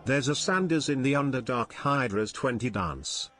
There's a Sanders in the Underdark Hydra's 20 dance.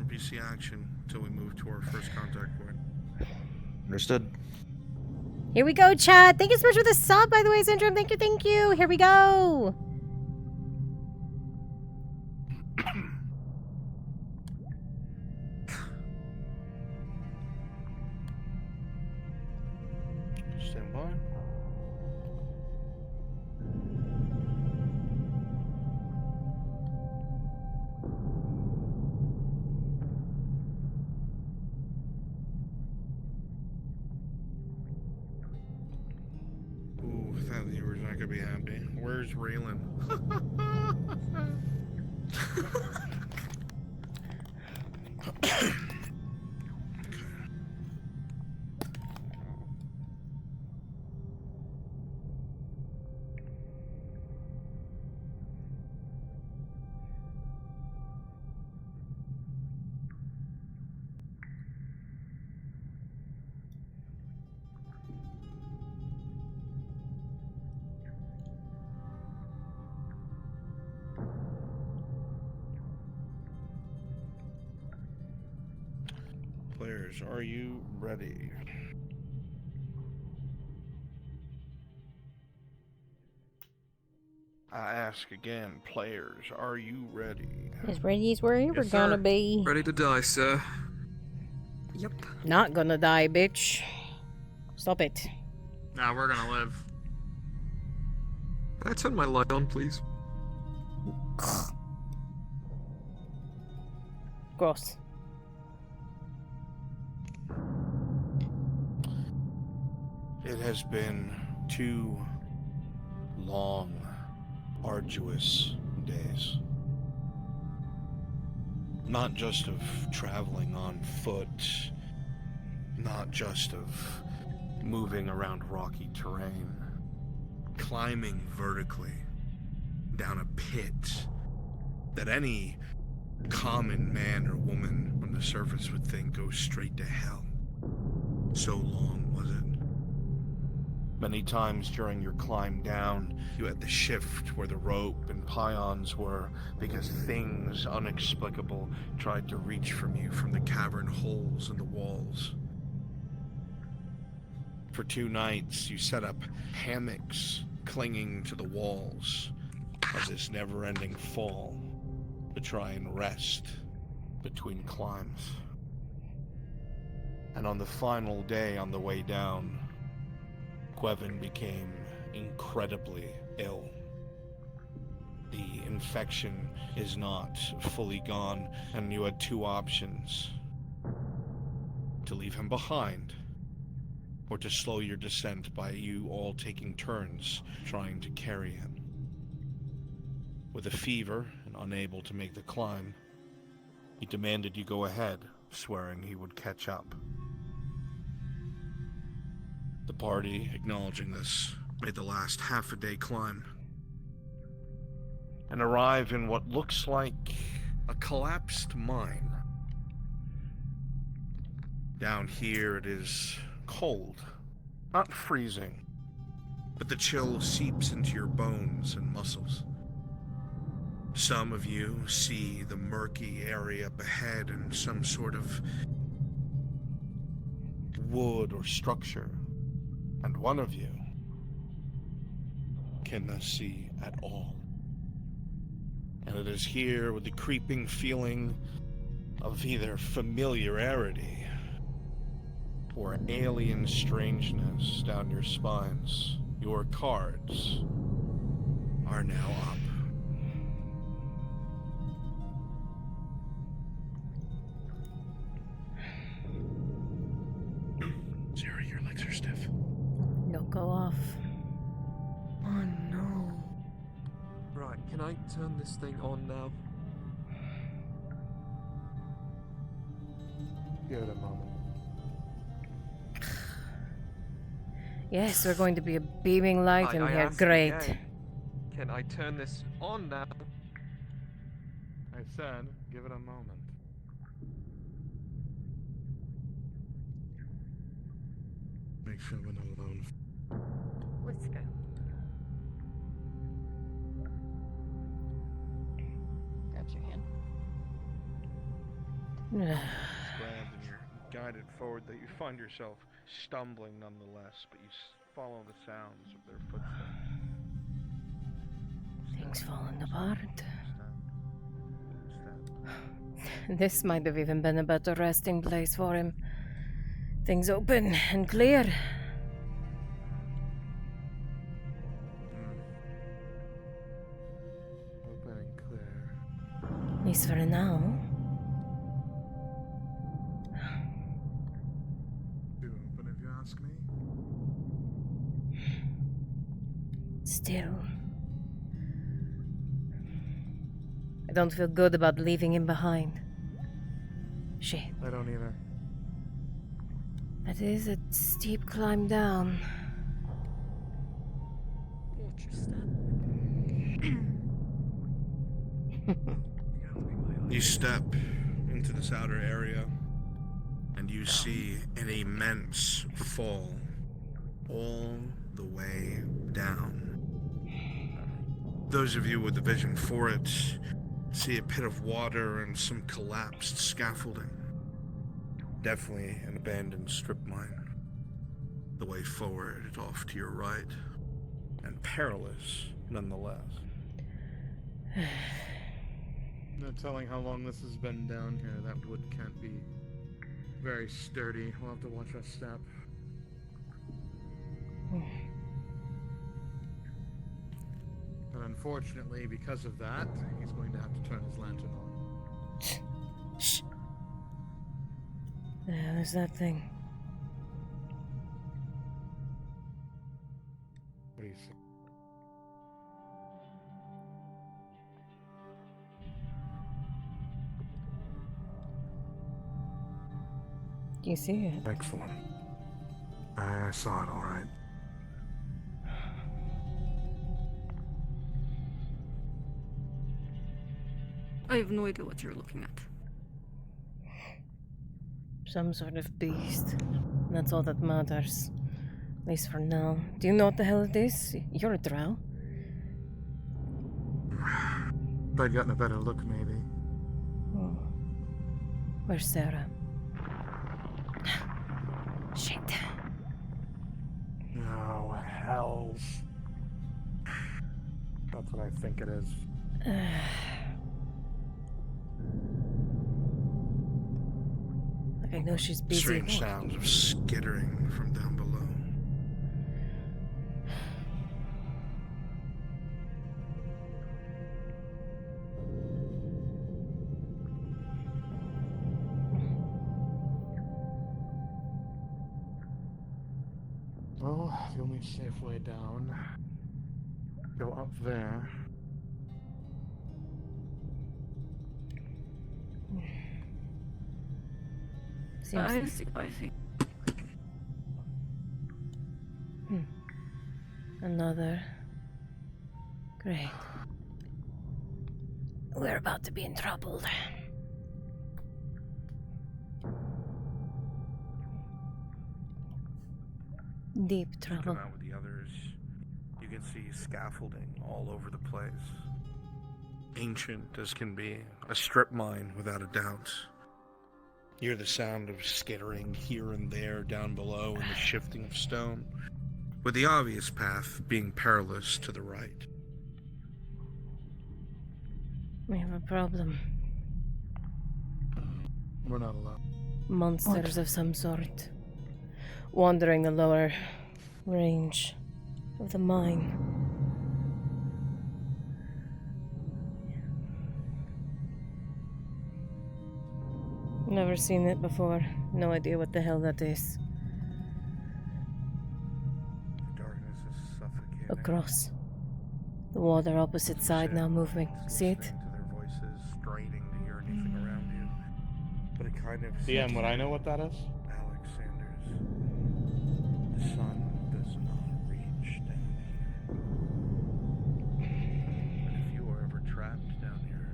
NPC action until we move to our first contact point. Understood. Here we go, chat. Thank you so much for the sub, by the way, Syndrome. Thank you, thank you. Here we go. Stand by. Ooh, I thought you were not gonna be happy. Where's Raylan? Players, are you ready? I ask again, players, are you ready? As ready as we're ever Yes, gonna sir. be. Ready to die, sir. Yep. Not gonna die, bitch. Stop it. Nah, we're gonna live. Can I turn my light on, please? Gross. It has been 2 long, arduous days. Not just of traveling on foot, not just of moving around rocky terrain, climbing vertically down a pit that any common man or woman on the surface would think goes straight to hell. So long was it. Many times during your climb down, you had to shift where the rope and pions were because things unexplicable tried to reach from you from the cavern holes in the walls. For 2 nights, you set up hammocks clinging to the walls of this never-ending fall to try and rest between climbs. And on the final day on the way down, Quevin became incredibly ill. The infection is not fully gone, and you had 2 options. To leave him behind, or to slow your descent by you all taking turns trying to carry him. With a fever and unable to make the climb, he demanded you go ahead, swearing he would catch up. The party, acknowledging this, made the last half-a-day climb and arrive in what looks like a collapsed mine. Down here it is cold, not freezing, but the chill seeps into your bones and muscles. Some of you see the murky area up ahead and some sort of wood or structure. And one of you cannot see at all. And it is here with the creeping feeling of either familiarity or alien strangeness down your spines. Your cards are now up. Zero, your legs are stiff. Don't go off. Oh no. Right, can I turn this thing on now? Give it a moment. Yes, we're going to be a beaming light in I here. ask Great. again, can I turn this on now? I said, give it a moment. Make sure we're not alone. Let's go. Grabs your hand. Grand and you're guided forward, that you find yourself stumbling nonetheless, but you follow the sounds of their footsteps. Things falling apart. Step. This might have even been a better resting place for him. Things open and clear. Open and clear. At least for now. Too open if you ask me. Still. I don't feel good about leaving him behind. Shit. I don't either. It is a steep climb down. Watch your step. You step into this outer area, and you see an immense fall all the way down. Those of you with the vision for it see a pit of water and some collapsed scaffolding. Definitely an abandoned strip mine. The way forward off to your right, and perilous nonetheless. No telling how long this has been down here. That wood can't be very sturdy. We'll have to watch our step. And unfortunately, because of that, he's going to have to turn his lantern on. Shh. The hell is that thing? What do you think? Do you see it? Excellent. I saw it all right. I have no idea what you're looking at. Some sort of beast. That's all that matters. At least for now. Do you know what the hell it is? You're a drow. If I'd gotten a better look, maybe. Oh. Where's Sarah? Shit. No, hells. That's what I think it is. Like I know she's busy. Strange sounds of skittering from down below. Well, the only safe way down. Go up there. Seems I see. Another. Great. We're about to be in trouble. Deep You trouble. come out with the others. You can see scaffolding all over the place. Ancient as can be. A strip mine, without a doubt. You hear the sound of skittering here and there down below and the shifting of stone, with the obvious path being perilous to the right. We have a problem. We're not allowed. Monsters of some sort. Wandering the lower range of the mine. Never seen it before. No idea what the hell that is. The darkness is suffocating. Across. The water opposite side now moving. See it? Listening to their voices, straining to hear anything around you. But it kind of... DM, would I know what that is? Alex Sanders. The sun does not reach down here. But if you are ever trapped down here,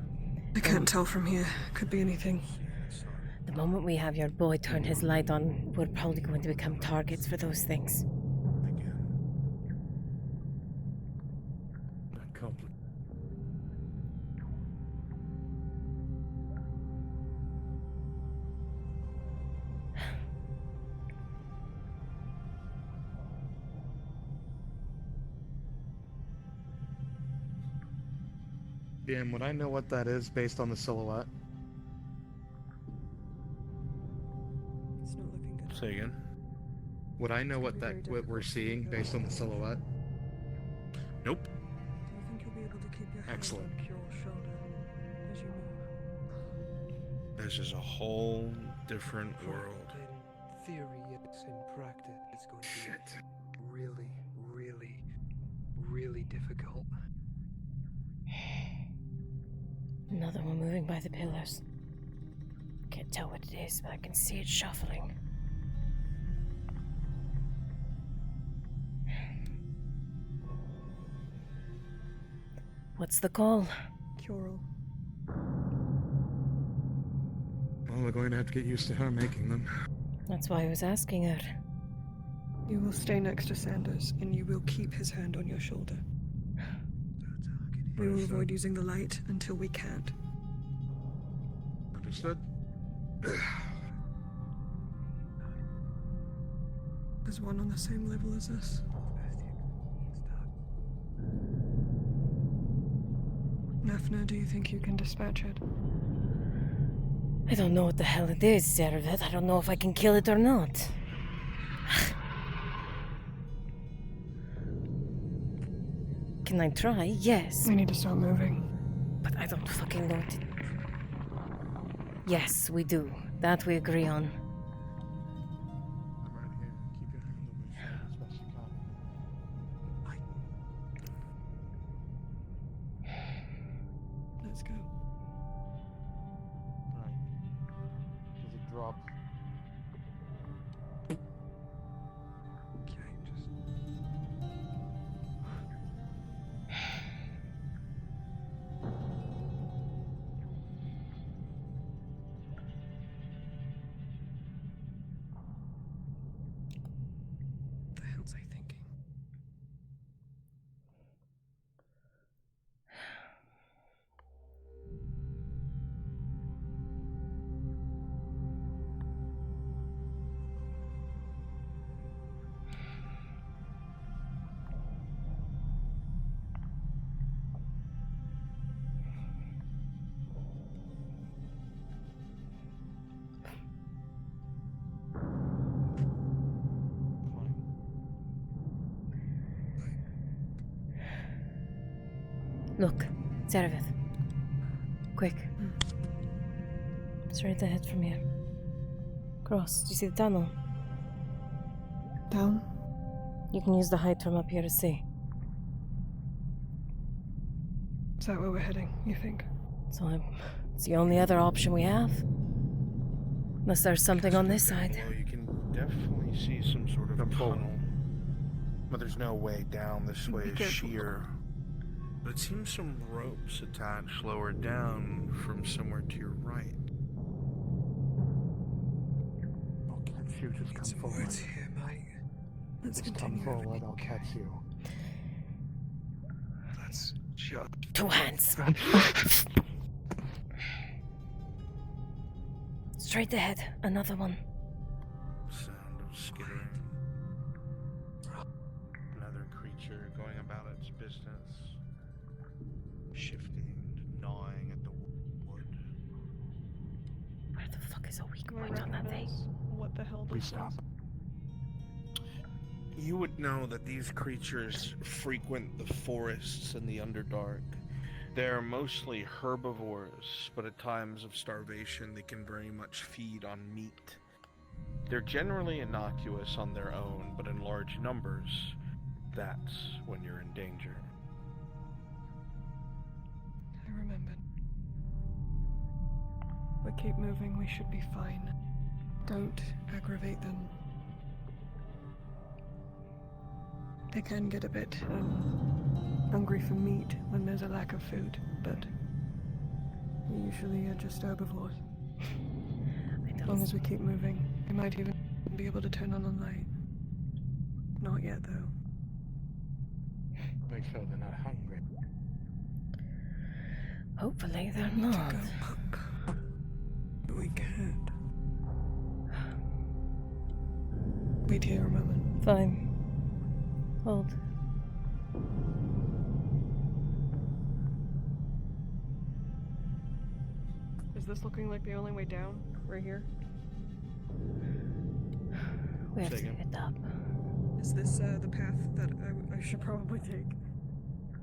I can't tell from here. Could be anything. see the sun. The moment we have your boy turn his light on, we're probably going to become targets for those things. Again. Not complicated. DM, would I know what that is based on the silhouette? It's not looking good. Say again. Would I know what we're seeing based on the silhouette? Nope. Do you think you'll be able to keep your hand Excellent. on Kyor's shoulder as you move? This is a whole different world. In theory, yes. In practice, it's going to be really, really, really difficult. Another one moving by the pillars. Can't tell what it is, but I can see it shuffling. What's the call? Kyorl. Well, we're going to have to get used to her making them. That's why I was asking her. You will stay next to Sanders, and you will keep his hand on your shoulder. We will avoid using the light until we can't. Understood? There's one on the same level as us. Nafna, do you think you can dispatch it? I don't know what the hell it is, Zervet. I don't know if I can kill it or not. Can I try? Yes. We need to start moving. But I don't fucking know what it... Yes, we do. That we agree on. I'm right here. Keep your hand on my shoulder as best you can. Let's go. Alright. Does it drop? Okay, just What the hell's I thinking? Look, Zervet. Quick. Straight ahead from here. Cross. Do you see the tunnel? Down? You can use the height from up here to see. Is that where we're heading, you think? It's the only other option we have. Unless there's something on this side. Well, you can definitely see some sort of tunnel. But there's no way down. This way is sheer. But it seems some ropes attached lower down from somewhere to your right. I'll catch you, just come forward. words here, mate. Let's Just come continue. forward, I'll catch you. That's just 2 hands. Straight ahead. Another one. Sound of skittering. Another creature going about its business. Shifting, gnawing at the wood. Where the fuck is a weak Do I point on that thing? recognize what the hell We this stop. is? You would know that these creatures frequent the forests and the Underdark. They are mostly herbivores, but at times of starvation they can very much feed on meat. They're generally innocuous on their own, but in large numbers, that's when you're in danger. I remembered. We keep moving, we should be fine. Don't aggravate them. They can get a bit hungry for meat when there's a lack of food, but we usually are just herbivores. As long as we keep moving, we might even be able to turn on the light. Not yet, though. Make sure they're not hungry. Hopefully they're We need to not. go up. But we can't. Wait here a moment. Fine. Hold. Is this looking like the only way down? Right here? We have to Say again? give it up. Is this the path that I should probably take?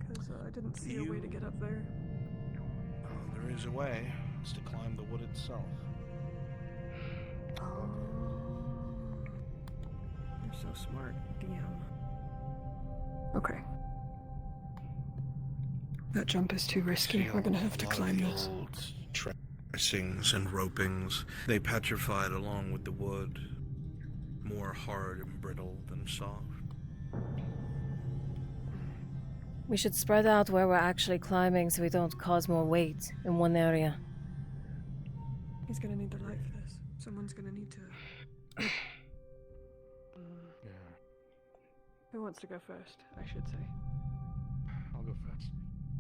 Because I didn't see a way to get up there. There is a way. It's to climb the wood itself. Oh. You're so smart, DM. Okay. That jump is too risky. See, We're gonna have to a lot of climb the this. old tracings and ropings, they petrified along with the wood, more hard and brittle than soft. We should spread out where we're actually climbing so we don't cause more weight in one area. He's gonna need the light for this. Someone's gonna need to. Yeah, Who wants to go first? I should say. I'll go first.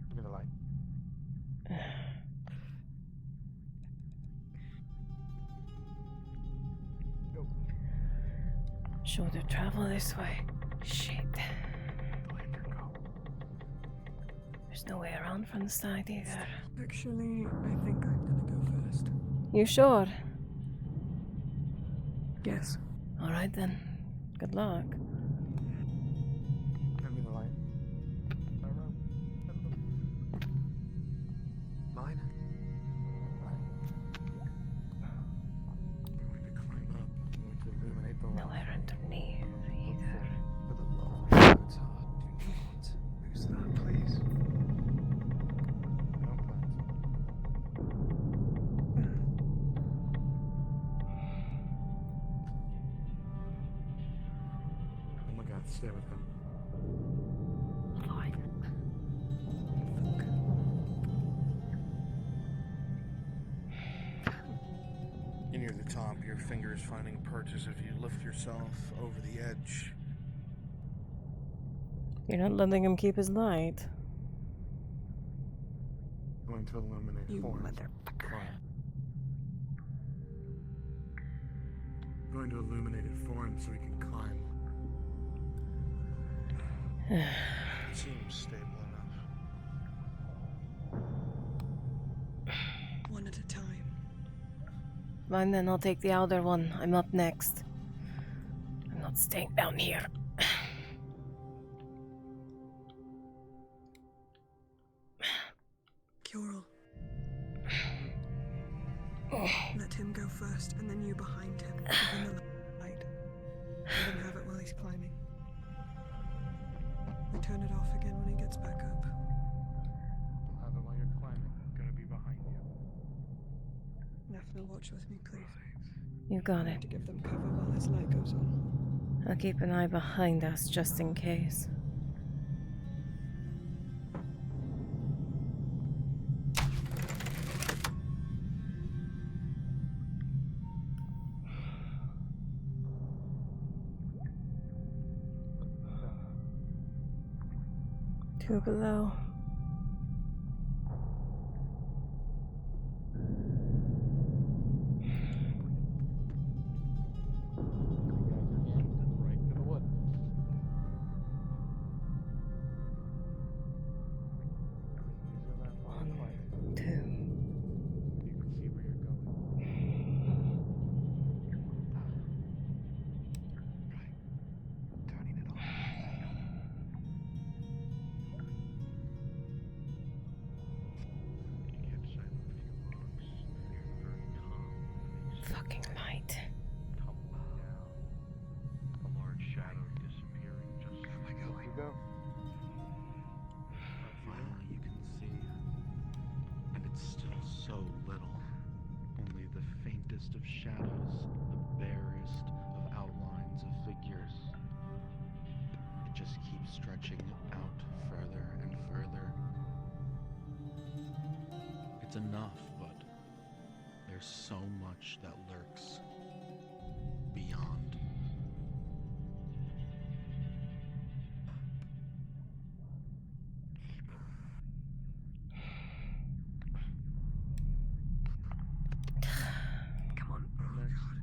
Give me the light. Go. Shorter travel this way. Shit. The light can go. There's no way around from the side either. Actually, I think I'm gonna go first. You sure? Yes. Alright then. Good luck. Give me the light. My rope. Mine? Light. I'm going to climb up. I'm going to illuminate the light. Nowhere underneath Look either. for the low. It's hard. Do not lose that, please. No plans. Oh my god, stay with him. Fine. You're near the top, your fingers finding perches as you lift yourself over the edge. You're not letting him keep his light. Going to illuminate You forms. motherfucker. Climb. Going to illuminate it for him so he can climb. It seems stable enough. One at a time. Fine then, I'll take the outer one. I'm up next. I'm not staying down here. Curel. Let him go first, and then you behind him. Give him the light. Let him have it while he's climbing. And turn it off again when he gets back up. I'll have it while you're climbing. I'm gonna be behind you. Nafna, watch with me, please. You got I it. need to give them cover while his light goes on. I'll keep an eye behind us just in case. Two below. Right to the wood. Use your left while you're climbing. 2. You can see where you're going. Turning it on. You get sight of a few rocks. You're very calm. Fucking light. Tumbling down. A large shadow disappearing just Where am I going? You go. Finally, you can see. And it's still so little. Only the faintest of shadows, the barest of outlines of figures. It just keeps stretching out further and further. It's enough, but there's so much that lurks beyond. Come on. Oh, God.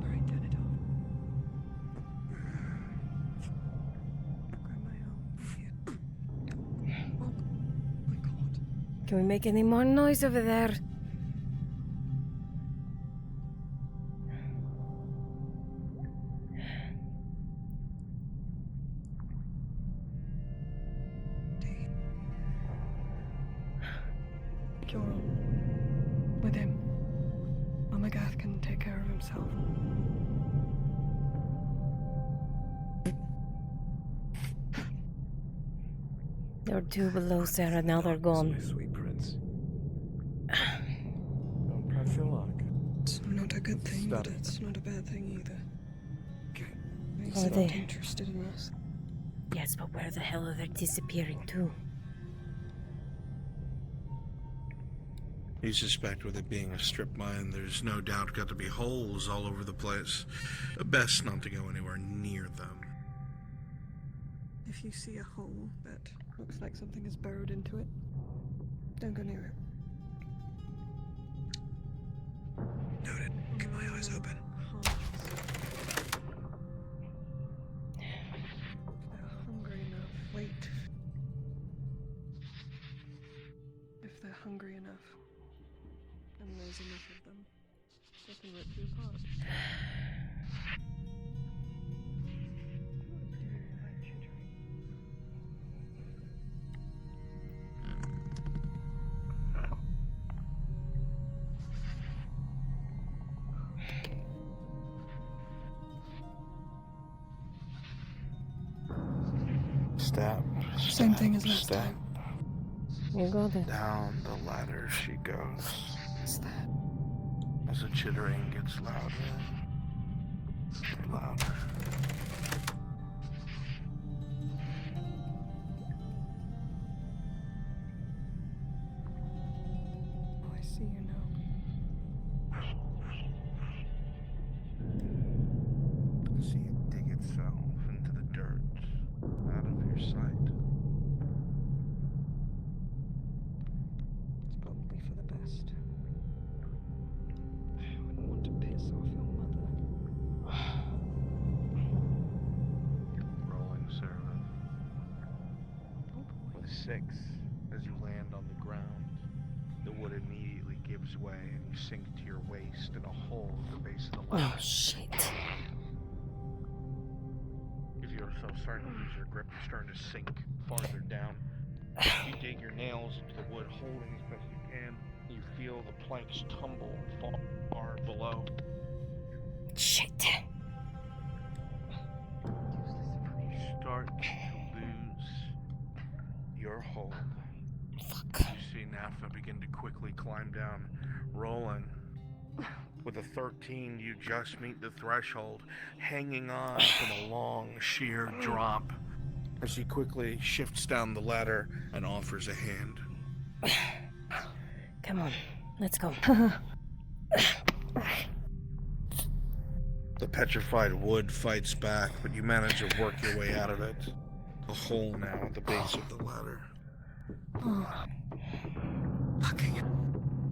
Alright, turn it off. Grab my arm. Yeah. Can we make any more noise over there? You're with him. Omagath can take care of himself. There were two below Sarah, now they're gone. My sweet prince. Don't press your luck. It's not a good thing, Stop but it. it's not a bad thing either. Okay. He's Are not they? interested in us. Yes, but where the hell are they disappearing to? You suspect with it being a strip mine, there's no doubt got to be holes all over the place. Best not to go anywhere near them. If you see a hole that looks like something is burrowed into it, don't go near it. Noted. Keep my eyes open. If they're hungry enough, wait. If they're hungry enough, and there's enough of them, they can rip you apart. Step. Same thing as last step. time. You got it. Down the ladder she goes. What's that? As the chittering gets louder. Louder. Oh, I see you now. See it dig itself into the dirt, out of your sight. It's probably for the best. I wouldn't want to piss off your mother. Rolling servant. Oh boy. With 6, as you land on the ground, the wood immediately gives way and you sink to your waist in a hole at the base of the ladder. Oh shit. If you're so starting to lose your grip, you're starting to sink farther down. You dig your nails into the wood, holding as best you can. You feel the planks tumble far below. Shit. You start to lose your hold. Fuck. You see Naphtha begin to quickly climb down, rolling. With a 13, you just meet the threshold, hanging on from a long, sheer drop. As she quickly shifts down the ladder and offers a hand. Come on, let's go. The petrified wood fights back, but you manage to work your way out of it. A hole now at the base of the ladder. Oh. Fucking.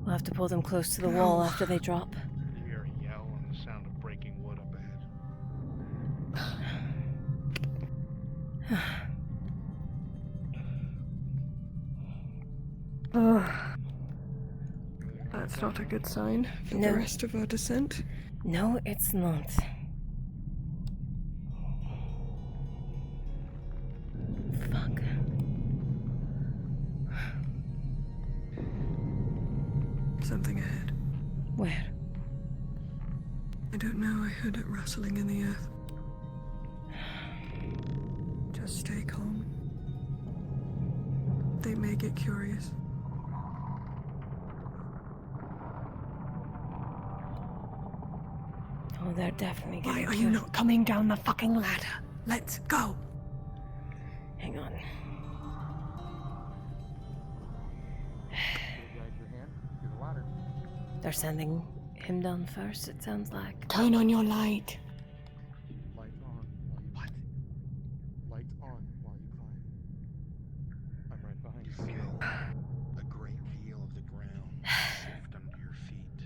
We'll have to pull them close to the wall after they drop. You hear a yell and the sound of breaking wood up ahead. That's not a good sign for No. the rest of our descent. No, it's not. Fuck. Something ahead. Where? I don't know, I heard it rustling in the earth. Just stay calm. They may get curious. Oh, they're definitely Why getting are you not coming down the fucking ladder? Let's go! Hang on. Guide your hand to the ladder. They're sending him down first, it sounds like. Turn on your light. Lights on while you Lights on while you climb. I'm right behind you. You feel a great deal of the ground shift under your feet.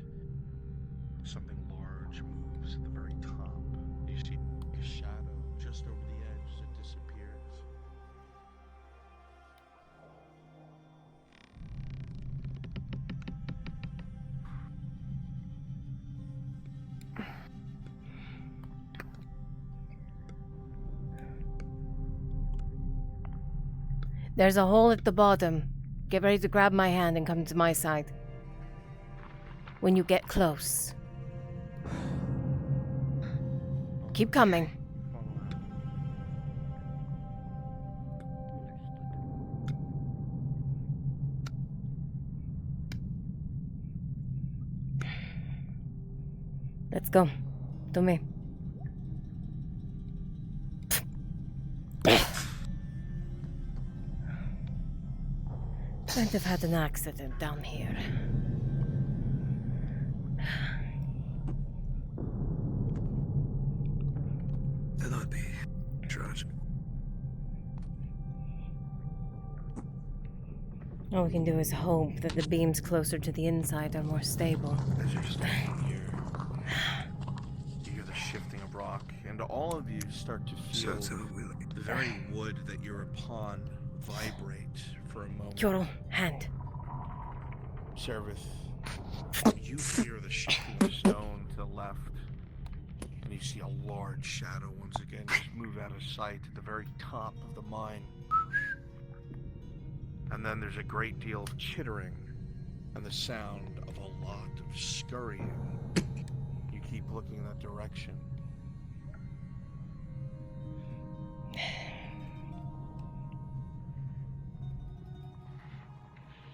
Something large moves at the very top. You see a shadow just over the edge as it disappears. There's a hole at the bottom. Get ready to grab my hand and come to my side. When you get close. Keep coming. Let's go. To me. Can't have had an accident down here. They'll not be tragic. All we can do is hope that the beams closer to the inside are more stable. As you're standing here, you hear the shifting of rock, and all of you start to feel the very wood that you're upon vibrate for a moment. Jorl, hand. Servith, you hear the shifting of stone to the left, and you see a large shadow once again just move out of sight at the very top of the mine. And then there's a great deal of chittering and the sound of a lot of scurrying. You keep looking in that direction.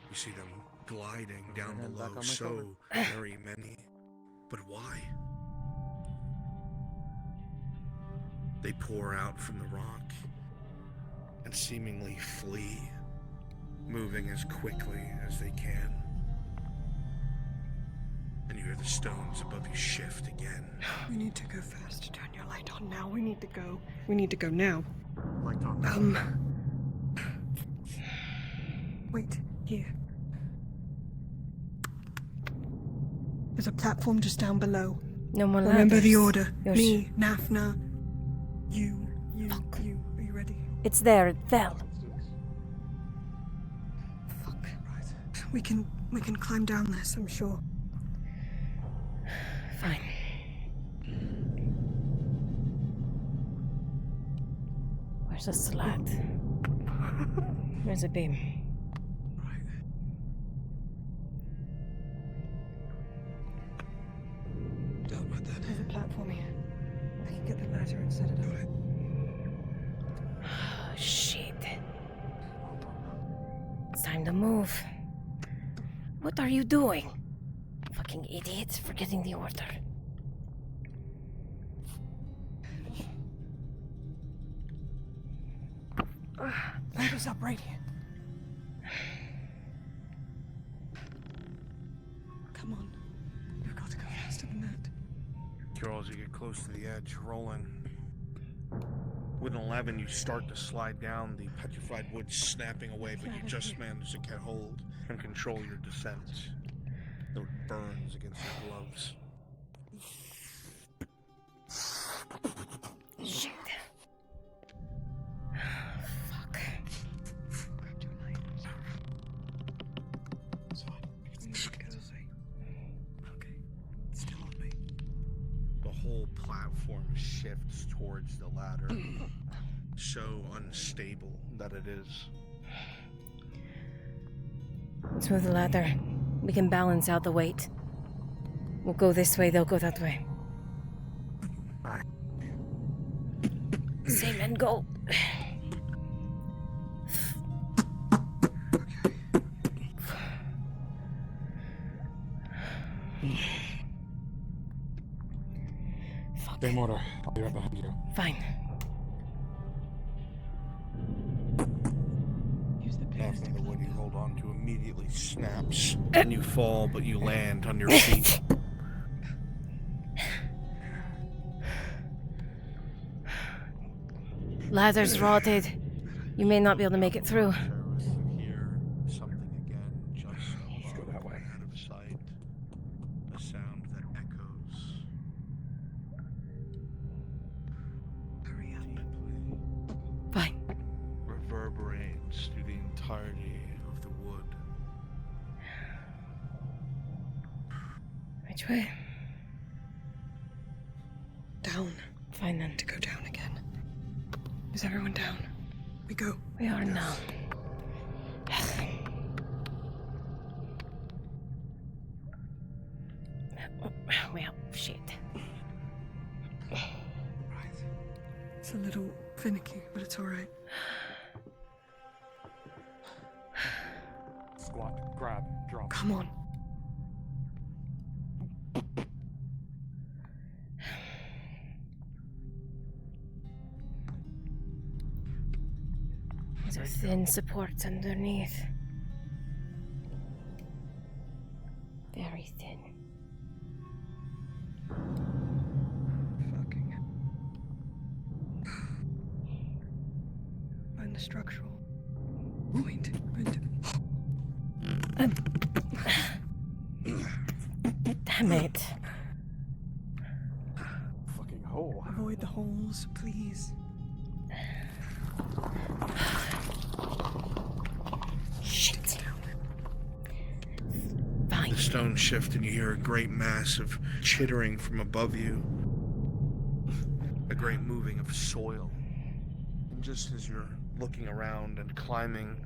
You see them gliding down below, so very many. But why? They pour out from the rock and seemingly flee, moving as quickly as they can. And you hear the stones above you shift again. We need to go fast. Turn your light on now. We need to go. We need to go now. Light on. Wait, here. There's a platform just down below. No more ladders. Remember the order. Yours. Me, Nafna, you. Fuck. You. Are you ready? It's there, it fell. Fuck. We can climb down this, I'm sure. Fine. Where's the slat? Where's the beam? Doubt about that. There's a platform here. I can get the ladder and set it up. Oh, shit. It's time to move. What are you doing? Fucking idiots, forgetting the order. Ladder's up right here. Come on. You've got to go faster than that. Carol, as you get close to the edge, rolling. With an 11, you start to slide down, the petrified wood snapping away, but you just manage to get hold and control your descent. Though it burns against your gloves. Shit. Fuck. Too late. It's fine. We need to go. Okay. It's still on me. The whole platform shifts towards the ladder. So unstable that it is. Let's move the ladder. We can balance out the weight. We'll go this way, they'll go that way. Same end goal. Fuck. Same order. I'll be right behind you. Fine. Nothing the wood you hold on to immediately snaps, and you fall, but you land on your feet. Ladder's rotted. You may not be able to make it through. You hear something again, just Go that way. out of sight. A sound that echoes Hurry up. deeply, Fine. reverberates through the entirety of the wood. Which way? Down. Fine then. To go down again. Is everyone down? We go. We are now. Well, shit. Right. It's a little finicky, but it's alright. Squat, grab, drop. Come on. There's a thin support underneath. Very thin. Fucking. Find the structural point. Damn it. Fucking hole. Avoid the holes, please. Shit. Fine. The stones shift and you hear a great mass of chittering from above you. A great moving of soil. And just as you're looking around and climbing,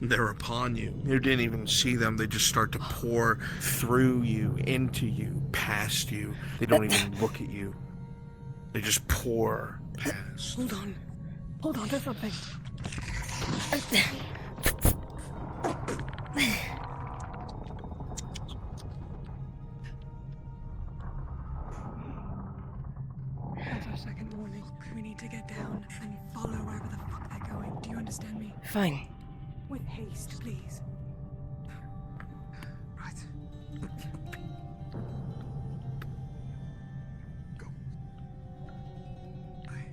they're upon you. You didn't even see them. They just start to pour through you, into you, past you. They don't even look at you. They just pour past. Hold on. Hold on to something. That's our second warning. We need to get down and follow wherever the fuck they're going. Do you understand me? Fine. With haste, please. Right. Go. Aye.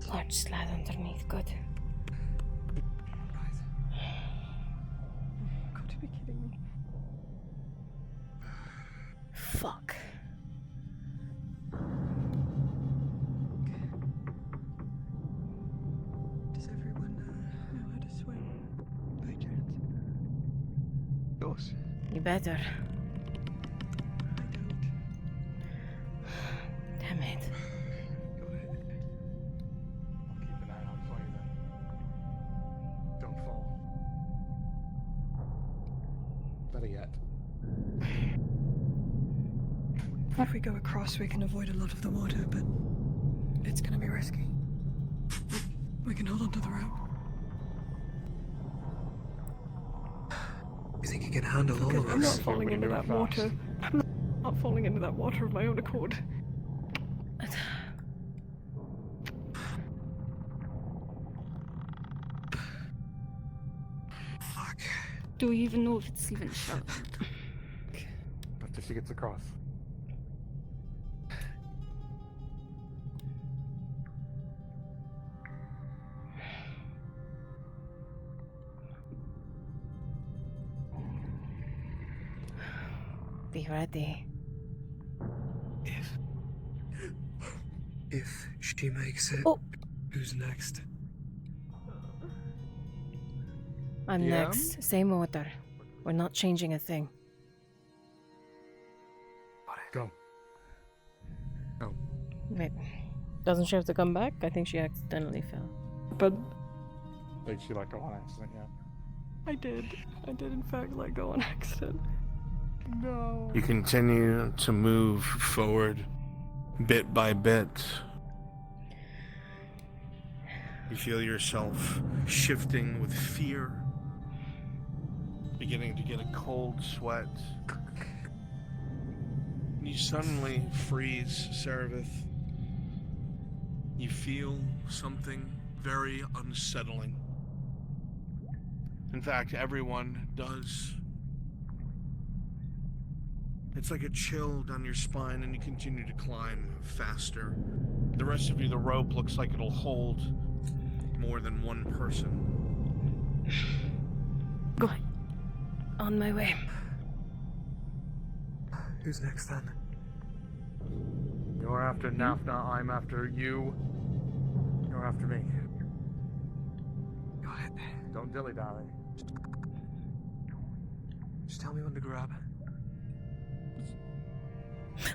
Large slab underneath, good. Right. Got to be kidding me. Fuck. Does everyone know how to swim? By chance? Of course. You better. I don't. Damn it. Got it. I'll keep an eye out for you then. Don't fall. Better yet. If we go across, we can avoid a lot of the water, but it's gonna be risky. We can hold on to the rope. You think you can handle all of I'm not us? falling into that water. I'm not falling into that water of my own accord. Fuck. Do we even know if it's even shallow? After she gets across. Be ready. If she makes it, Oh. who's next? I'm Yeah? next. Same order. We're not changing a thing. Go. Go. Wait. Doesn't she have to come back? I think she accidentally fell. But Like she let go on accident, yeah. I did in fact let go on accident. No. You continue to move forward, bit by bit. You feel yourself shifting with fear, beginning to get a cold sweat. You suddenly freeze, Seraph. You feel something very unsettling. In fact, everyone does. It's like a chill down your spine, and you continue to climb faster. The rest of you, the rope looks like it'll hold more than one person. Go. On my way. Who's next then? You're after Nafna, I'm after you. You're after me. Got it. Don't dilly-dally. Just tell me when to grab.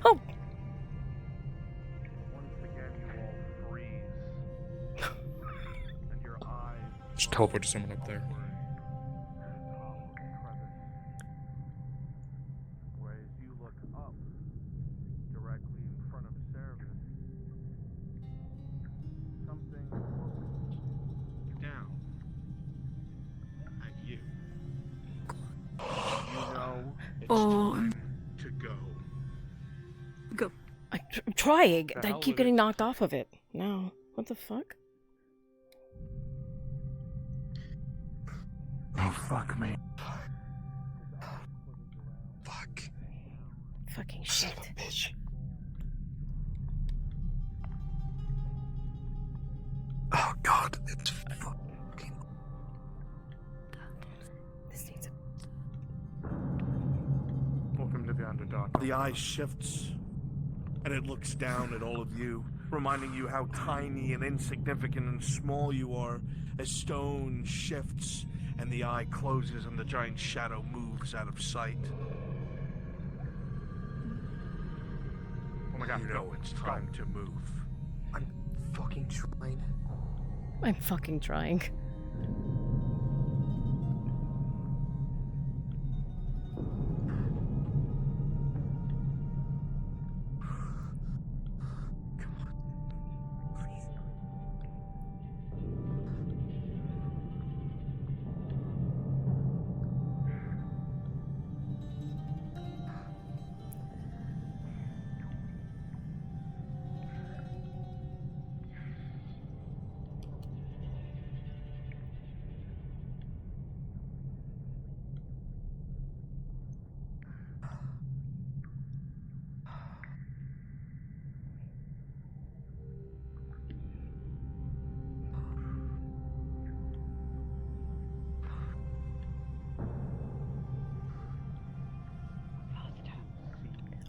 Oh! Once again, you all freeze. And your eyes Just teleport to someone up there. Whereas you look up, directly in front of Service, something looks down at you. You know it's time to go. Go. I'm trying. The I hell keep with getting it. knocked off of it. No. What the fuck? Oh, fuck me. Fuck. Fucking shit. Bitch. Oh god, it's fucking. This needs a... Welcome to the Underdark. The eye shifts, and it looks down at all of you, reminding you how tiny and insignificant and small you are as stone shifts and the eye closes and the giant shadow moves out of sight. Oh my god, You know it's time to move. I'm fucking trying. I'm fucking trying.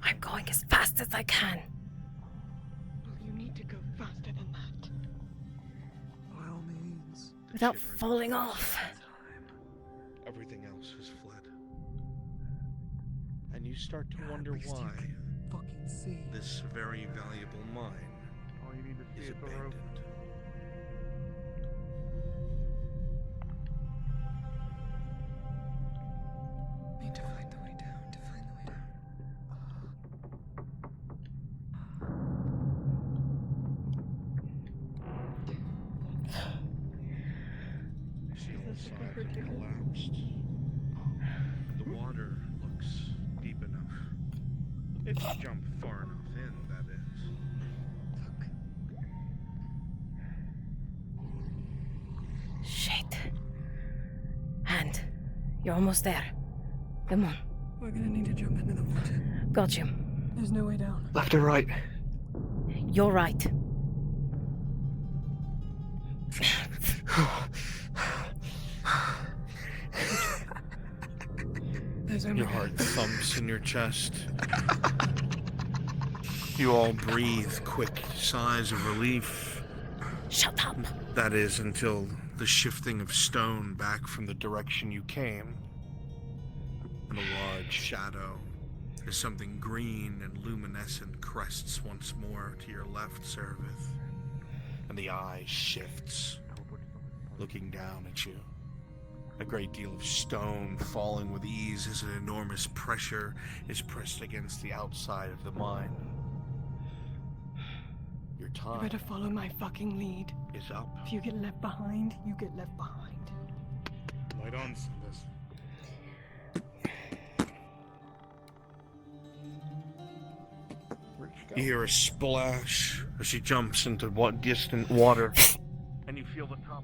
I'm going as fast as I can. Well, you need to go faster than that. By all means. Without falling off. Everything else has fled. And you start to wonder At least why you can fucking see. this very valuable mine All you need to see is is the rope. abandoned. Need to find the way down. To find the way down. See all sides have collapsed. The water looks deep enough. If you jump far enough in, that is. Shit. And you're almost there. Come on. We're gonna need to jump into the water. Got you. There's no way down. Left or right? You're right. There's only Your heart thumps in your chest. You all breathe quick sighs of relief. Shut up. That is until the shifting of stone back from the direction you came. And a large shadow as something green and luminescent crests once more to your left, Servith. And the eye shifts, looking down at you. A great deal of stone falling with ease as an enormous pressure is pressed against the outside of the mine. Your You time better follow my fucking lead. is up. If you get left behind, you get left behind. Light on, Sindus. You hear a splash as she jumps into what distant water, and you feel the top.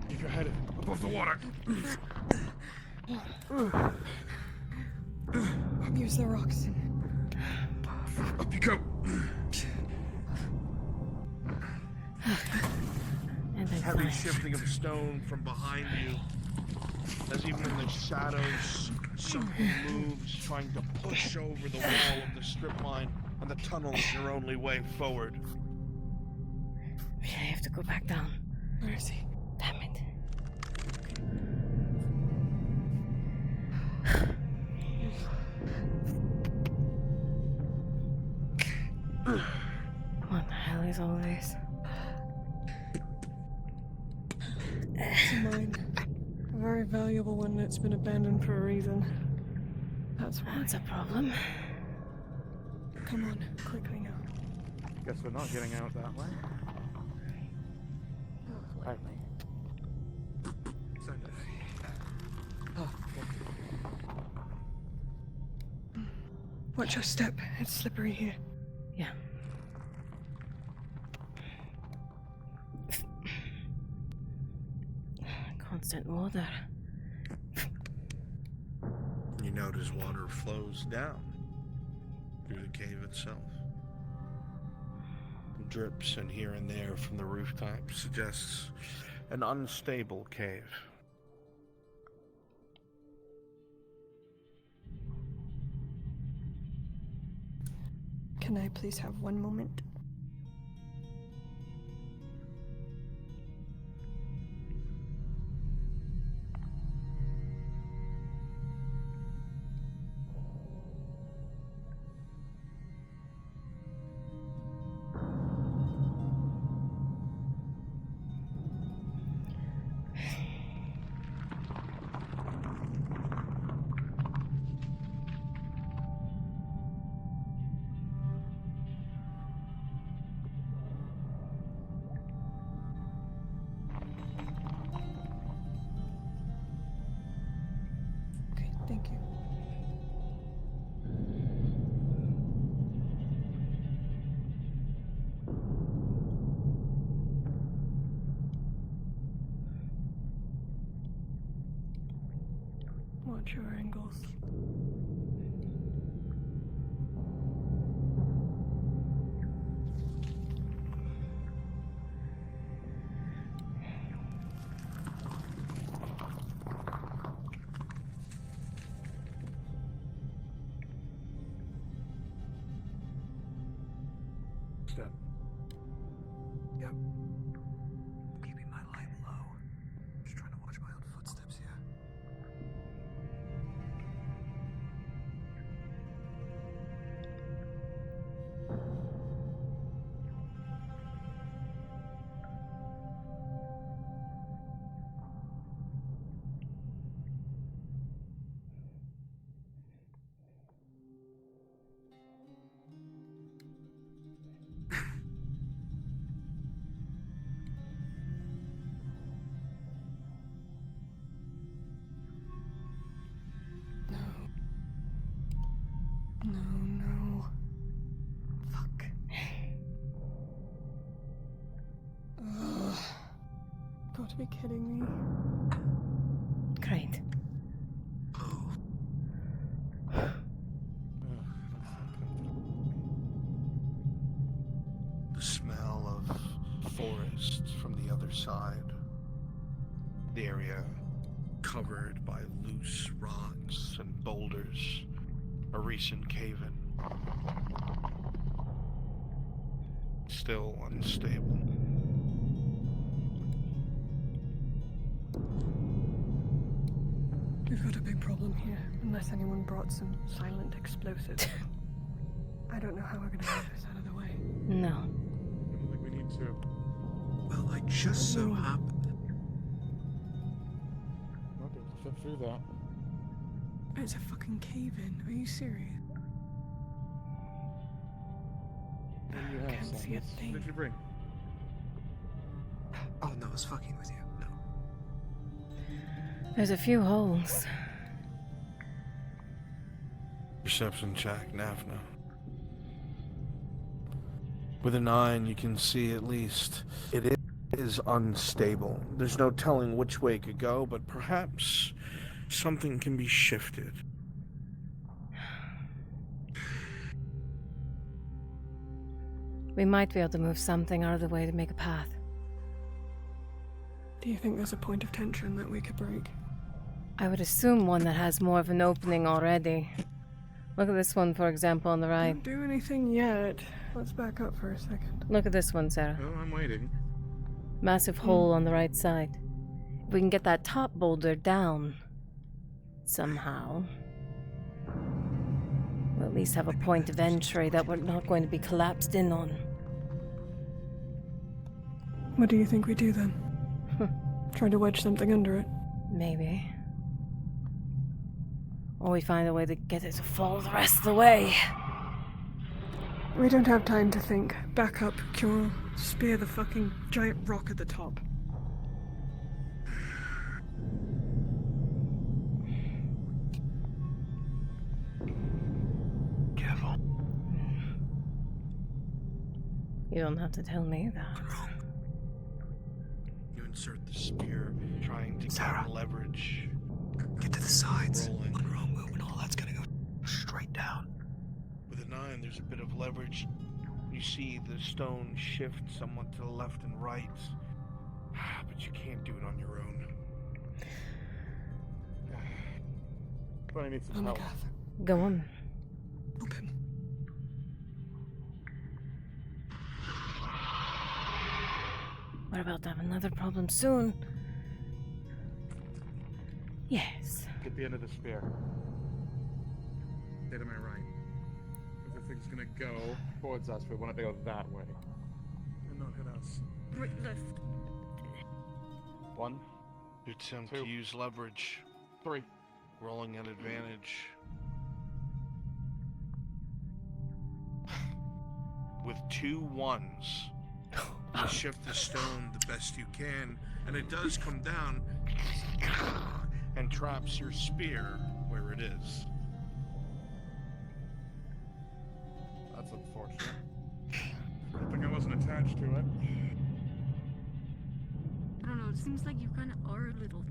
Keep your head above the water. Use the rocks. Up you go. And then Heavy flash. shifting of stone from behind you, as even in the shadows, something moves, trying to push over the wall of the strip mine. and the tunnel is your only way forward. I have to go back down. Where is he? Damn it. What the hell is all this? It's mine. A very valuable one that's been abandoned for a reason. That's why. That's a problem. Come on, quickly now. Guess we're not getting out that way. Lightly. Watch your step. It's slippery here. Yeah. Constant water. You notice water flows down through the cave itself. Drips in here and there from the rooftop suggests an unstable cave. Can I please have one moment? Okay, thank you. Watch your angles. Step. Yep. Keeping my light low. Just trying to watch my own footsteps here. No. Fuck. Ugh. Got to be kidding me. Great. The smell of forest from the other side. The area covered by loose rocks and boulders. A recent cave-in. Still unstable. We've got a big problem here, unless anyone brought some silent explosive. I don't know how we're gonna move this out of the way. No. I don't think we need to. Well, I just so happen. Might be able to fit through that. It's a fucking cave-in. Are you serious? What do you I have, can't see a Samus? thing. What did you bring? Oh no, I was fucking with you. No. There's a few holes. Perception check, Navna. With a 9, you can see at least it is unstable. There's no telling which way it could go, but perhaps something can be shifted. We might be able to move something out of the way to make a path. Do you think there's a point of tension that we could break? I would assume one that has more of an opening already Look at this one, for example, on the right. Don't do anything yet. Let's back up for a second. Look at this one, Sarah. Oh, I'm waiting. Massive hole on the right side. If we can get that top boulder down somehow, we'll at least have a point of entry that we're not going to be collapsed in on. What do you think we do then? Try to wedge something under it? Maybe. Or we find a way to get it to fall the rest of the way. We don't have time to think. Back up, Cure. Spear the fucking giant rock at the top. Careful. You don't have to tell me that. You insert the spear, trying to Sarah. gain leverage. Get to the sides. Rolling. One wrong move and all that's gonna go straight down. With a 9, there's a bit of leverage. You see the stone shift somewhat to the left and right. But you can't do it on your own. But I need some help. Go on. Open. We're about to have another problem soon. Yes. Get the end of the spear. Stay to my right. If the thing's gonna go towards us, we want it to go that way. And not hit us. Right, left. 1, You attempt 2. to use leverage, 3. rolling at advantage. With 2 1s, you shift the stone the best you can, and it does come down and traps your spear where it is. That's unfortunate. Good thing I wasn't attached to it. I don't know, it seems like you kind of are a little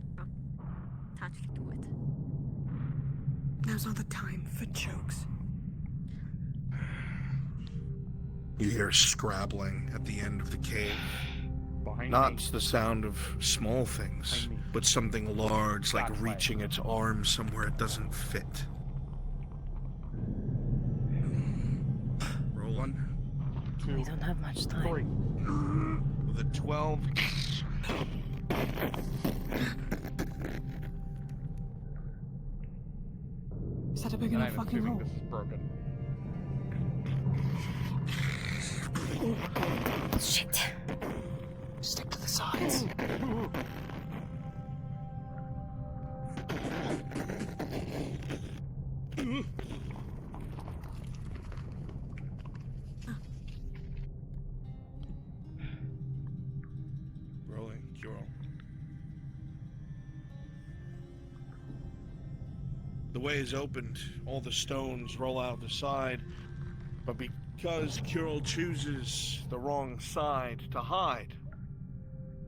attached to it. Now's not the time for jokes. You hear scrabbling at the end of the cave. Behind Not me. the sound of small things, Behind me. but something large, like That way. reaching its arm somewhere it doesn't fit. Roll 1, 2, We don't have much time. 3. with a 12. Is that a big And enough I'm fucking assuming hole? this is broken. Shit. Stick to the sides. Rolling, Cure. The way is opened, all the stones roll out the side, but because Kirill chooses the wrong side to hide,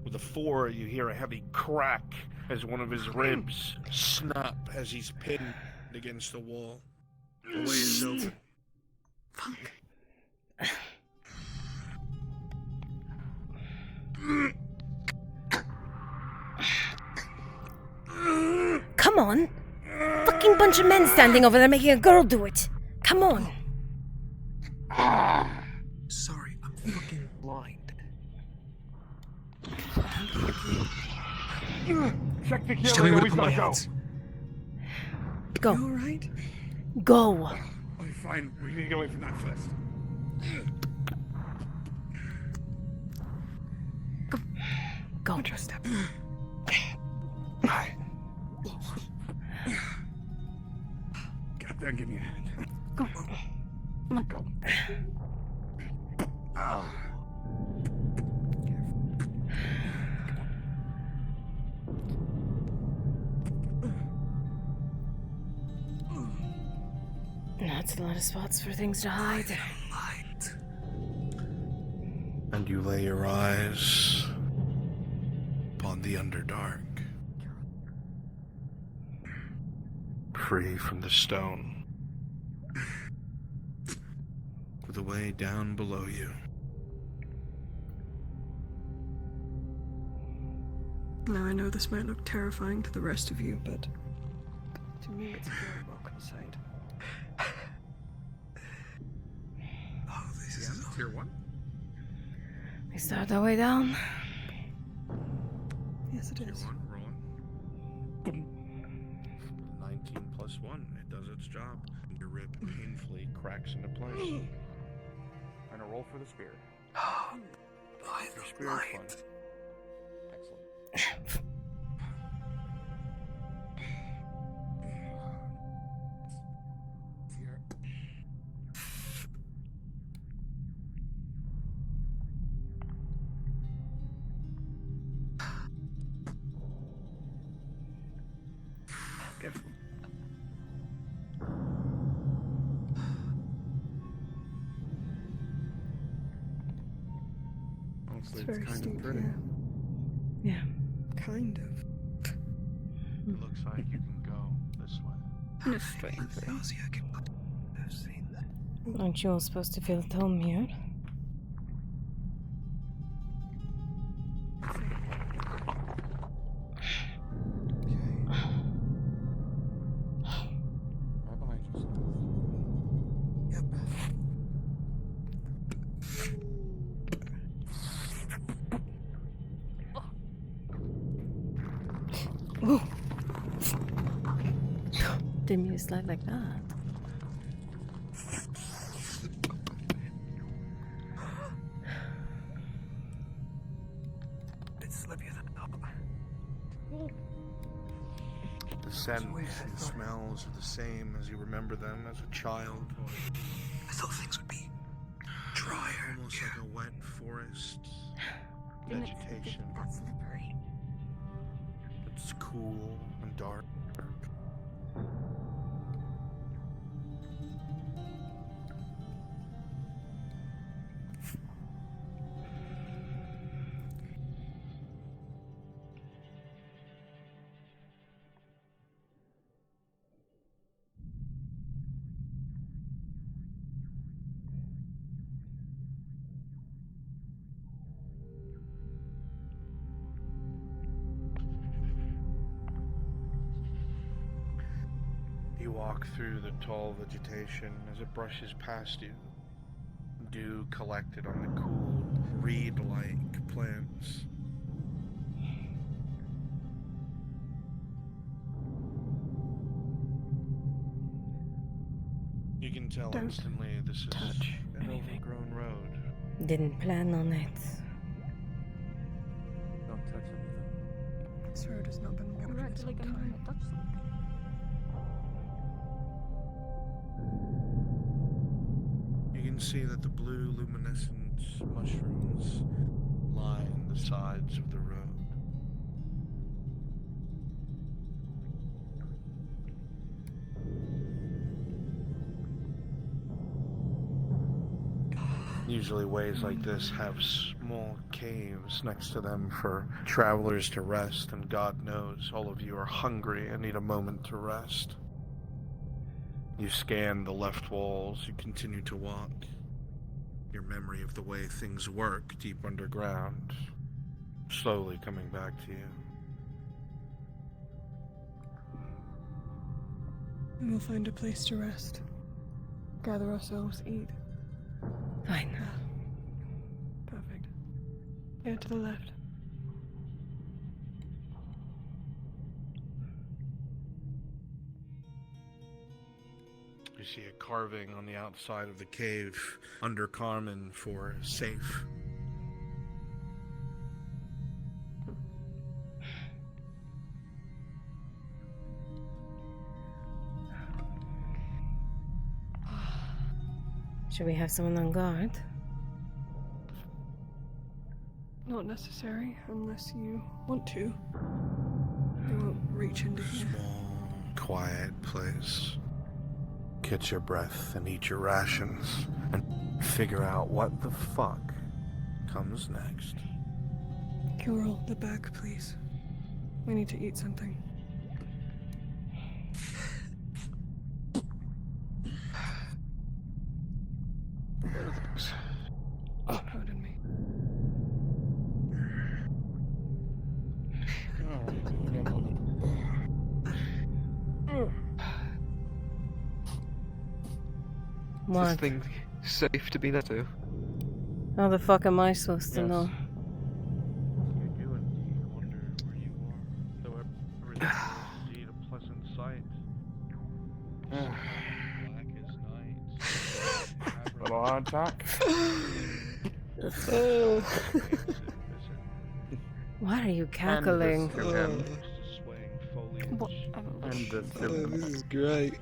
with a 4 you hear a heavy crack as one of his ribs snap as he's pinned against the wall. The way is open. Come on! Fucking bunch of men standing over there making a girl do it! Come on! Sorry, I'm fucking blind. Check the Just tell me key, where to we put my gotta go. hands. Go. You alright? Go! Okay, fine. We need to get away from that first. Go. Watch your step. Get there and give me a hand. Go. Come Go. That's a lot of spots for things to hide. Light. And you lay your eyes upon the Underdark. Free from the stone. With a way down below you. Now I know this might look terrifying to the rest of you, but to me it's a very welcome sight. Tier 1? We start our way down. Yes, it Tier is. 1, rolling. 19 plus 1. It does its job. Your rib painfully cracks into place. And a roll for the spear. Your spear is fun. Excellent. Here. Careful. Honestly, It's very kind steep, of pretty. yeah. Yeah. Kind of. It looks like you can go this way. In a strange way. Elsie, I can I've seen that. Aren't you all supposed to feel at home here? Right behind you. Yep. Ooh. Didn't mean to slide like that. It's slippier than top. The scents and smells are the same as you remember them as a child. I thought things would be drier. Almost like a wet forest. Didn't expect it to Vegetation. be that slippery. It's cool and dark. You walk through the tall vegetation as it brushes past you. Dew collected on the cool, reed-like plants. You can tell Don't instantly this is touch an anything. overgrown road. Didn't plan on it. Don't touch anything. This road has not been You walked in act some like I'm time. gonna touch something. You can see that the blue luminescent mushrooms line the sides of the road. Usually ways like this have small caves next to them for travelers to rest, and God knows all of you are hungry and need a moment to rest. You scan the left walls, you continue to walk. Your memory of the way things work deep underground, slowly coming back to you. And we'll find a place to rest. Gather ourselves, eat. Fine. Perfect. Yeah, to the left. You see a carving on the outside of the cave under Carmen for safe. Should we have someone on guard? Not necessary, unless you want to. They won't reach into here. Small, quiet place. Catch your breath and eat your rations and figure out what the fuck comes next. Curl the bag, please. We need to eat something. Pardon me. Is this What? thing safe to be there to? How the fuck am I supposed to Yes. know? You do indeed wonder where you are, though everything is indeed a pleasant sight. Black as night. Little hard tack. Why are you cackling? Swaying foliage. And this This is great.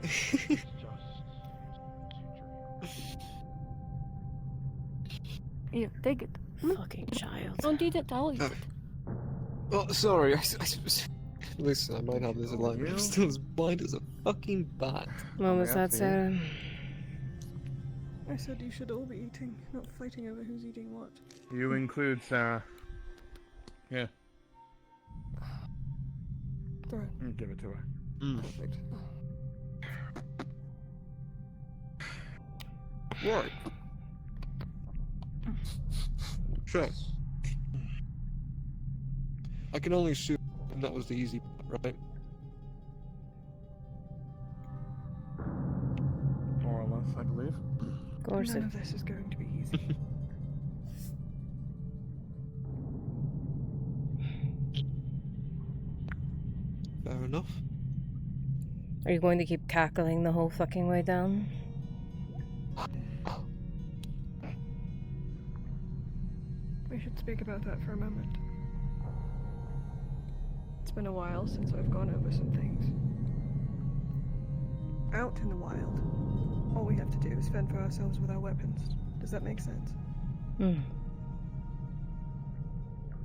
Here, take it. Fucking child. Don't eat it, I'll eat it. Oh, sorry. Listen, I might have this alive, but I'm still as blind as a fucking bat. What was that, Sarah? I said you should all be eating, not fighting over who's eating what. You include Sarah. Here, Throw it. give it to her. Perfect. Right. Sure. I can only assume that was the easy part, right? More or less, I believe. Of course None it. of this is going to be easy. Fair enough. Are you going to keep cackling the whole fucking way down? We should speak about that for a moment. It's been a while since I've gone over some things. Out in the wild, all we have to do is fend for ourselves with our weapons. Does that make sense? Hmm.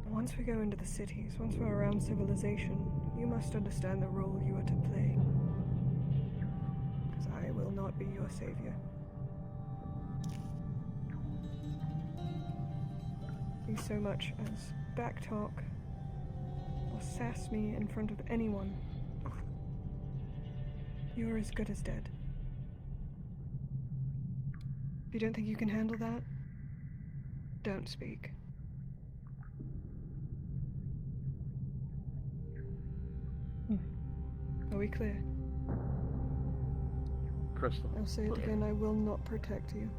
Once we go into the cities, once we're around civilization, you must understand the role you are to play. Because I will not be your savior. You so much as backtalk or sass me in front of anyone, you're as good as dead. If you don't think you can handle that, don't speak. Are we clear? Crystal. I'll say it again, I will not protect you.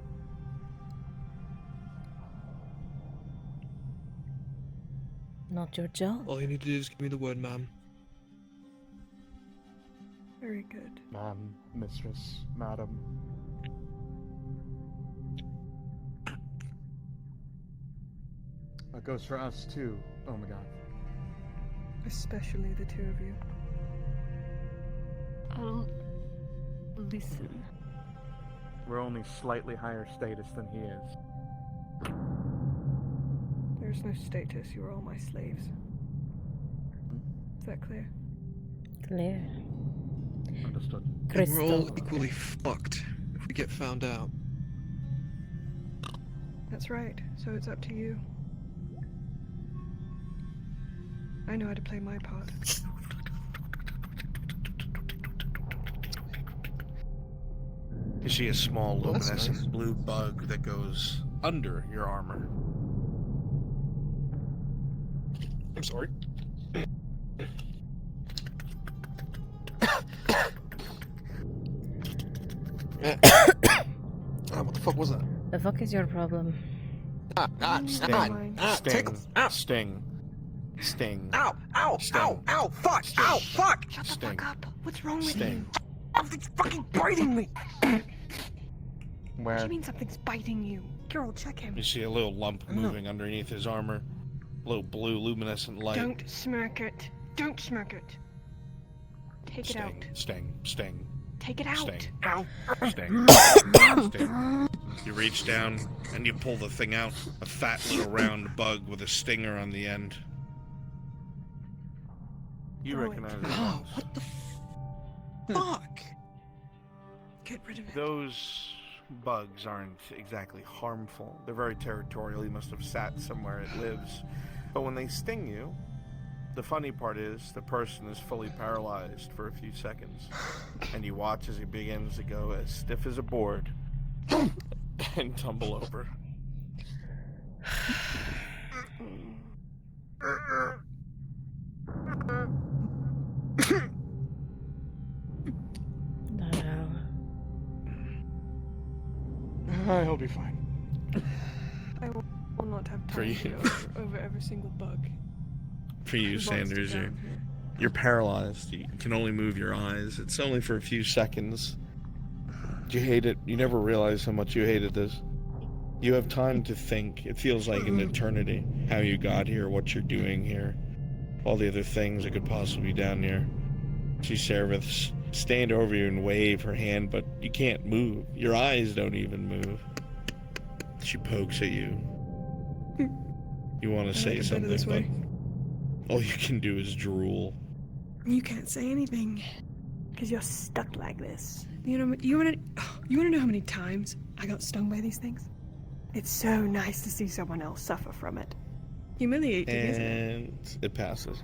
Not your job. All you need to do is give me the word, ma'am. Very good. Ma'am, mistress, madam. That goes for us too. Oh my god. Especially the two of you. I'll listen. We're only slightly higher status than he is. There's no status, you are all my slaves. Is that clear? Clear. Understood. And we're all Crystal. equally fucked if we get found out. That's right, so it's up to you. I know how to play my part. You see a small Well, that's luminescent nice. blue bug that goes under your armor. I'm sorry. What the fuck was that? The fuck is your problem? Sting. Tickle. Sting. Sting. Ow! Ow! Sting. Ow! Ow! Fuck! Sting. Ow! Fuck! Shut the Sting. fuck up! What's wrong with Sting. you? Something's fucking biting me! What do Where? you mean something's biting you? Girl, check him. You see a little lump moving underneath his armor. A little blue luminescent light. Don't smirk it. Don't smirk it. Take it out. Sting. Sting. Take it out. Sting. Ow! Sting. Sting. You reach down and you pull the thing out. A fat little round bug with a stinger on the end. You Throw it. recognize it. Oh, what the fuck? Get rid of it. Those bugs aren't exactly harmful. They're very territorial. You must have sat somewhere it lives. But when they sting you, the funny part is the person is fully paralyzed for a few seconds. And you watch as he begins to go as stiff as a board and tumble over. He'll be fine. I will I'll not have For time you. to go over every single bug. For you, Monster Sanders, down here. you're paralyzed. You can only move your eyes. It's only for a few seconds. Do you hate it? You never realize how much you hated this. You have time to think. It feels like an eternity. How you got here, what you're doing here, all the other things that could possibly be down here. See Seraph stand over you and wave her hand, but you can't move. Your eyes don't even move. She pokes at you. You want to say like it better this something, way. but all you can do is drool. You can't say anything, because you're stuck like this. You know, you wanna know how many times I got stung by these things? It's so nice to see someone else suffer from it. Humiliating, isn't it? And it passes.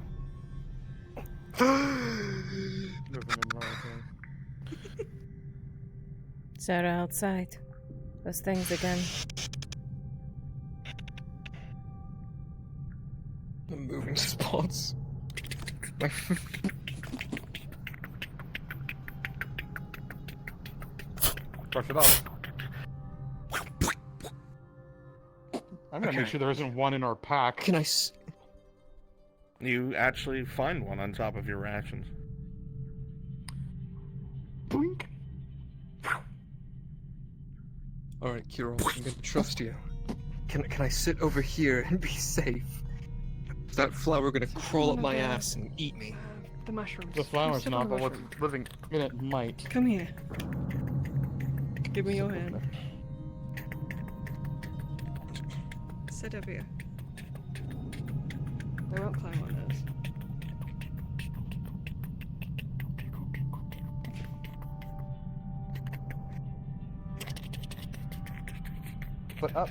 Sarah outside. Those things again. The moving spots. Brush it off. I'm gonna make sure there isn't one in our pack. Can I You actually find one on top of your rations. Boink. Alright, Kiro, I'm gonna trust you. Can I sit over here and be safe? Is that flower gonna crawl up my ass and eat me? The mushrooms. The flower's Step not, on the but what's mushroom. living in it might. Come here. Give me your hand. Sit up here. I won't climb on this. Foot up.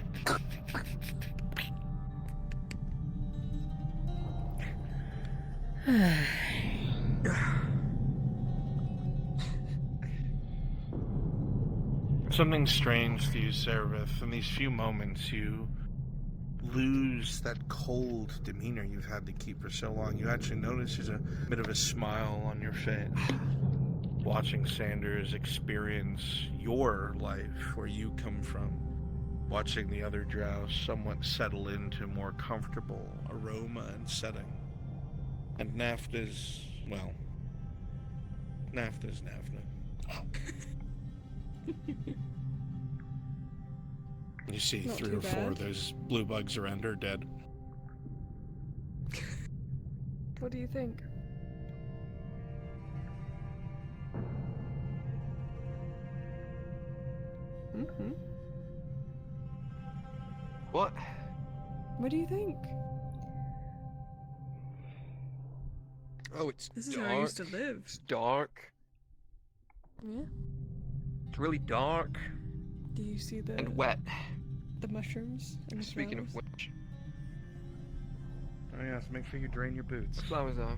Something strange to you, Seraph. In these few moments, you lose that cold demeanor you've had to keep for so long. You actually notice there's a bit of a smile on your face. Watching Sanders experience your life, where you come from. Watching the other drow somewhat settle into a more comfortable aroma and setting. And Nafta's, well, Nafta's Nafta. You see Not 3 too or 4 bad. of those blue bugs around her dead. What do you think? Mm-hmm. What? What do you think? Oh, it's This is dark. how I used to live. It's dark. Yeah. It's really dark. Do you see the And wet. the mushrooms and the Speaking of flowers? which, Oh yes, make sure you drain your boots. the flowers are.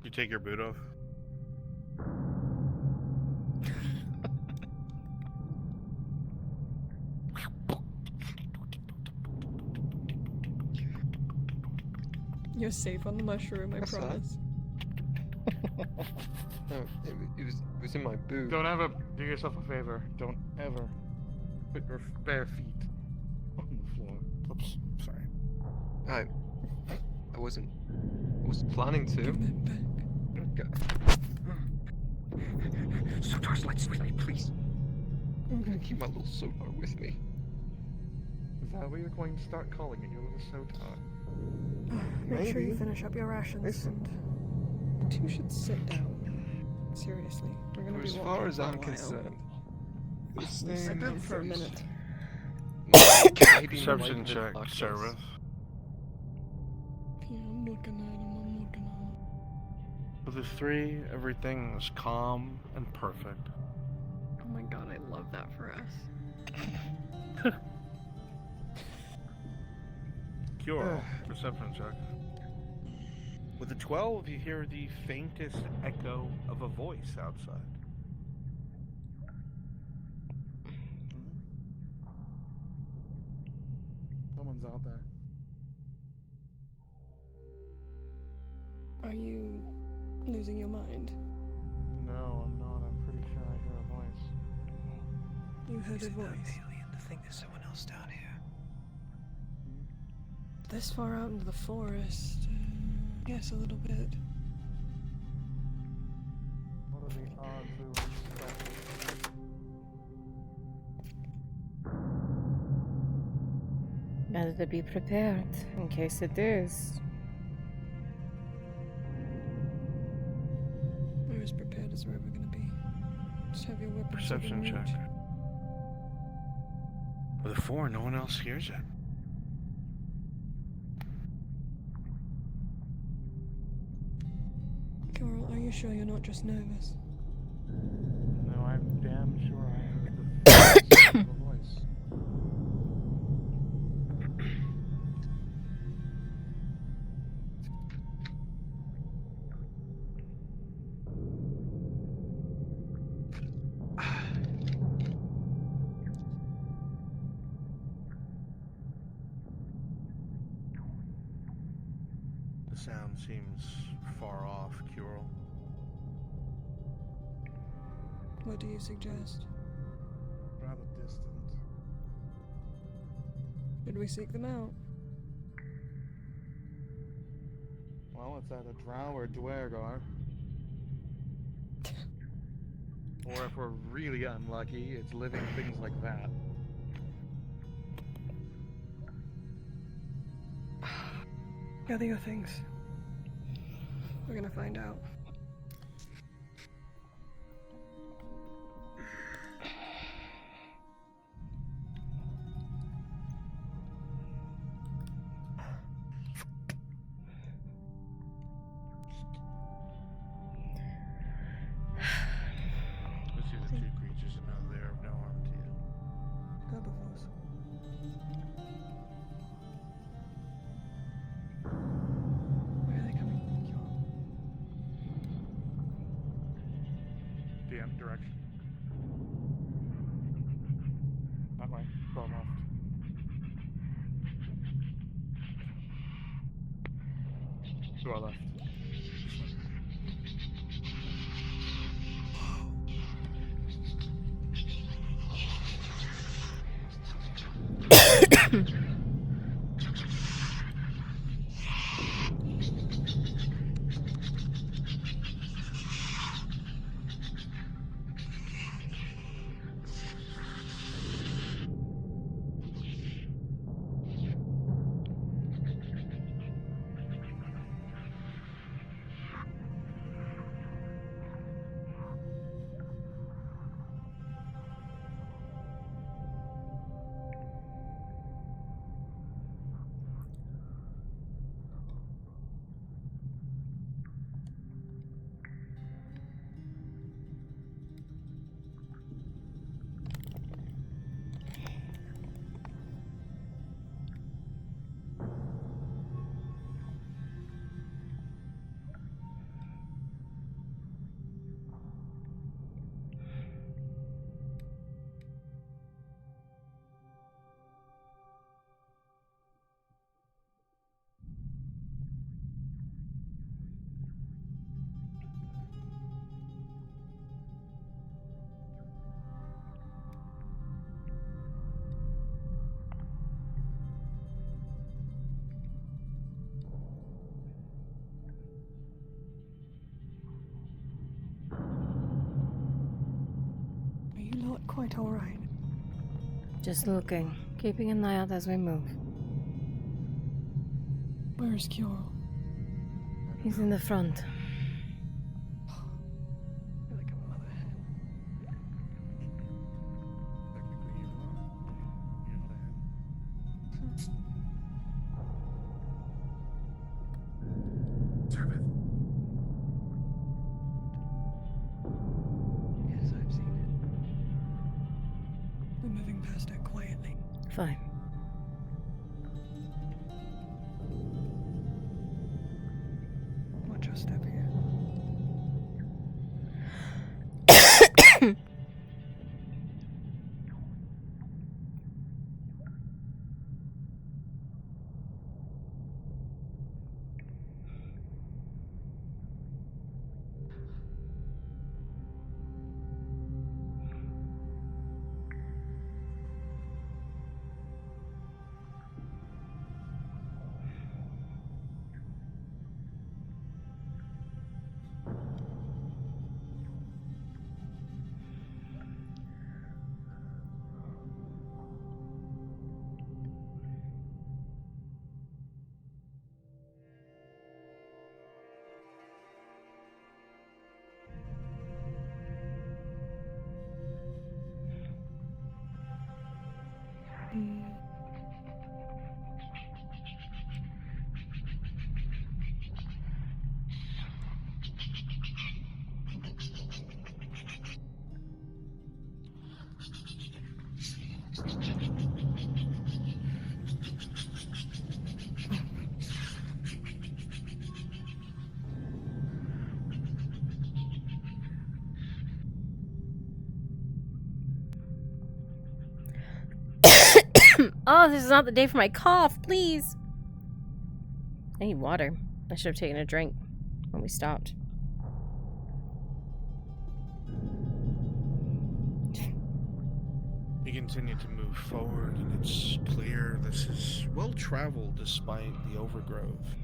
You take your boot off? You're safe on the mushroom, I That's fine. promise. No, it was in my boot. Don't ever do yourself a favor. Don't ever put your bare feet on the floor. Oops, sorry. I wasn't planning to. Give that back. Okay. Sotar's lights with me, please. I'm gonna keep my little Sotar with me. Is that what you're going to start calling it, your little Sotar? Make sure you Maybe. finish up your rations Listen. and you should sit down. Seriously, we're gonna be As walking far as for a I'm while. concerned, this Sit thing down for a minute. Perception check, Seraph. Yeah, I'm looking at him. For the 3, everything is calm and perfect. Oh my god, I love that for us. Cure, perception check. With a 12, you hear the faintest echo of a voice outside. Someone's out there. Are you losing your mind? No, I'm not. You heard a voice. alien to think there's someone else down here. This far out into the forest. Yes, a little bit. What are the odds we were expecting? Better to be prepared in case it is. We're as prepared as we're ever gonna be. Just have your weapons. Perception within check. reach. With a 4, no one else hears it. Coral, are you sure you're not just nervous? No, I'm damn sure I heard the voice. The sound seems far off, Curel. What do you suggest? Rather distant. Should we seek them out? Well, it's either Drow or Dwergar. Or if we're really unlucky, it's living things like that. Gather your things. We're gonna find out. You see the two creatures and know they're of no harm to you. Herbivores. Where are they coming from, Coral? DM direction. That way. Go left. To our left. Are you lot quite alright? Just looking, keeping an eye out as we move. Where's Coral? He's in the front. You're like a mother hen. Technically, you are. You're not a hen. Servant. Yes, I've seen it. We're moving past it quietly. Fine. Watch your step here. Oh, this is not the day for my cough, please. I need water. I should have taken a drink when we stopped. You continue to move forward, and it's clear this is well traveled despite the overgrowth.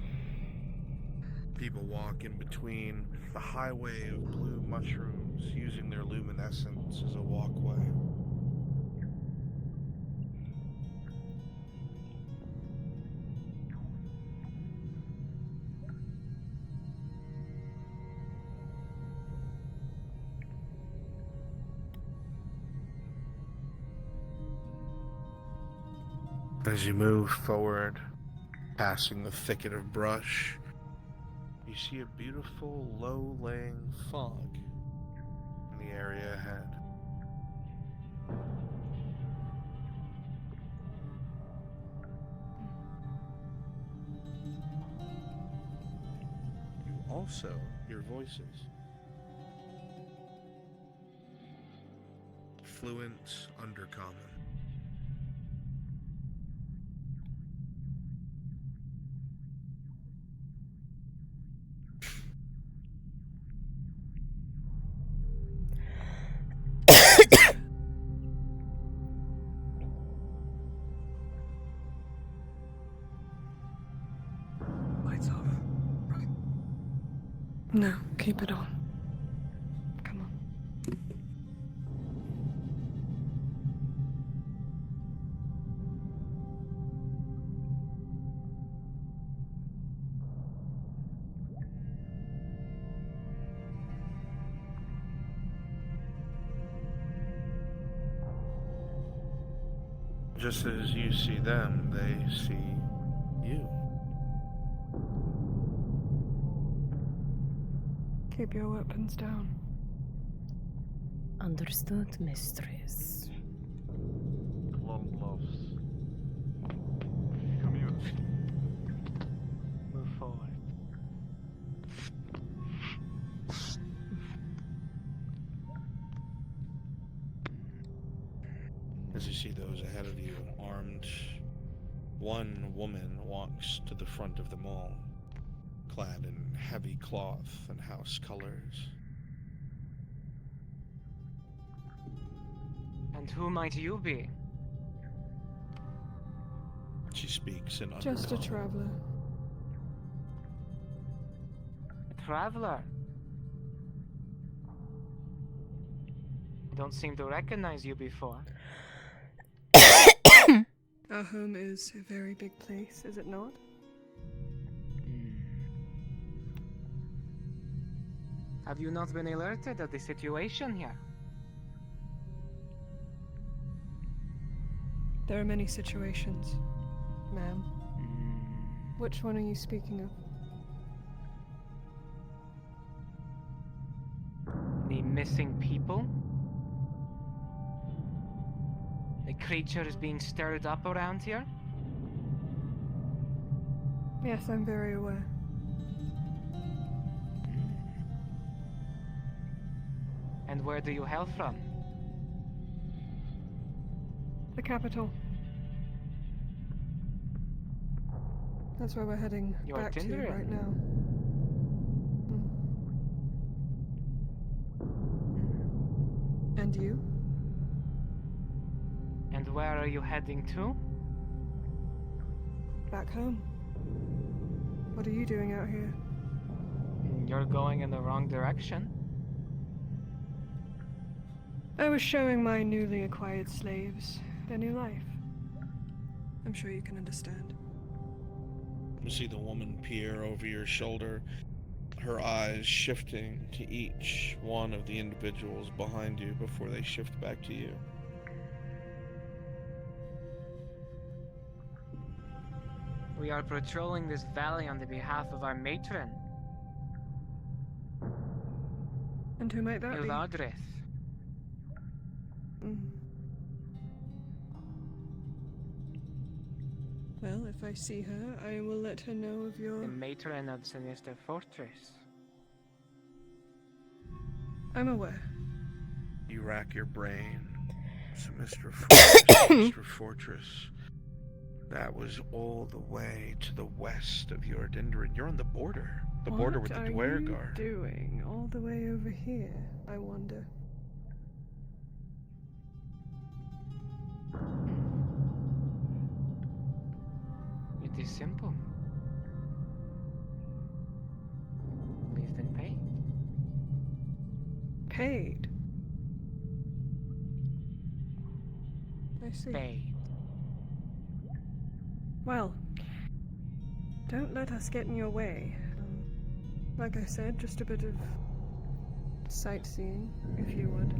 People walk in between the highway of blue mushrooms, using their luminescence as a walkway. As you move forward, passing the thicket of brush, you see a beautiful, low-laying fog in the area ahead. You also hear voices. Fluent undercommon. Lights off. Right. No, keep it on. Come on. Just as you see them, they see you. Keep your weapons down. Understood, mistress. Long loves. Come here. Move forward. As you see those ahead of you, armed, one woman walks to the front of them all, clad in heavy cloth and house colors. And who might you be? She speaks in Just a undercommon. traveler. A traveler? I don't seem to recognize you before. Our home is a very big place, is it not? Have you not been alerted of the situation here? There are many situations, ma'am. Which one are you speaking of? The missing people? The creature is being stirred up around here? Yes, I'm very aware. And where do you hail from? The capital. That's where we're heading You're back to Tindrian. right now. And you? And where are you heading to? Back home. What are you doing out here? You're going in the wrong direction. I was showing my newly acquired slaves their new life. I'm sure you can understand. You see the woman peer over your shoulder, her eyes shifting to each one of the individuals behind you before they shift back to you. We are patrolling this valley on the behalf of our matron, And who might that be? Ilardrith. Well, if I see her, I will let her know of your... The matron of Sinister Fortress. I'm aware. You rack your brain. Sinister Fortress. That was all the way to the west of Yordindran. You're on the border. The border with the Dweirgar. What are you doing all the way over here, I wonder? It is simple. We've been paid. Paid? I see. Paid. Well, don't let us get in your way. Like I said, just a bit of sightseeing, if you would.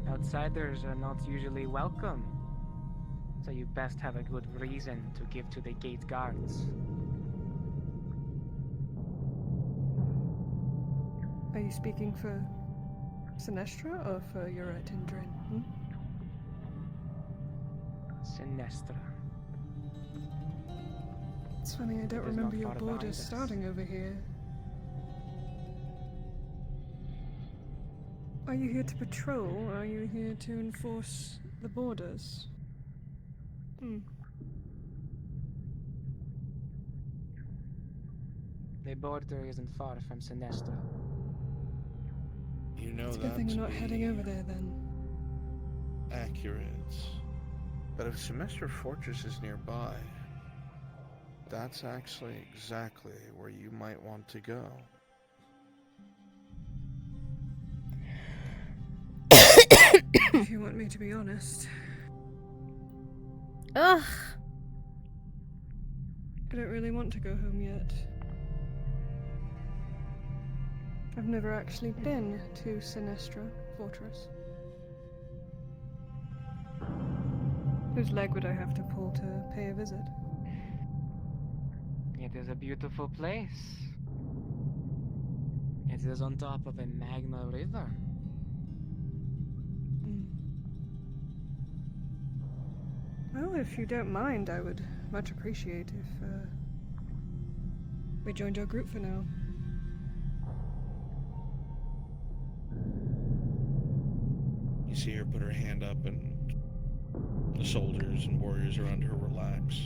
Outsiders are not usually welcome, so you best have a good reason to give to the gate guards. Are you speaking for Sinestra or for Yordindran? Sinestra. It's funny, I don't It is remember not your far behind borders us. starting over here. Are you here to patrol, or are you here to enforce the borders? The border isn't far from Sinestra. You know It's a that good thing to you're not be heading over there, then. accurate. But if Semester Fortress is nearby, that's actually exactly where you might want to go. If you want me to be honest, Ugh. I don't really want to go home yet. I've never actually been to Sinestra Fortress. Whose leg would I have to pull to pay a visit? It is a beautiful place. It is on top of a magma river. Well, if you don't mind, I would much appreciate if we joined your group for now. You see her put her hand up, and the soldiers and warriors around her relax.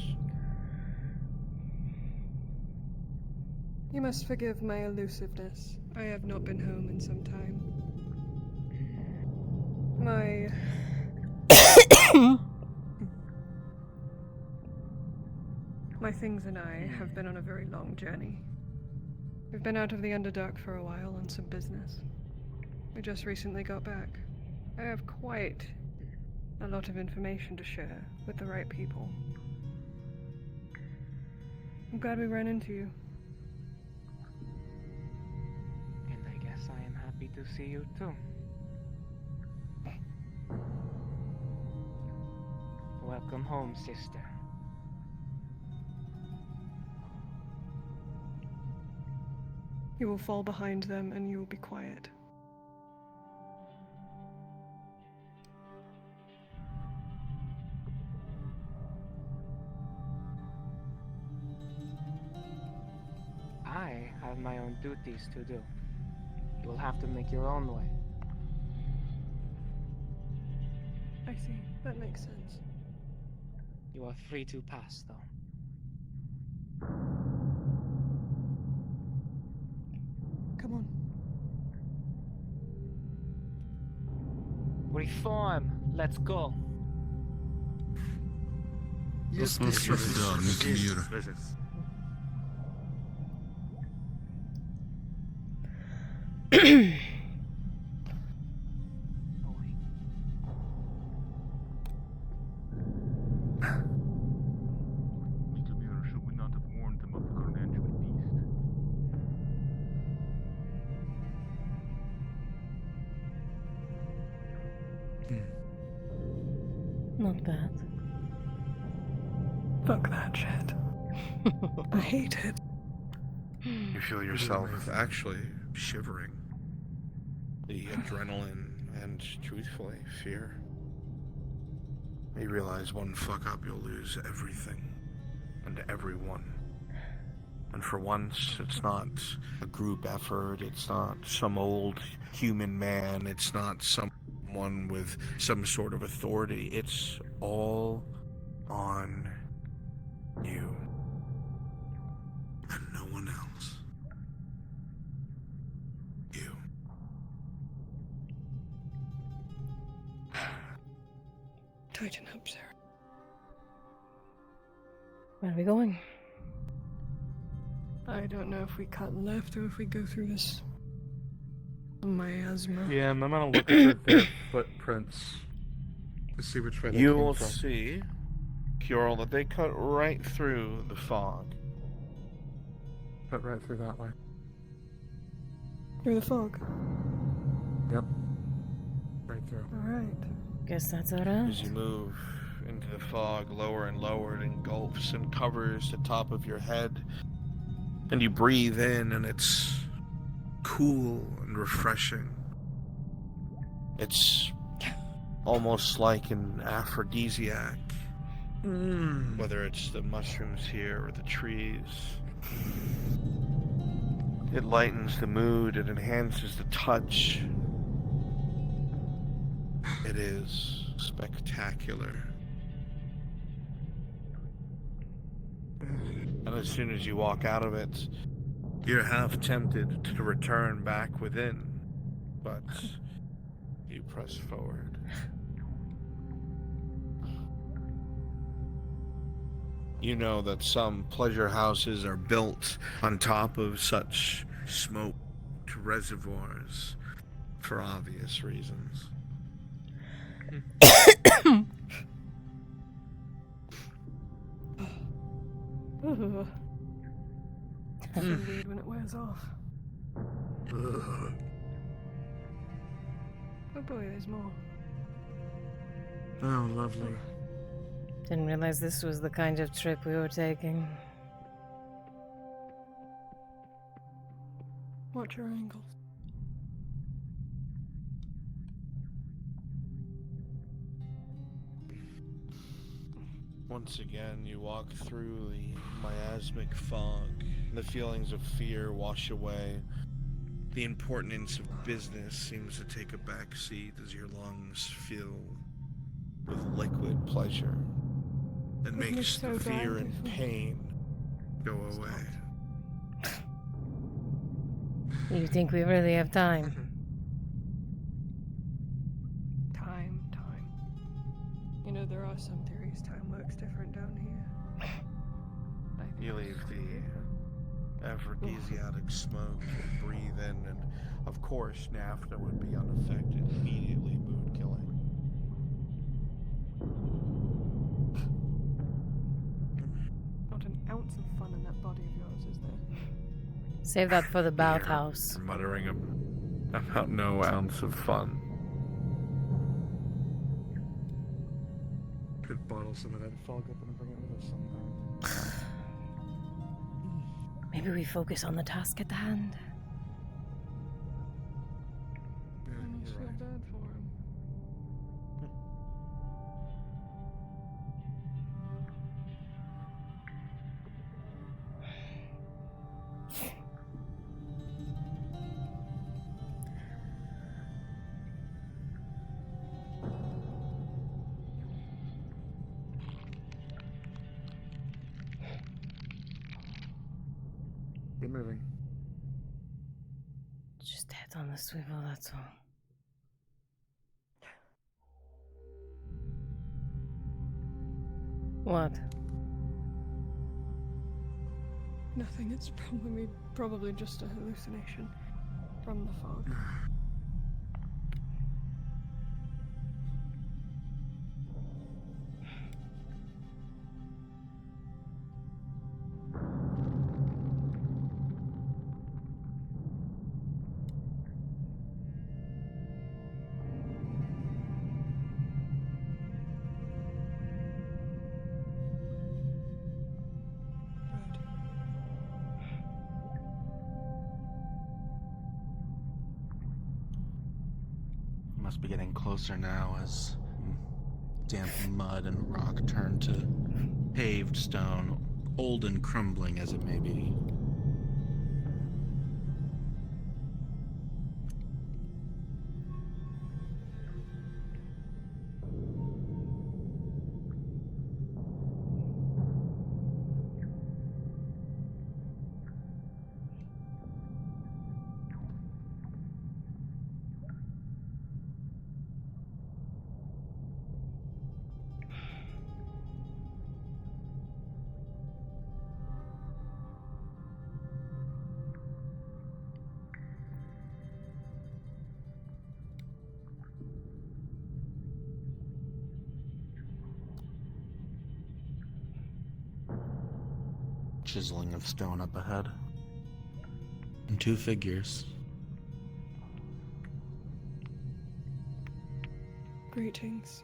You must forgive my elusiveness. I have not been home in some time. My things and I have been on a very long journey. We've been out of the Underdark for a while on some business. We just recently got back. I have quite a lot of information to share with the right people. I'm glad we ran into you. And I guess I am happy to see you too. Welcome home, sister. You will fall behind them and you will be quiet. I have my own duties to do. You will have to make your own way. I see. That makes sense. You are free to pass, though. Come on. Reform! Let's go! Yes, commuter. Should we not have warned them of the gargantuan beast? Not bad. Fuck that shit. I hate it. You feel yourself actually shivering. The adrenaline and, truthfully, fear. You realize one fuck up, you'll lose everything and everyone. And for once, it's not a group effort, it's not some old human man, it's not some someone with some sort of authority. It's all on you and no one else. You. Tighten up, Sarah. Where are we going? I don't know if we cut left or if we go through this miasma. Yeah, I'm gonna look at their footprints to see which way they You came will from. see, Kjorl, that they cut right through the fog. Cut right through that way. Through the fog. Yep. Right through. Alright. Guess that's alright. As you move into the fog, lower and lower, it engulfs and covers the top of your head. And you breathe in, and it's cool and refreshing. It's almost like an aphrodisiac. Whether it's the mushrooms here or the trees. It lightens the mood, it enhances the touch. It is spectacular. And as soon as you walk out of it, you're half tempted to return back within, but you press forward. You know that some pleasure houses are built on top of such smoked reservoirs for obvious reasons. Ugh. I feel weird when it wears off. Oh boy, there's more. Oh, lovely. Didn't realize this was the kind of trip we were taking. Watch your angles. Once again, you walk through the miasmic fog. The feelings of fear wash away. The importance of business seems to take a back seat as your lungs fill with liquid pleasure. It makes the fear and pain go away. You think we really have time? Time. You know, there are some theories time works different down here. You leave the aphrodisiac smoke and breathe in, and of course, NAFTA would be unaffected. Immediately mood killing. Not an ounce of fun in that body of yours, is there? Save that for the bathhouse. Muttering about no ounce of fun. Could bottle some of that fog up and bring it with us sometime. Maybe we focus on the task at hand. Yeah, I almost you're feel right. bad for him. Keep moving. Just head on the swivel, that's all. What? Nothing, it's probably just a hallucination from the fog. Must be getting closer now as damp mud and rock turn to paved stone, old and crumbling as it may be. chiseling of stone up ahead. And two figures. Greetings.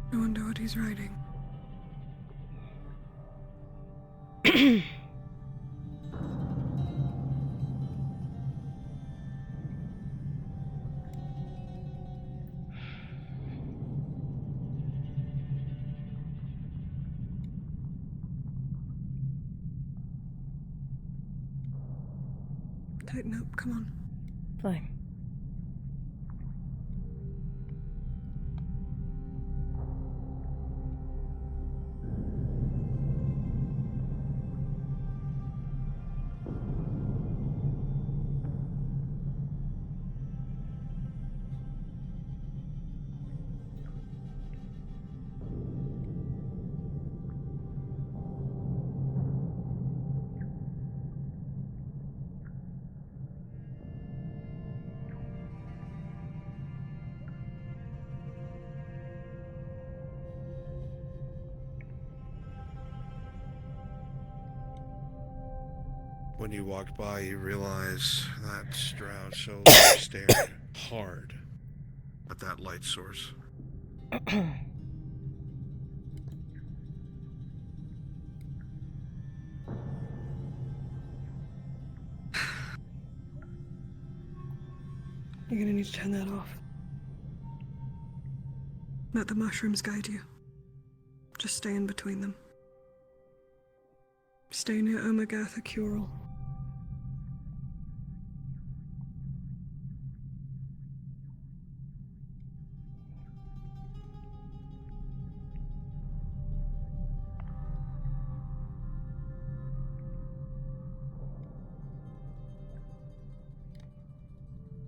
I wonder what he's writing. Tighten up, come on. Fine. When you walked by, you realize that Stroud so stared hard at that light source. You're gonna need to turn that off. Let the mushrooms guide you. Just stay in between them. Stay near Omegatha Curel.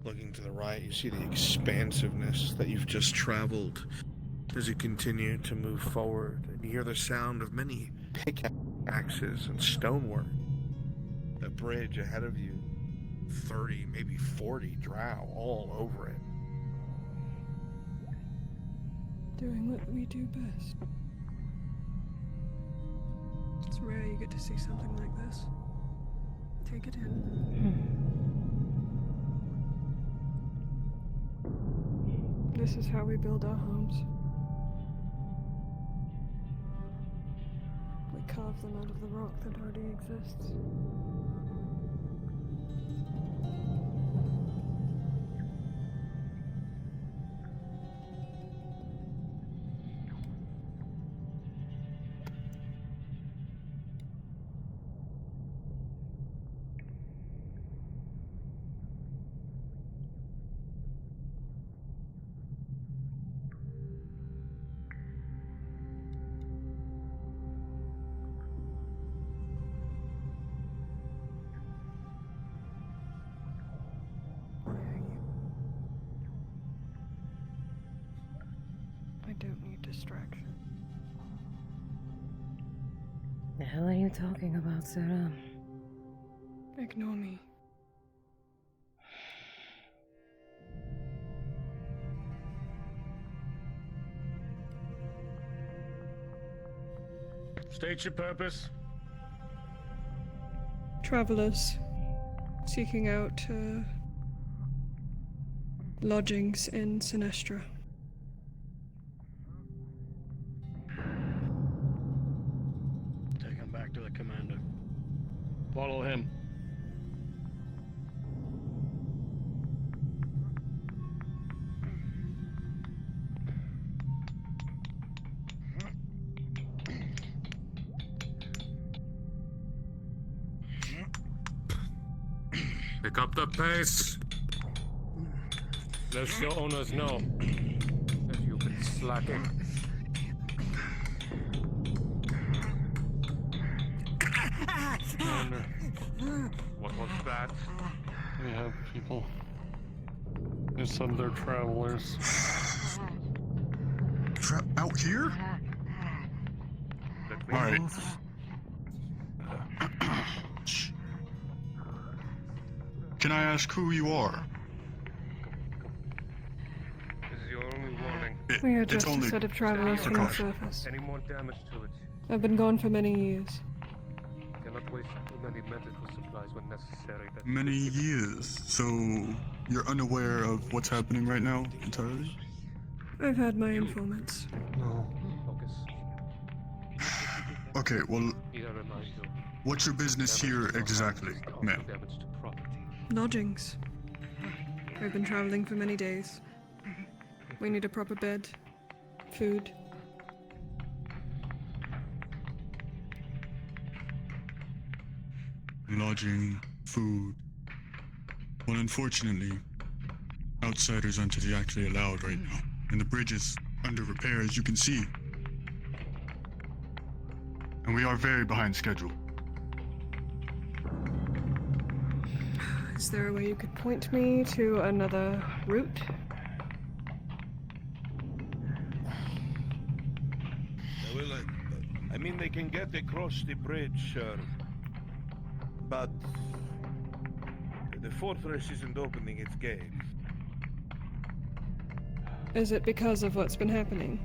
Looking to the right, you see the expansiveness that you've just traveled as you continue to move forward, and you hear the sound of many pickaxes and stonework. The bridge ahead of you, 30, maybe 40 drow all over it. Doing what we do best. It's rare you get to see something like this. Take it in. This is how we build our homes. We carve them out of the rock that already exists. I don't need distraction. The hell are you talking about, Sarah? Ignore me. State your purpose. Travelers seeking out lodgings in Sinestra. Take him back to the commander. Follow him. Pick up the pace. Let your owners know that you've been slacking. Commander, what was that? We have people. They said they're travelers. Out here? All right. Can I ask who you are? This is your only warning. We are It's just a only set of travelers from the precaution. surface. Any more damage to it? I've been gone for many years. Cannot waste too many medical supplies when necessary. That Many years. So you're unaware of what's happening right now entirely? I've had my informants. No. Focus. Okay, well, Need I remind you? what's your business here exactly, ma'am? Damage to property. Lodgings. We've been traveling for many days. We need a proper bed, food. Lodging, food. Well, unfortunately, outsiders aren't exactly allowed right now. And the bridge is under repair, as you can see. And we are very behind schedule. Is there a way you could point me to another route? Well, I mean, they can get across the bridge, sure. But the fortress isn't opening its gates. Is it because of what's been happening?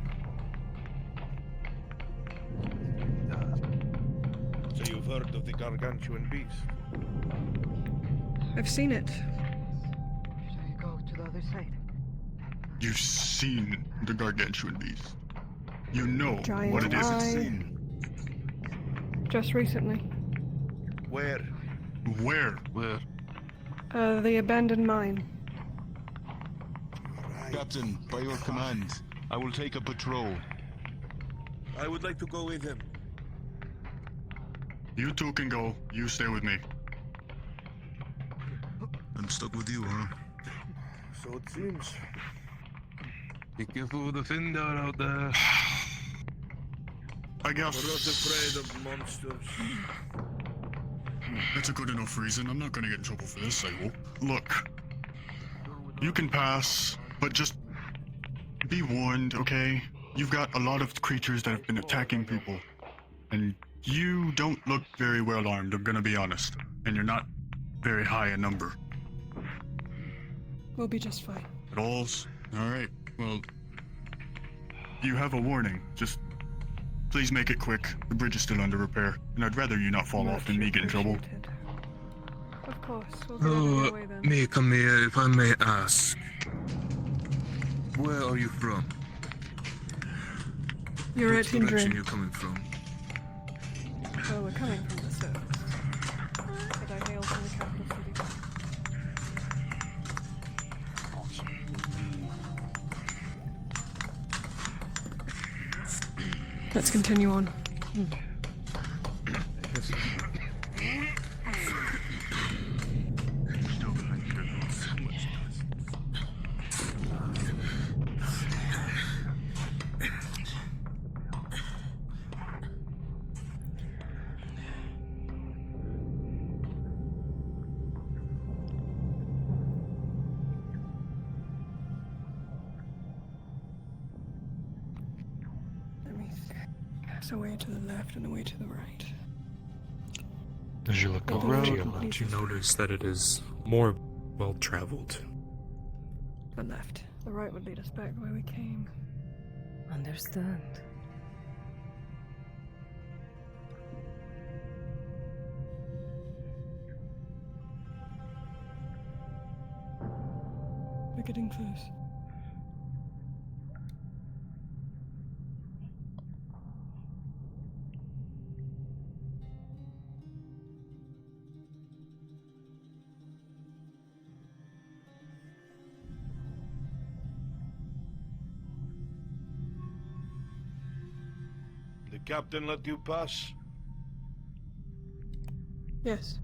So you've heard of the gargantuan beast? I've seen it. Shall you go to the other side? You've seen the gargantuan beast. You know Giant what it is it's eye. seen. Just recently. Where? Where? The abandoned mine. Captain, by your command, I will take a patrol. I would like to go with him. You two can go. You stay with me. I'm stuck with you, huh? So it seems. Be careful with the Findar out there. I guess. We're not afraid of monsters. That's a good enough reason. I'm not gonna get in trouble for this, I hope. Look. You can pass, but just be warned, okay? You've got a lot of creatures that have been attacking people. And you don't look very well armed, I'm gonna be honest. And you're not very high in number. We'll be just fine. At alls? Alright, well... You have a warning. Just... Please make it quick. The bridge is still under repair. And I'd rather you not fall off than me get in trouble. Of course, we'll get out of your way then. Me come here, if I may ask. Where are you from? You're Which at direction Hindrin. you coming from? Well, we're coming from the surface. But I hail from the capital city. Let's continue on. There's a way to the left and a way to the right. As you look The over road to your left, you notice that it is more well-traveled. The left. The right would lead us back where we came. Understand. We're getting close. The captain let you pass? Yes.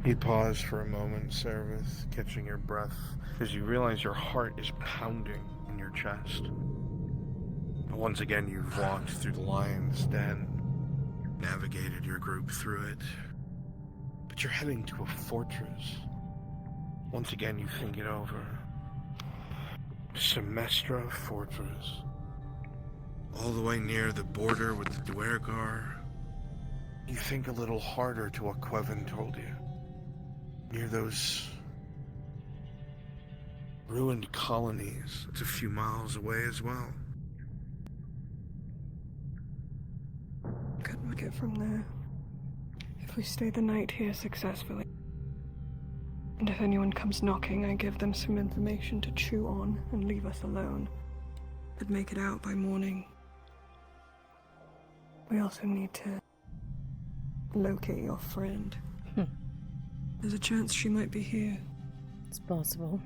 You pause for a moment, Seraph, catching your breath, as you realize your heart is pounding in your chest. Once again, you've walked through the lion's den, navigated your group through it, but you're heading to a fortress. Once again, you think it over. Semestra Fortress. All the way near the border with the Duergar. You think a little harder to what Quevin told you. Near those ruined colonies. It's a few miles away as well. Could make it from there. If we stay the night here successfully. And if anyone comes knocking, I give them some information to chew on and leave us alone. But make it out by morning. We also need to locate your friend. There's a chance she might be here. It's possible.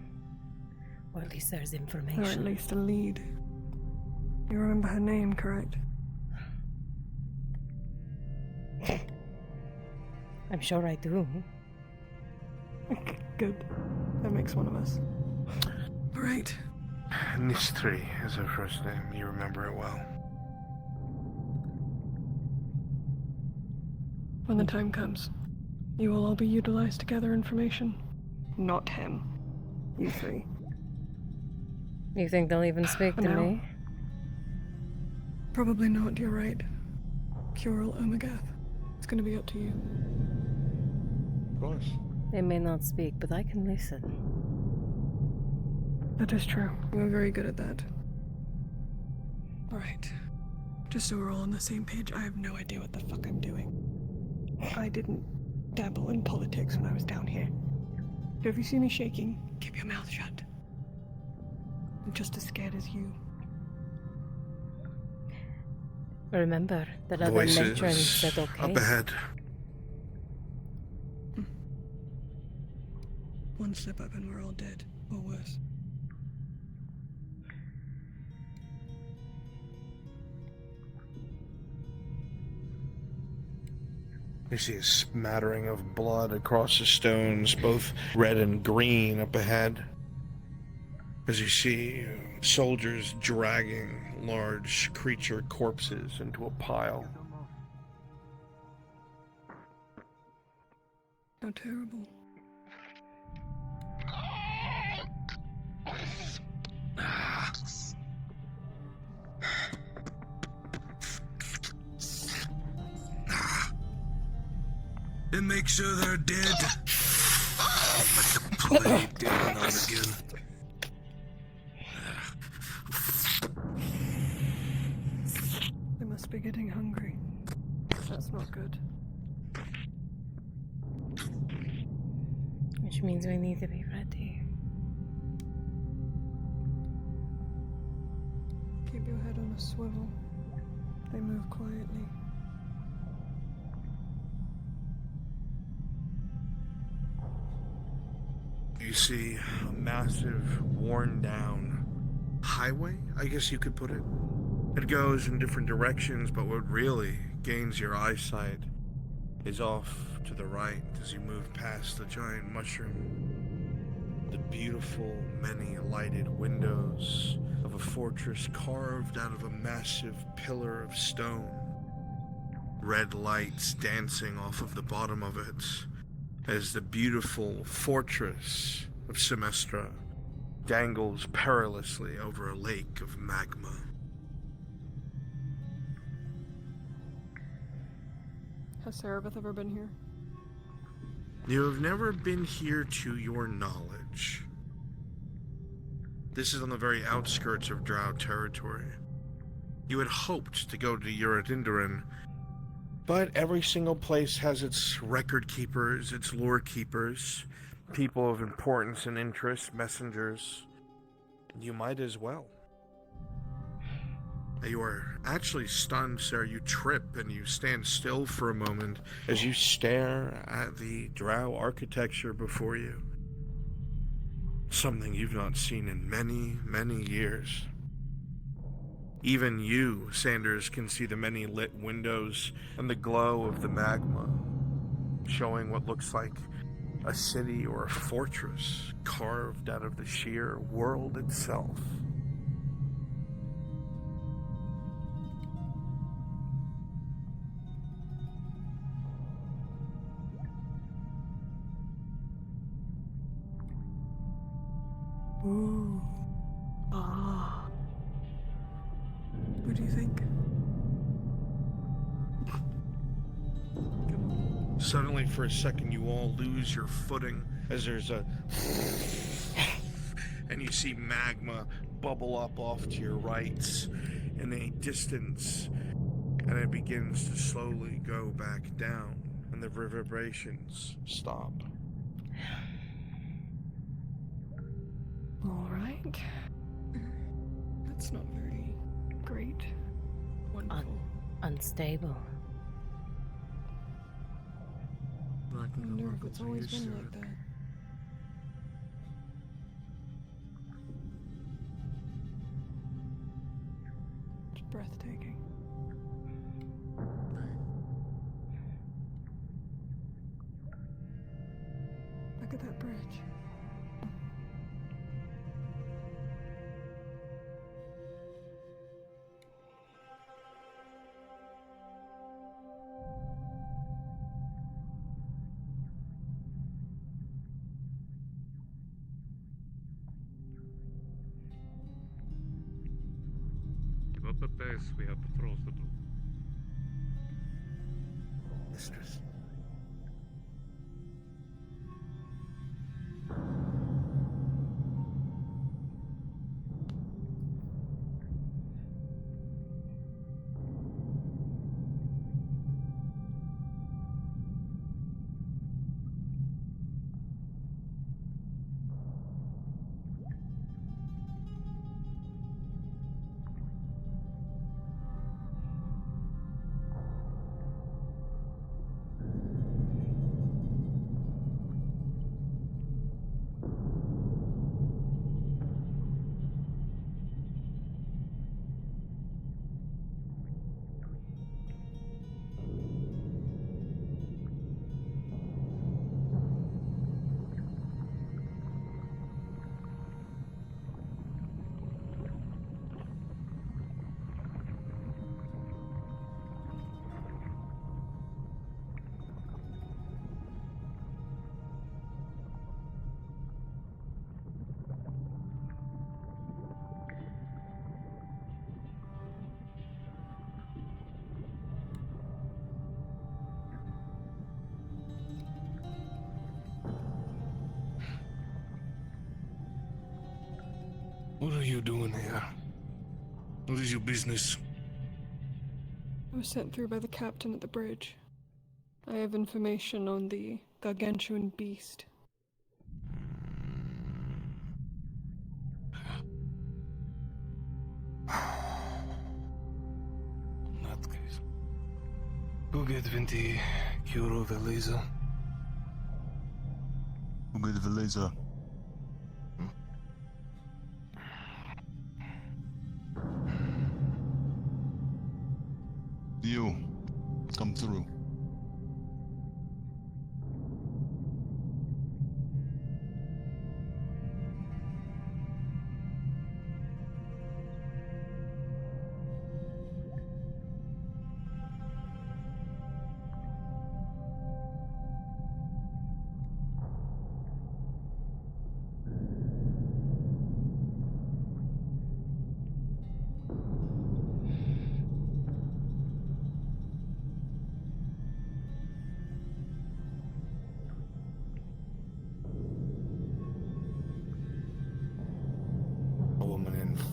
Or at least there's information. Or at least a lead. You remember her name, correct? I'm sure I do. Good. That makes one of us. Right. Nistri is her first name. You remember it well. When the time comes, you will all be utilized to gather information. Not him. You three. You think they'll even speak to me? Probably not, you're right. Curel Omagath. It's gonna be up to you. Of course. They may not speak, but I can listen. That is true. You're very good at that. Alright. Just so we're all on the same page, I have no idea what the fuck I'm doing. I didn't dabble in politics when I was down here. So if you see me shaking, keep your mouth shut. I'm just as scared as you. Remember that other matron said okay. Up ahead. One slip up and we're all dead, or worse. You see a smattering of blood across the stones, both red and green up ahead. As you see soldiers dragging large creature corpses into a pile. How terrible. And make sure they're dead. Let the plague down on again. They must be getting hungry. That's not good. Which means we need to be ready. Keep your head on a swivel. They move quietly. You see a massive, worn-down highway, I guess you could put it. It goes in different directions, but what really gains your eyesight is off to the right as you move past the giant mushroom. The beautiful, many lighted windows of a fortress carved out of a massive pillar of stone. Red lights dancing off of the bottom of it as the beautiful fortress of Semestra dangles perilously over a lake of magma. Has Seraph ever been here? You have never been here to your knowledge. This is on the very outskirts of Drow territory. You had hoped to go to Uradindarin, but every single place has its record keepers, its lore keepers, people of importance and interest, messengers. You might as well. You are actually stunned, sir. You trip and you stand still for a moment as you stare at the Drow architecture before you. Something you've not seen in many, many years. Even you, Sanders, can see the many lit windows and the glow of the magma, showing what looks like a city or a fortress carved out of the sheer world itself. Ooh. Ah. What do you think? Suddenly, for a second, you all lose your footing as there's a... and you see magma bubble up off to your right in a distance, and it begins to slowly go back down, and the reverberations stop. All right. That's not very great. Wonderful. Unstable. I wonder if it's always been like that. It's breathtaking. Look at that bridge. Keep up the pace, we have patrols to do. Mistress. What are you doing here? What is your business? I was sent through by the captain at the bridge. I have information on the gargantuan beast. In that case, go get Vinti Curo Veleza. Who get Veleza? You, come through.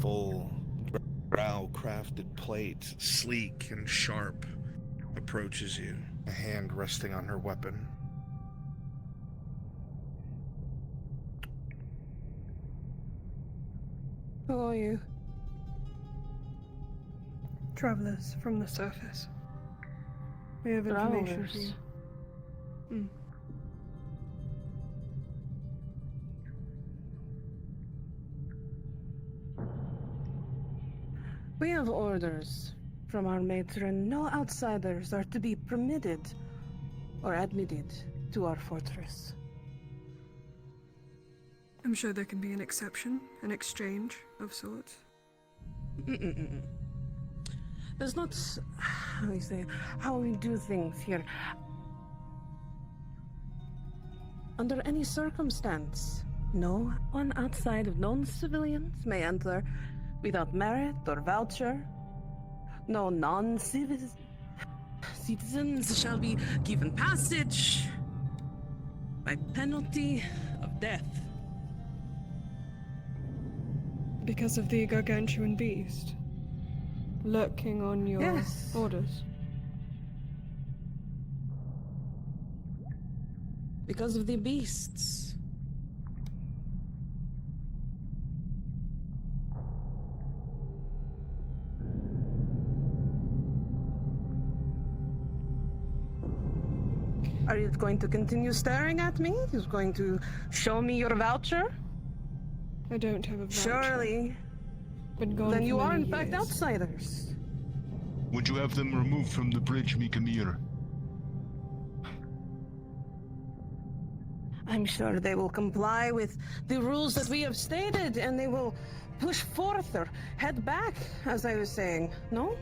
Full brow-crafted plate, sleek and sharp, approaches you, a hand resting on her weapon. Who are you? Travelers from the surface. We have information for you. We have orders from our matron. No outsiders are to be permitted or admitted to our fortress. I'm sure there can be an exception, an exchange of sorts. That's not how we do things here. Under any circumstance, no one outside of non-civilians may enter without merit or voucher. No non-citizens shall be given passage by penalty of death. Because of the gargantuan beast lurking on your borders. Because of the beasts. Are you going to continue staring at me? You're going to show me your voucher? I don't have a voucher. Surely. Been gone Then for you are many in fact years. outsiders. Would you have them removed from the bridge, Mikamir? I'm sure they will comply with the rules that we have stated, and they will push forth or head back, as I was saying, no?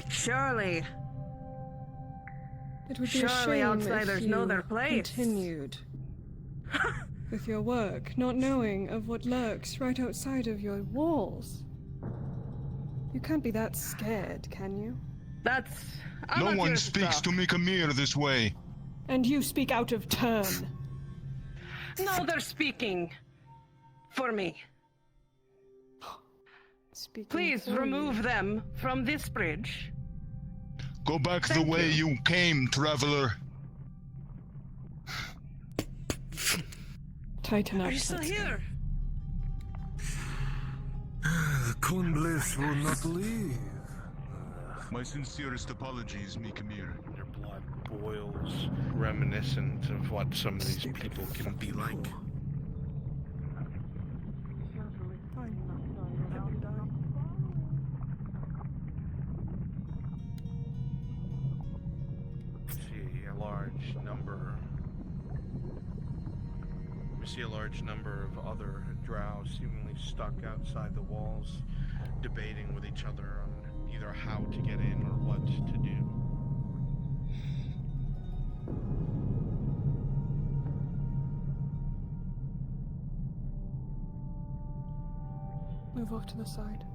Surely. It would be Surely a shame outsiders if you know their place. continued with your work, not knowing of what lurks right outside of your walls. You can't be that scared, can you? That's... No one speaks to Mikamir this way. And you speak out of turn. No, they're speaking for me. Please remove them from this bridge. Go back the way you came, traveler. Tighten up. Are you still here? The Kunbliss will not leave. My sincerest apologies, Mikamir. Their blood boils, reminiscent of what some of these people can be like. We see a large number of other drow seemingly stuck outside the walls, debating with each other on either how to get in or what to do. Move off to the side.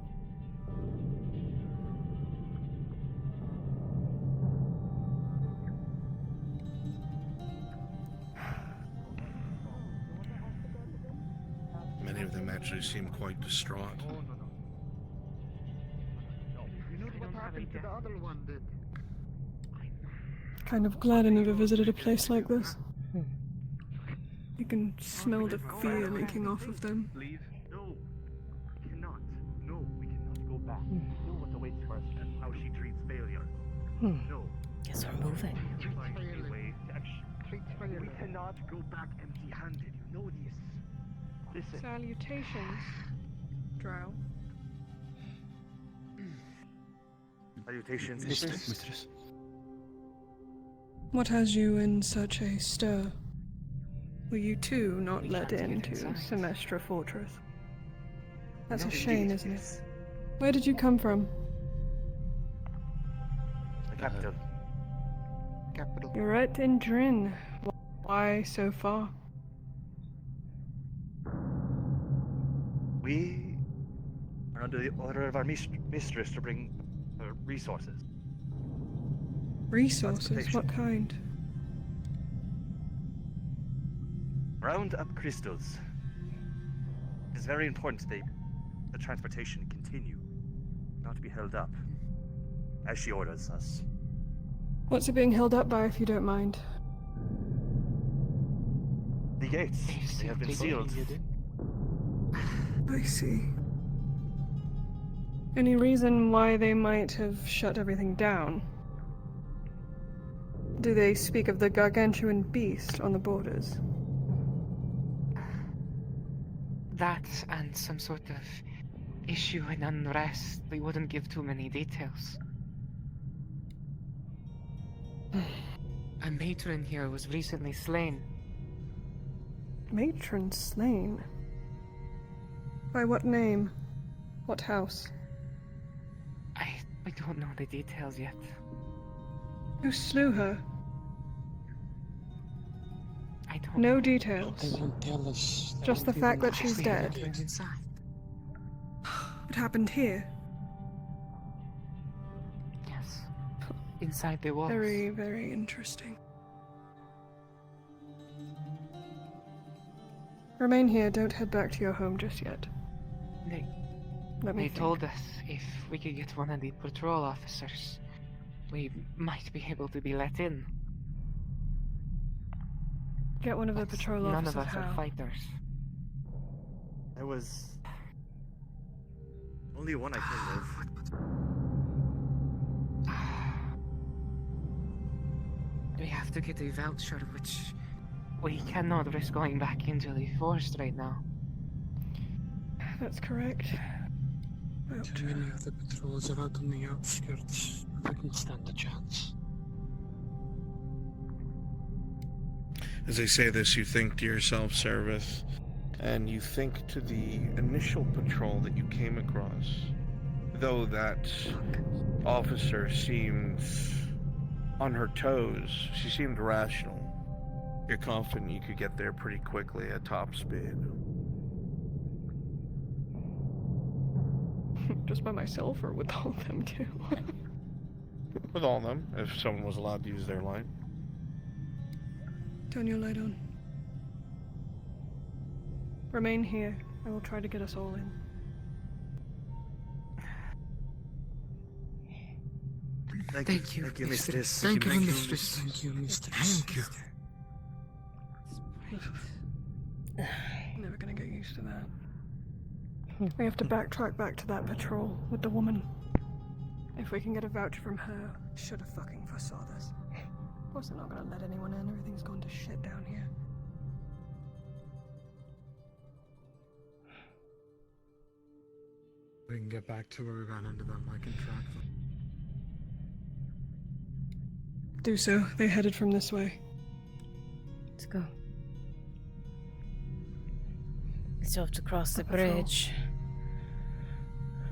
Many of them actually seem quite distraught. You know what happened to the other one did? Kind of glad I never visited a place like this. You can smell the fear leaking off of them. Leave? No. We cannot. No, we cannot go back. We know what awaits for us and how she treats failure. No. Guess we're moving. Find a way to actually... We cannot go back empty-handed. You know this. Listen. Salutations, drow. Salutations, Mistress. What has you in such a stir? Were you too not let into Semestra Fortress? That's a shame, isn't it? Where did you come from? The capital. You're right in Drin. Why so far? We are under the order of our mistress to bring resources. Resources? What kind? Round up crystals. It is very important that the transportation continue, not to be held up, as she orders us. What's it being held up by, if you don't mind? The gates. They have been sealed. I see. Any reason why they might have shut everything down? Do they speak of the gargantuan beast on the borders? That and some sort of issue and unrest. They wouldn't give too many details. A matron here was recently slain. Matron slain? By what name? What house? I don't know the details yet. Who slew her? I don't No know. details. They won't tell us. Just the fact that she's dead. Inside. It happened here. Yes. Inside the walls. Very, very interesting. Remain here, don't head back to your home just yet. Let me They think. told us if we could get one of the patrol officers, we might be able to be let in. Get one of the patrol None officers. of us how? are fighters. There was only one I heard of. We have to get a voucher, which we cannot risk going back into the forest right now. That's correct. Too many of the patrols are out on the outskirts. We wouldn't stand a chance. As I say this, you think to yourself, Servith, and you think to the initial patrol that you came across. Though that officer seemed on her toes, she seemed rational. You're confident you could get there pretty quickly at top speed. Just by myself or with all of them too? With all of them, if someone was allowed to use their line. Turn your light on. Remain here. I will try to get us all in. Thank you, mistress. Thank you, mistress. Thank you, mistress. Thank you. Never gonna get used to that. We have to backtrack back to that patrol with the woman. If we can get a voucher from her, should have fucking foresaw this. Of course they're not gonna let anyone in. Everything's gone to shit down here. We can get back to where we ran into them. I can track them. Do so. They headed from this way. Let's go. Let's have to cross the Patrol. bridge.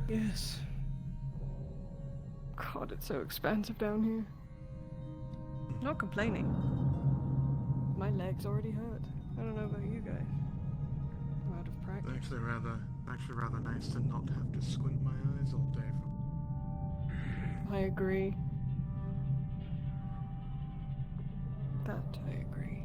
Yes. God, it's so expansive down here. Not complaining. My legs already hurt. I don't know about you guys. I'm out of practice. It's actually rather nice to not have to squint my eyes all day. I agree. That I agree.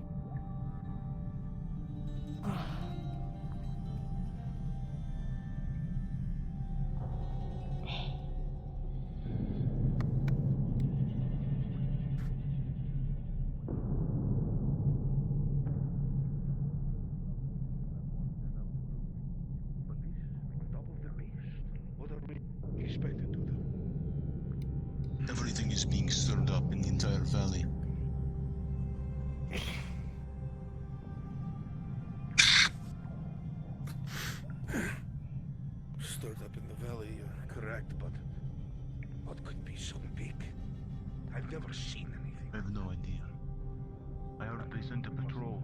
Expected to do. Everything is being stirred up in the entire valley. Stirred up in the valley, you're correct, but what could be so big? I've never seen anything. I have no idea. I heard they sent a patrol.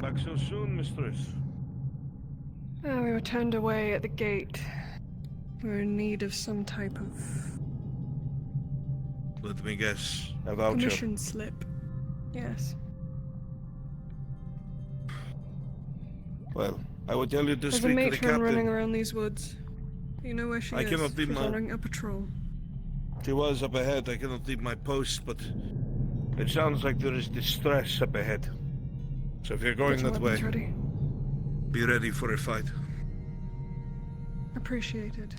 Back so soon, mistress? We were turned away at the gate. We're in need of some type of Let me guess. A voucher. commission slip. Yes. Well, I will tell you to There's a speak to the matron running captain. around these woods. Do you know where she I is? cannot be She's ma- running a patrol. She was up ahead. I cannot leave my post, but it sounds like there is distress up ahead. So if you're going Get your that way, weapons ready. be ready for a fight. Appreciated.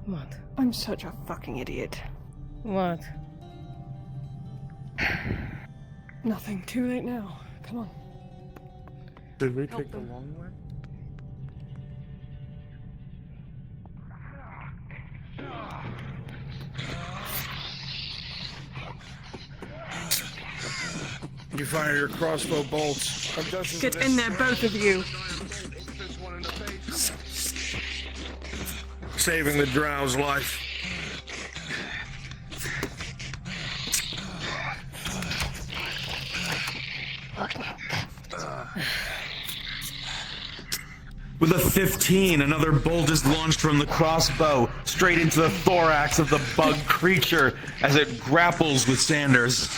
What? I'm such a fucking idiot. What? Nothing. Too late now. Come on. Did we take the long way? You fire your crossbow bolts. Get in there, both of you. Saving the drow's life. With a 15, another bolt is launched from the crossbow straight into the thorax of the bug creature as it grapples with Sanders.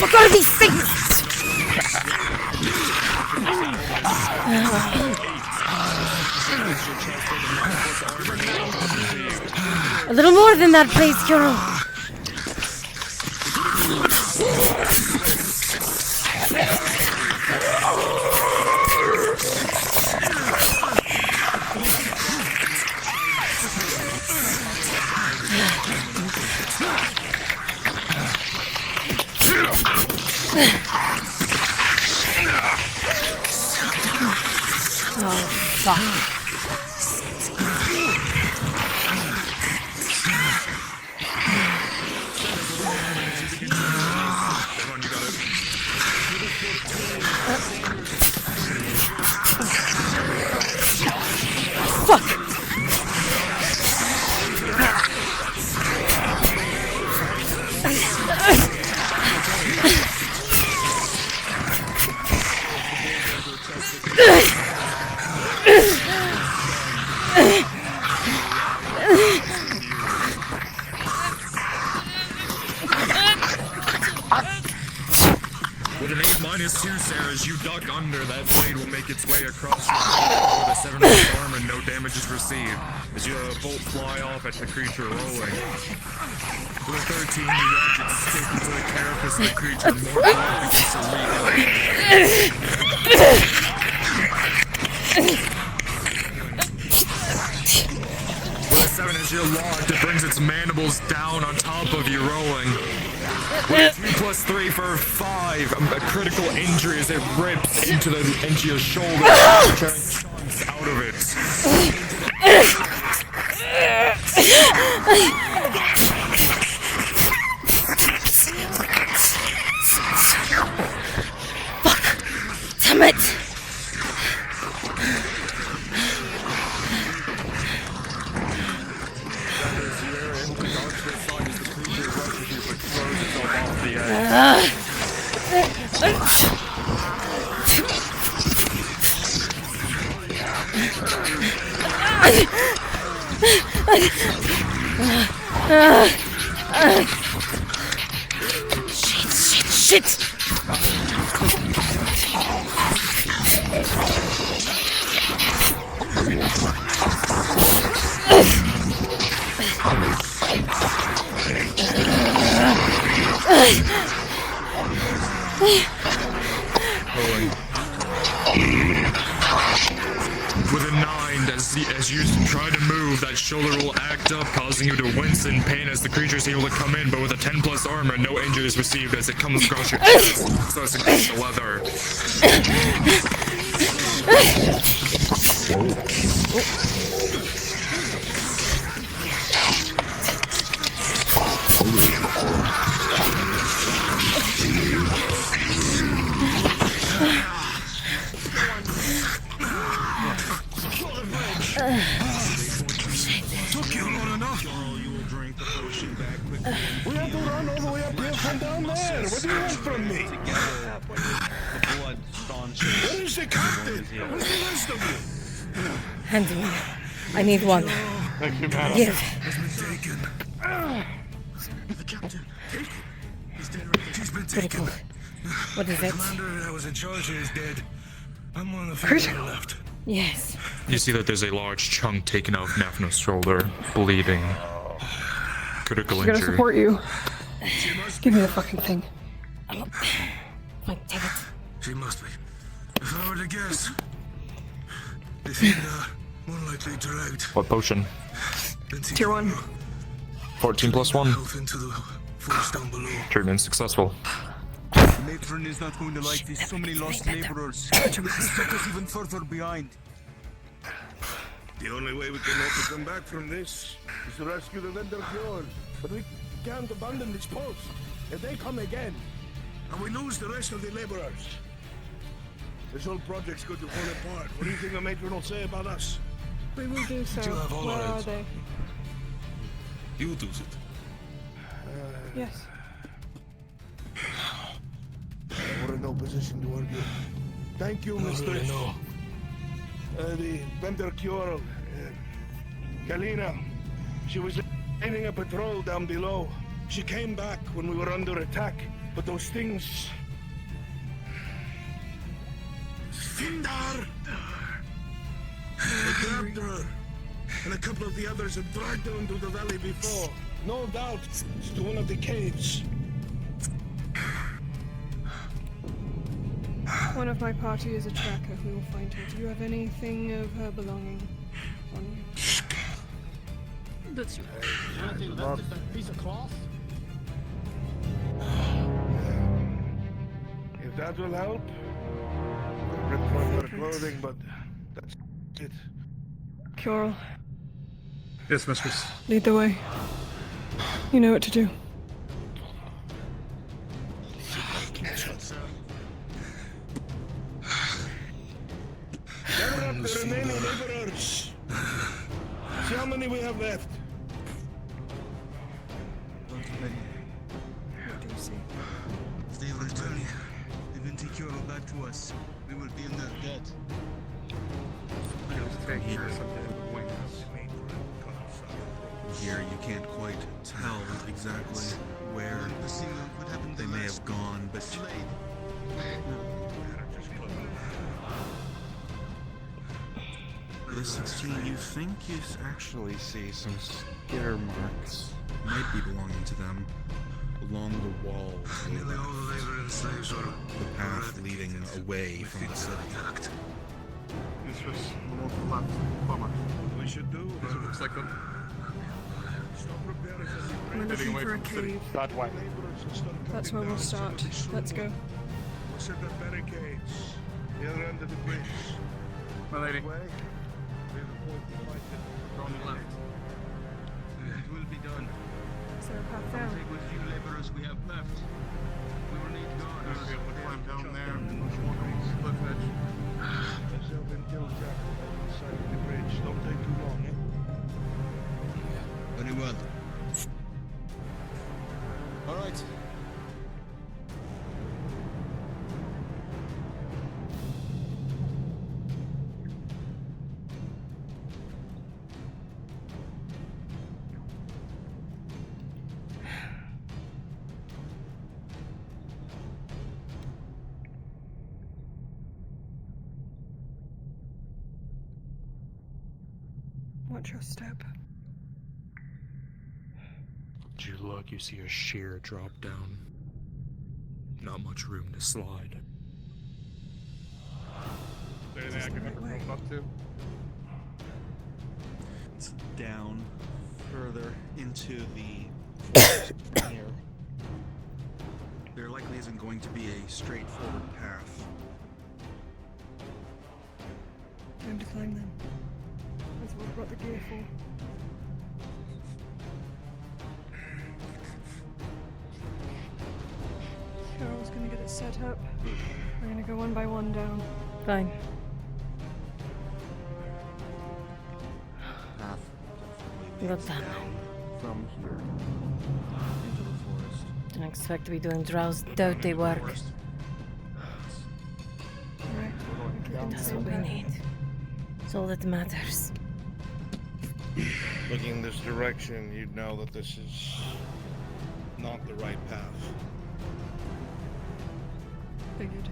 What are these things? A little more than that, please, Kuro. Oh, fuck. With an 8-2, Sarah, as you duck under, that blade will make its way across your body with a 7 arm and no damage is received, as you bolt fly off at the creature rolling. With a 13, you watch it stick into the carapace of the creature, more blood begins to With a 7, as you're locked, it brings its mandibles down on top of you, rolling. With a 2+3 for 5, a critical injury as it rips into your shoulder, tearing chunks out of it. Fuck! Damn it! Shit! With a 9, as you try to move, that shoulder will act up, causing you to wince in pain as the creature is able to come in, but with a 10 plus armor, no injury is received as it comes across your chest, so it's against the leather. Took you long enough. We had to run all the way up here from down there. What do you want from me? Where is the captain? Where's the rest of you? Hand me. I need one. Thank you, madam. Give. The captain. Taken. He's dead. He's been Critical. What is the it? commander that was in charge here is dead. I'm one of the few that are left. Yes. You see that there's a large chunk taken out of Nafno's shoulder, bleeding. Critical She's gonna injury. support you. Give me the fucking thing. Fine, take it. She must be. If I were to guess, they seem more likely dragged What potion? Tier 1. 14 plus 1. into the forest down below. Treatment successful. The matron is not going to like this. So many lost laborers. It will take us even further behind. The only way we can hope to come back from this is to rescue the vendor cure. But we can't abandon this post. If they come again, and we lose the rest of the laborers, this whole project's going to fall apart. What do you think the matron will say about us? We will do so. You'll have all Where of are it. they? You do it. Yes. We're in no position to argue. Thank you, Mr. No. The vendor cure, Galina. She was leading a patrol down below. She came back when we were under attack, but those things... Findar! They grabbed her, and a couple of the others had dragged her into the valley before. No doubt, it's to one of the caves. One of my party is a tracker. We will find her. Do you have anything of her belonging on you? That's Anything left is that piece of cloth? If that will help, we'll rip from her clothing, but that's it. Curl, Yes, mistress. lead the way. You know what to do. Gather up the remaining laborers. See how many we have left. What do you say? If they return the Vinticuro back to us, we will be in their debt. Here you can't quite tell exactly where they may have gone, but the 16 you think you actually see some skitter marks might be belonging to them along the walls of the path leading away from the city. This was the most left bummer. We should do. It looks like a Stop repairing this. We're looking for a cave. that way. That's where we'll start. Let's go. We'll set up barricades. The other end of the bridge. My lady. Way. We have a point to fight it. On the left. It will be done. Is there a path down? Take what few laborers we have left. We will need guards. Be able to climb down there and walk along the cliff edge. There's no been killed yet on the side of the bridge. Don't take too long, eh? Very well. All right. Watch your step. As you look, you see a sheer drop down. Not much room to slide. Is there anything I can make a rope up to? down further into the forest here. There likely isn't going to be a straightforward path. Time to climb them. That's what we brought the gear for. Carol's gonna get it set up. We're gonna go one by one down. Fine. Path Look down. from here into the forest. Don't expect to be doing Drow's dirty work. That's what we need. It's all that matters. Looking this direction, you'd know that this is not the right path. Figured.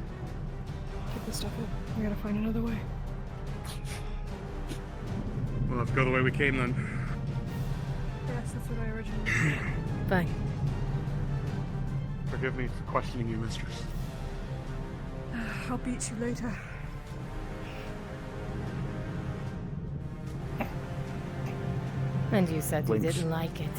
Keep the stuff up. We gotta find another way. Well, let's go the way we came then. Yes, that's what I originally Fine. Forgive me for questioning you, mistress. I'll beat you later. And you said you didn't like it.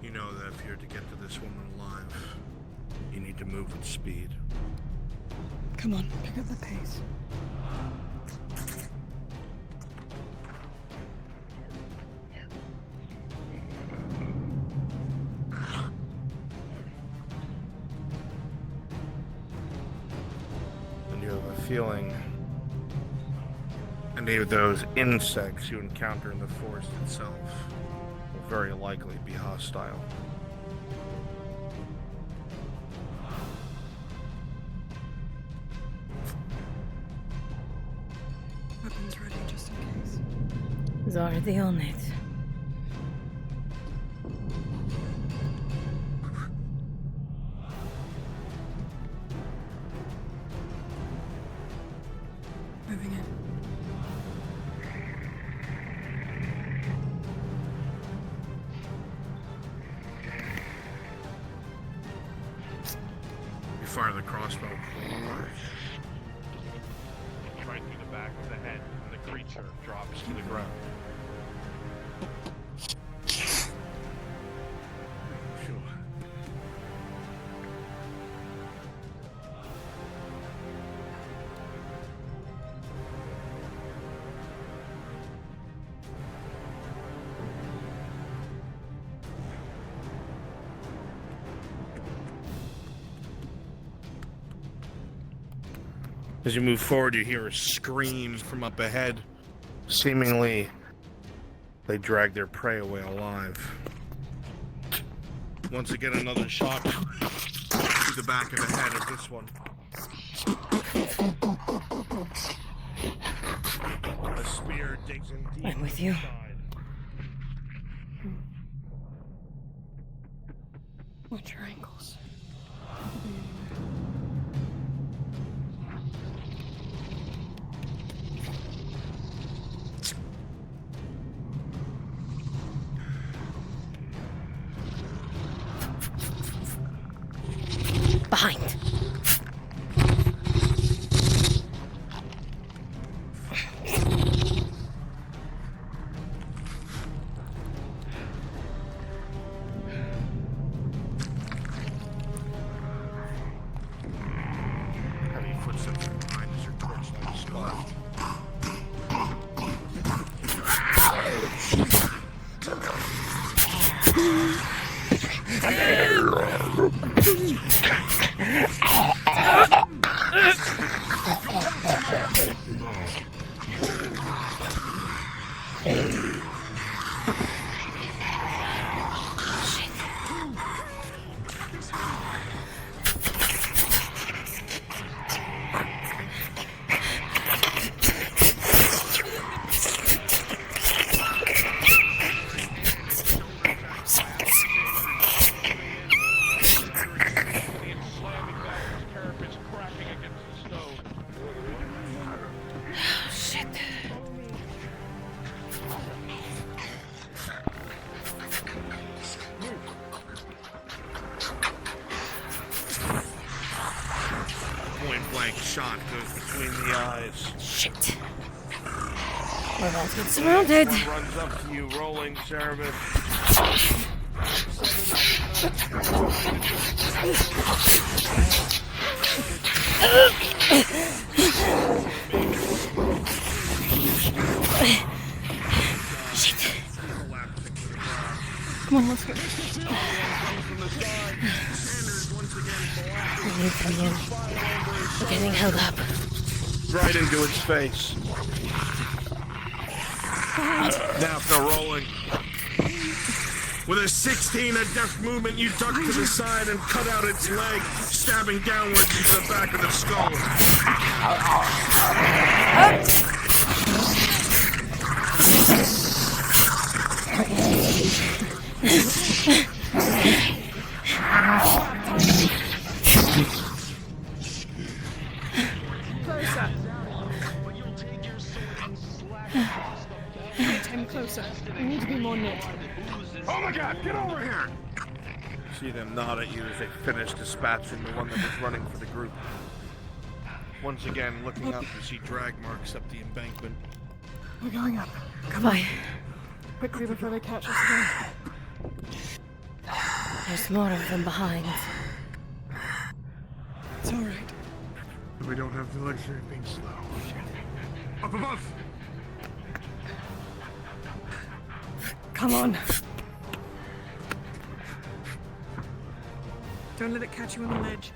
You know that if you're to get to this woman alive, you need to move with speed. Come on, pick up the pace. And you have a feeling any of those insects you encounter in the forest itself will very likely be hostile. Weapons ready just in case. It's already on it. Moving in. You fire the crossbow. Right through the back of the head, and the creature drops to the ground. Sure. As you move forward, you hear a scream from up ahead. Seemingly, they drag their prey away alive. Once again, another shot through the back of the head of this one. A spear digs in deep. I'm with you. Watch your ankles. Behind. Heavy footsteps from behind as you're torched on the spot. shot goes between the eyes. Shit. We're about to get surrounded. One runs up to you, rolling Cerebus. Shit. Come on, let's go. We need them in. We're getting held up. Right into its face. Daphne rolling. With a 16, a deft movement, you duck to the side and cut out its leg, stabbing downwards into the back of the skull. Closer. Get him closer. We need to be more knit. Oh my god, get over here! See them nod at you as they finish dispatching the one that was running for the group. Once again, looking up, you see drag marks up the embankment. We're going up. Goodbye. Quickly before they catch us again. There's more of them behind. It's alright. We don't have the luxury of being slow. Up above! Come on. Don't let it catch you on the ledge.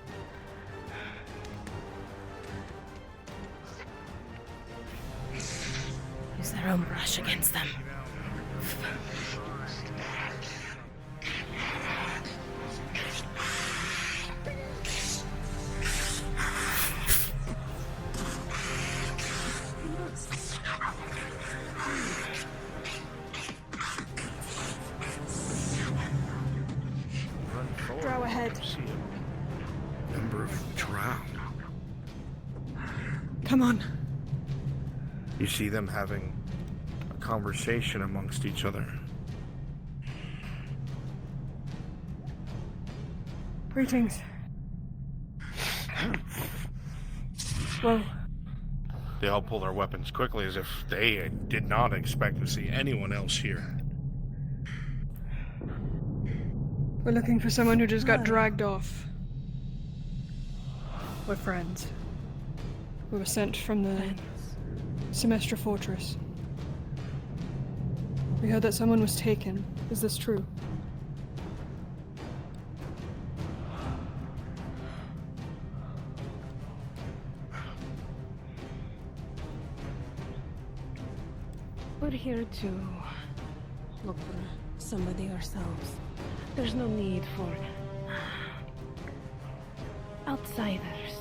Use their own brush against them. Drow ahead. Number of drow. Come on. You see them having a conversation amongst each other. Greetings. Whoa. They all pull their weapons quickly as if they did not expect to see anyone else here. We're looking for someone who just got dragged off. We're friends. We were sent from the Semestra Fortress. We heard that someone was taken. Is this true? We're here to look for somebody ourselves. There's no need for outsiders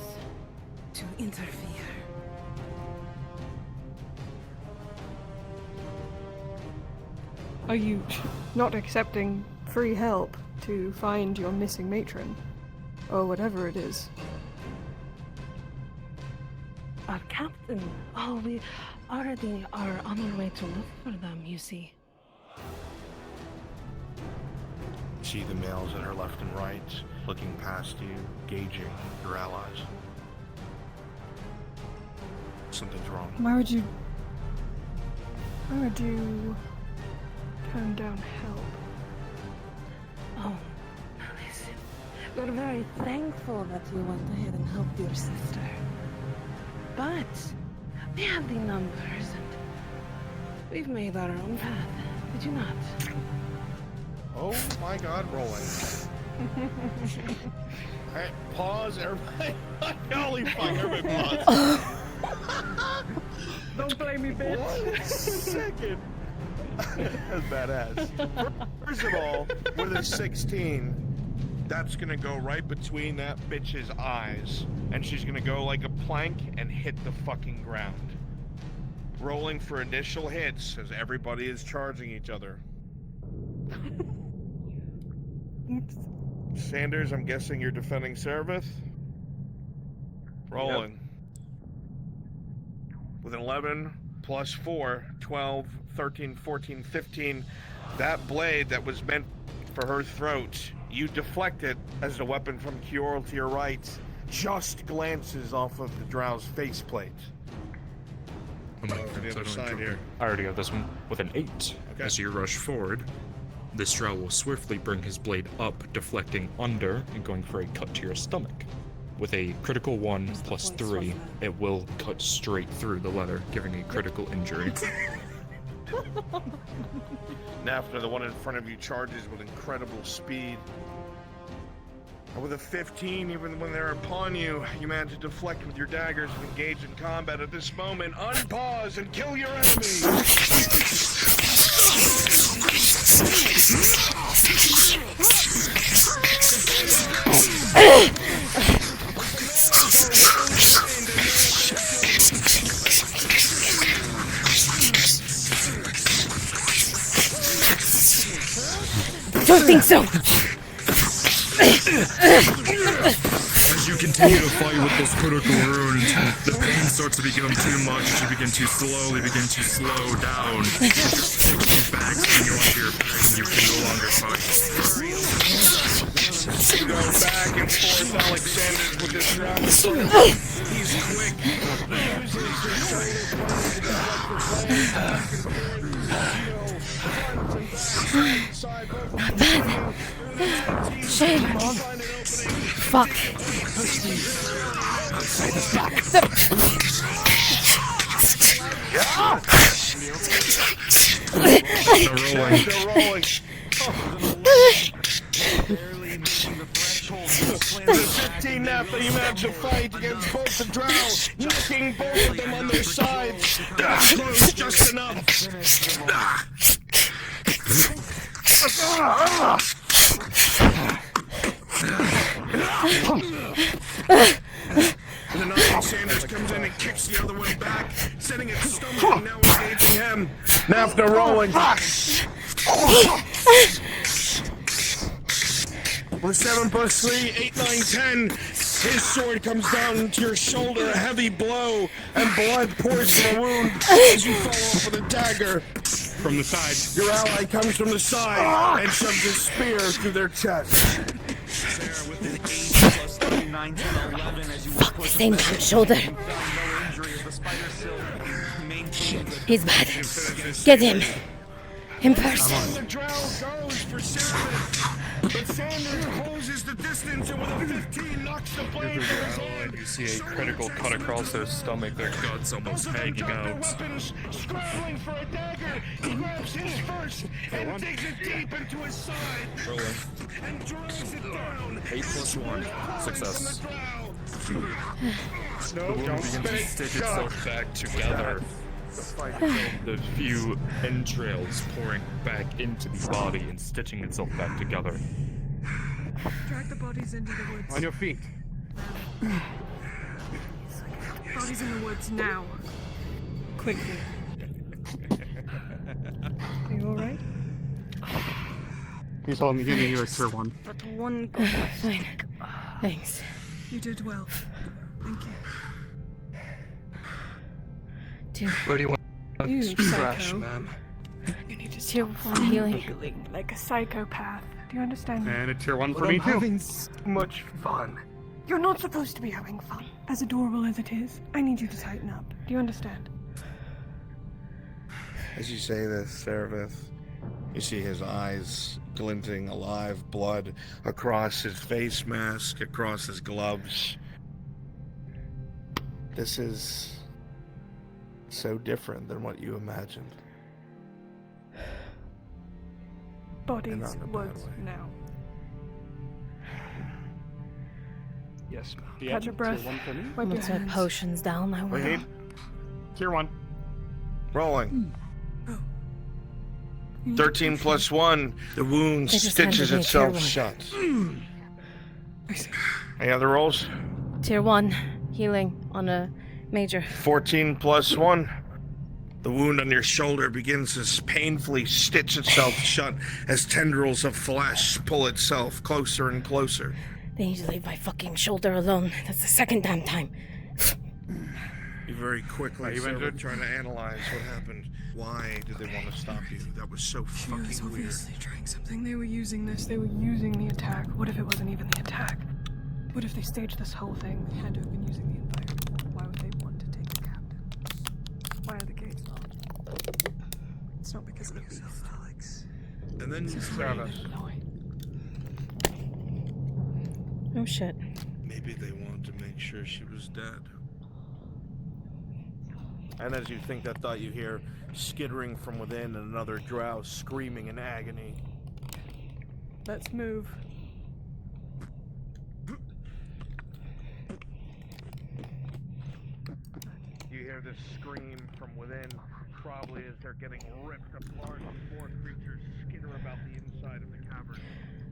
to interfere. Are you not accepting free help to find your missing matron? Or whatever it is? Our captain. Oh, we already are on our way to look for them, you see. See the males at her left and right, looking past you, gauging your allies. Something's wrong. Why would you turn down help? Oh, listen. We're very thankful that you went ahead and helped your sister. But we have the numbers and we've made our own path. Did you not? Oh my god, rolling. Alright, pause, everybody. Holy fuck, everybody pause. Don't blame me, bitch. 1 second. That's badass. First of all, with a 16, that's gonna go right between that bitch's eyes. And she's gonna go like a plank and hit the fucking ground. Rolling for initial hits as everybody is charging each other. Sanders, I'm guessing you're defending Cerebus? Rolling. Yep. With an 11 plus 4, 12, 13, 14, 15. That blade that was meant for her throat, you deflect it as the weapon from Kiora to your right just glances off of the drow's faceplate. I'm on the other side here. I already have this one with an 8. Okay. As you rush forward, this drow will swiftly bring his blade up, deflecting under and going for a cut to your stomach. With a critical 1 plus 3, it will cut straight through the leather, giving a critical injury. Nafta, the one in front of you, charges with incredible speed. And with a 15, even when they're upon you, you manage to deflect with your daggers and engage in combat. At this moment, unpause and kill your enemy! Don't think so! As you continue to fight with this critical wound, the pain starts to become too much as you begin to slowly slow down. Keep back, swing you onto your back, and you can no longer fight. You go back and forth, Alexander, with this round. He's quick. He uses his shoulder blade to deflect the blade. Not bad. Shame. Fuck. Still rolling. The 15 nap that you managed to fight against both the drow, knocking both of them on their sides. Close just enough. And then Iron Sanders comes in and kicks the other one back, sending it stumbling, now engaging him. Nafta rolling. With 7 plus 3, 8, 9, 10. His sword comes down into your shoulder, a heavy blow, and blood pours from a wound as you fall off with a dagger. From the side. Your ally comes from the side and shoves his spear through their chest. Fuck, the same damn shoulder. He's bad. Get him. Him first. The drow goes for Sanders, but Sanders closes the distance and with a 15 knocks the blade from his hand. You see a critical cut across their stomach, their guts almost hanging out. Weapons, scrambling for a dagger. He grabs his first and digs it deep into his side. Rolling. And drives it down. 8 plus 1. Success. No, The wound begins to stitch itself back together. The few entrails pouring back into the body and stitching itself back together. Drag the bodies into the woods. On your feet. Bodies in the woods now. Quickly. Are you alright? He's holding you a tier 1. But one go. Fine. Thanks. You did well. Thank you. Where do you want You trash, psycho. ma'am? You need to Tier stop 1 healing. giggling like a psychopath. Do you understand? And a tier 1 for But me I'm too. having so much fun. You're not supposed to be having fun. As adorable as it is, I need you to tighten up. Do you understand? As you say this, Serapith, you see his eyes glinting alive, blood across his face mask, across his gloves. This is so different than what you imagined. Bodies, not in a bad woods, way. now. Yes, ma'am. Catch your breath. Tier 1 for me. Wipe your Let's put hands. potions down. I will. Wait. Tier 1. Rolling. Oh. 13 plus 1. The wound They just stitches handed me a tier itself 1. shut. I see. Any other rolls? Tier 1 healing on a major. 14 plus 1. The wound on your shoulder begins to painfully stitch itself shut as tendrils of flesh pull itself closer and closer. They need to leave my fucking shoulder alone. That's the second damn time. You very quickly you injured? trying to analyze what happened. Why did they want to stop you? That was so She was fucking weird. obviously trying something. They were using this. They were using the attack. What if it wasn't even the attack? What if they staged this whole thing? They had to have been using the environment. Why would they want to take a captain? Why are the gates locked? It's not because of the beast. Alex. And then you Oh shit. Maybe they wanted to make sure she was dead. And as you think that thought, you hear skittering from within and another drow screaming in agony. Let's move. You hear this scream from within, probably as they're getting ripped apart. The four creatures skitter about the inside of the cavern.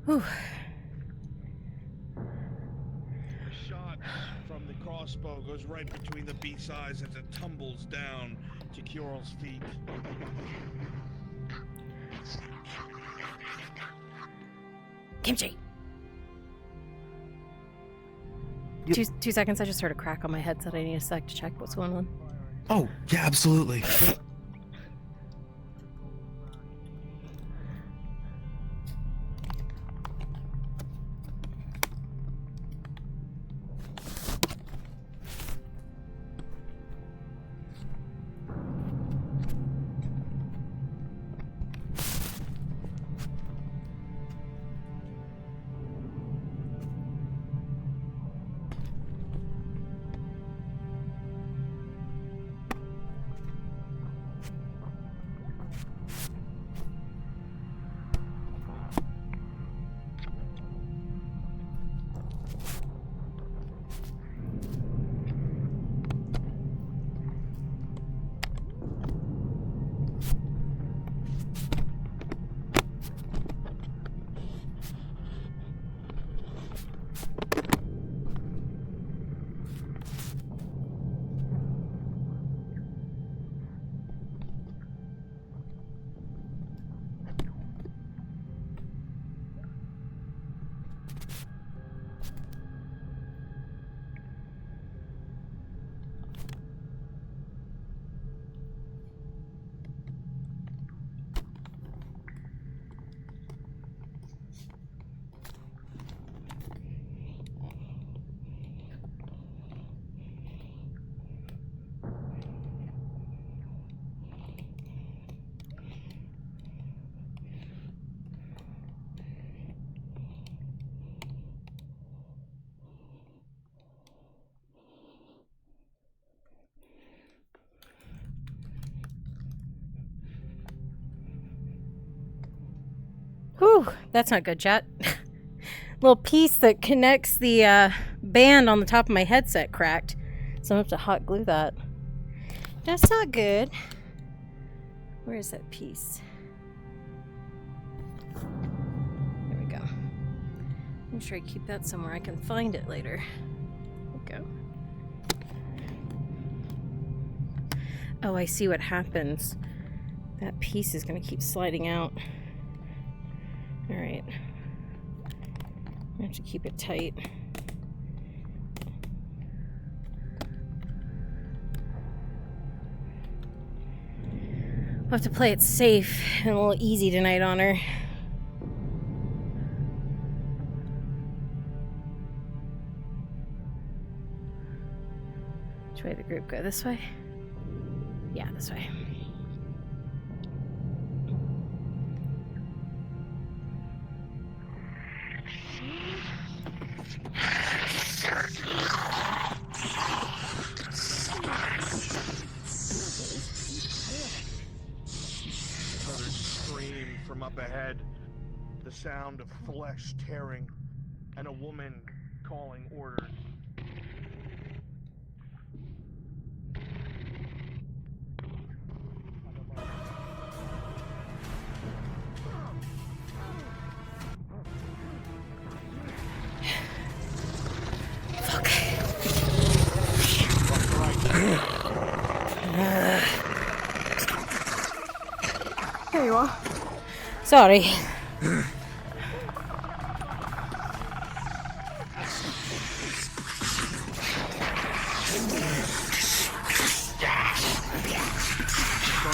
Whew. The shot from the crossbow goes right between the beast's eyes as it tumbles down to Kural's feet. Kimchi! 2 seconds, I just heard a crack on my headset. I need a sec to check what's going on. Oh, yeah, absolutely. Whew, that's not good, chat. Little piece that connects the band on the top of my headset cracked. So I'm gonna have to hot glue that. That's not good. Where is that piece? There we go. Make sure I keep that somewhere I can find it later. There we go. Oh, I see what happens. That piece is gonna keep sliding out. Alright. I have to keep it tight. I'll have to play it safe and a little easy tonight on her. Which way did the group go? This way? Yeah, this way. Another scream from up ahead, the sound of flesh tearing, and a woman calling orders. Here you are. Sorry. Going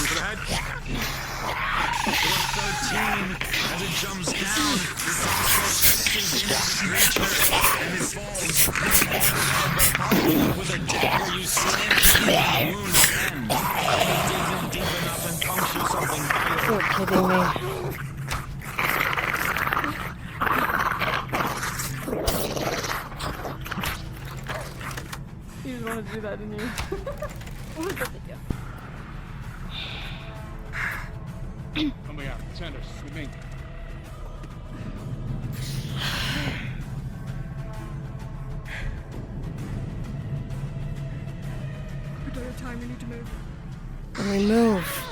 for the head. 13 as it jumps down. The crossbow catches into the creature and it falls kidding me? You just wanted to do that, didn't you? What did you? Coming out. Sanders, with me. We don't have time, we need to move. And we move.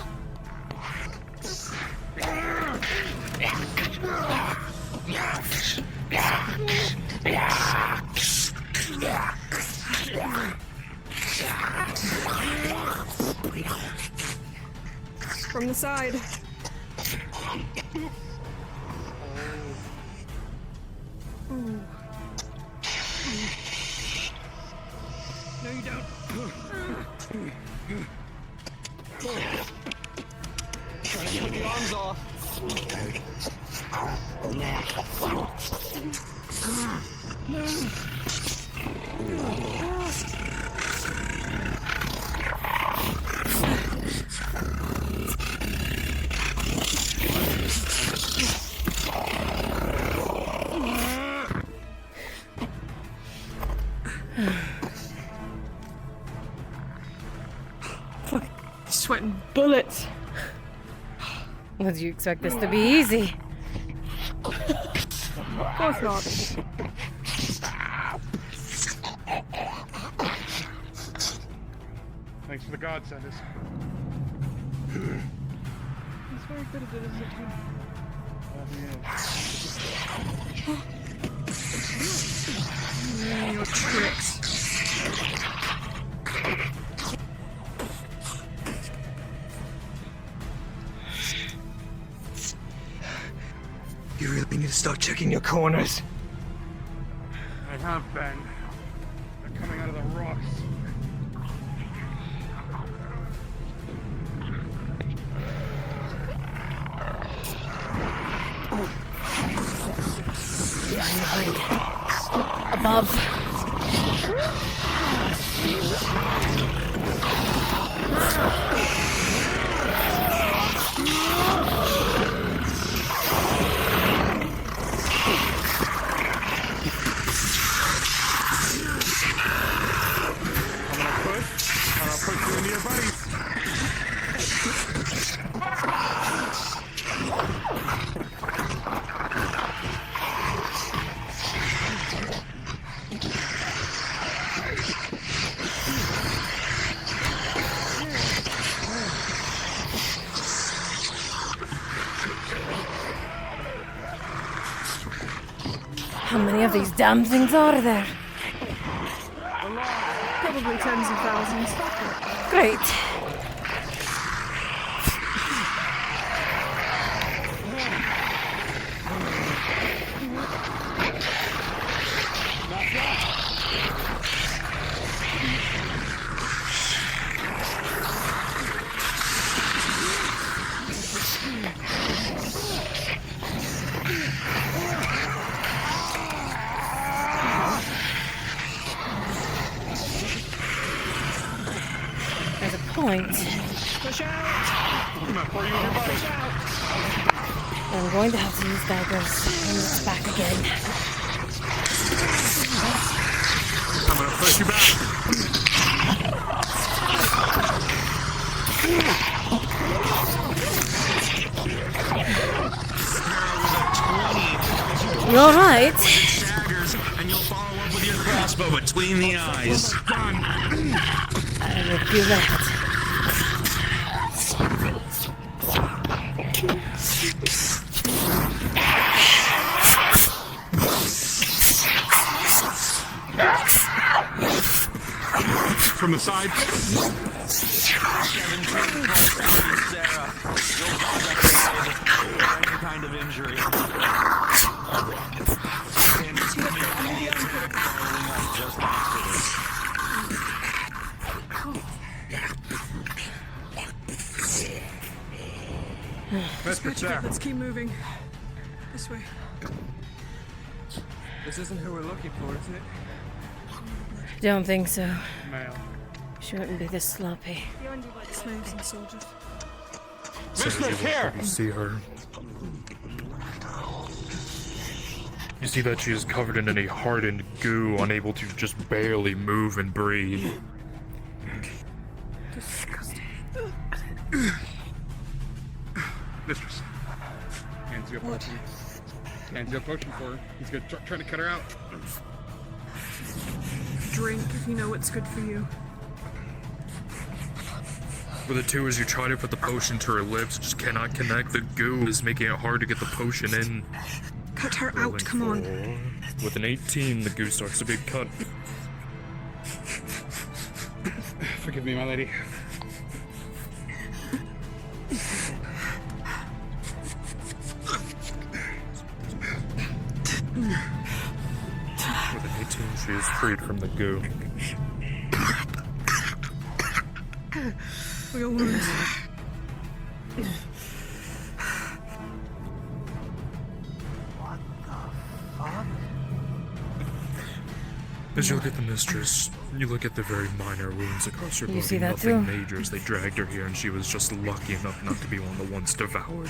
From the side. Ooh. No, you don't. Trying to get the arms off. Sweating bullets. Did you expect this to be easy? Of course not. Thanks for the God, Sanders. He's very good at it, isn't he? Your tricks. You really need to start checking your corners. I have been. They're coming out of the rocks. Above. How many of these damn things are there? Probably tens of thousands. Great. There's a point. Push out! I'm going to have to use daggers when it's back again. I'm gonna push you back. You alright? Daggers, and you'll follow up with your crossbow between the eyes. I will do that. From the side. Sarah, any kind of injury. Just after this. Let's keep moving. This way. This isn't who we're looking for, is it? Don't think so. Male. Shouldn't be this sloppy. Slaves and soldiers. Mistress, here! You see her. You see that she is covered in any hardened goo, unable to just barely move and breathe. Disgusting. Mistress. Hands you a potion. Hands you a potion for her. He's gonna try to cut her out. Drink if you know what's good for you. For the two, as you try to put the potion to her lips, just cannot connect. The goo is making it hard to get the potion in. Cut her out, come on. With an 18, the goo starts to be cut. Forgive me, my lady. With an 18, she is freed from the goo. Real wounds. As you look at the mistress, you look at the very minor wounds across her body. You see that Nothing too? major, as they dragged her here, and she was just lucky enough not to be one of the ones devoured.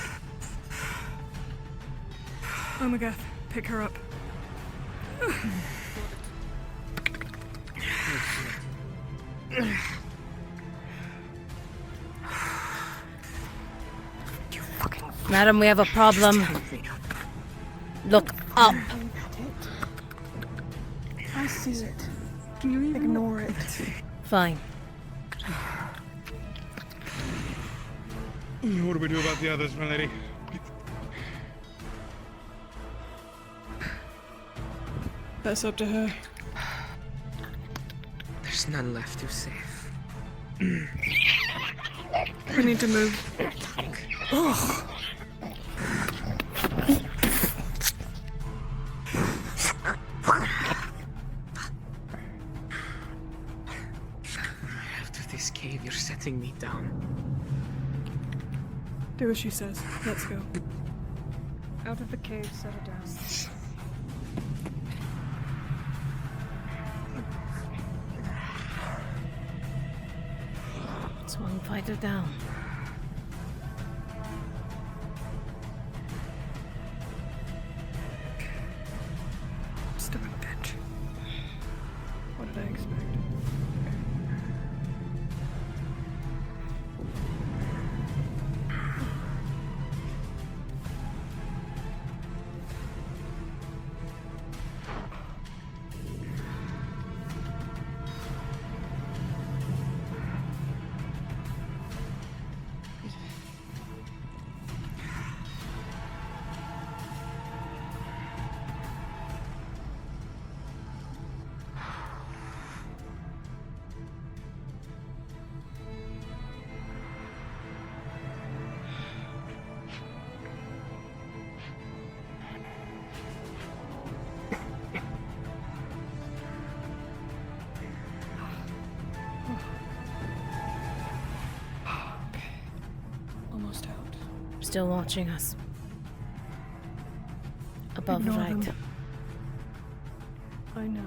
Omagath, pick her up. Madam, we have a problem. Look up. I see it. Do you even ignore it? Fine. What do we do about the others, my lady? That's up to her. There's none left to save. We need to move. Ugh. Out of this cave, you're setting me down. Do as she says. Let's go. Out of the cave, set her down. Someone fight her down. Stupid bitch. What did I expect? Almost out. Still watching us. Above Ignore right. them. I know.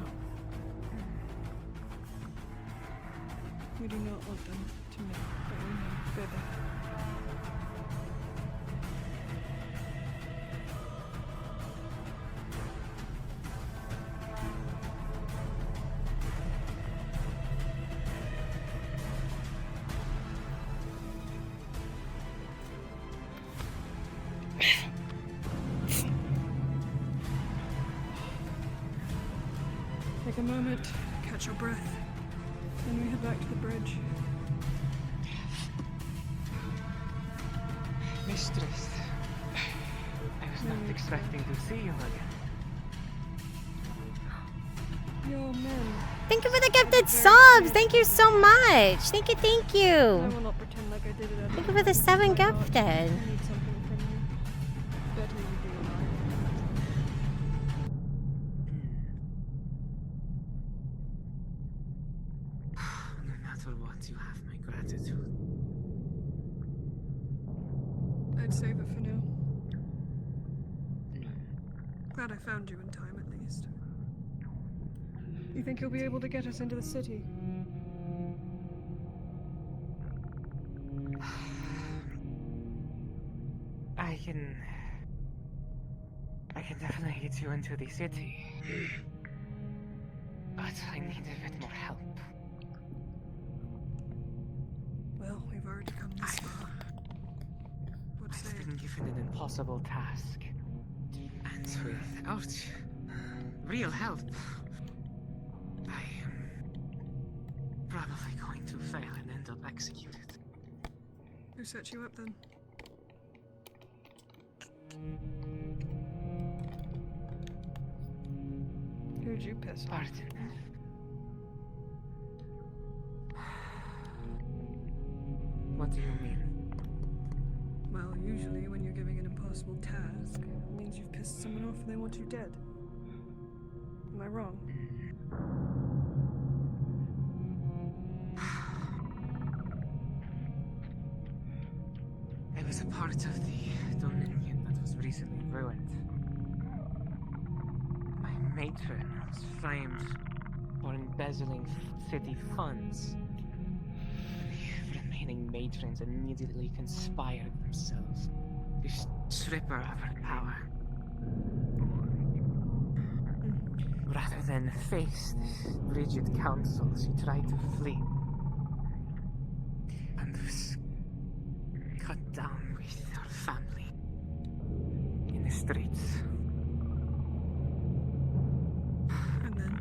We do not want them to know, but we know they're there. Take a moment, catch your breath. Then we head back to the bridge. Mistress, I was not expecting to see you again. Yo, men. Thank you for the gifted subs. Thank you so much. Thank you, thank I you. will not pretend like I did it. Thank you for the 7 gifted. I need something from you. Better you be No matter what, you have my gratitude. I'd save it for now. Glad I found you in time, at least. You think you'll be able to get us into the city? I can definitely get you into the city. But I need a bit more help. Well, we've already come this far. I've been given an impossible task. And without real help, I am probably going to fail and end up executed. Who set you up then? Who'd you piss off? Pardon. What do you mean? Well, usually when you're giving an impossible task, it means you've pissed someone off and they want you dead. Am I wrong? I was a part of the Dominion that was recently ruined. My matron was framed for embezzling city funds. The remaining matrons immediately conspired themselves to strip her of her power. Rather than face this rigid council, she tried to flee. And was cut down with her family in the streets. And then?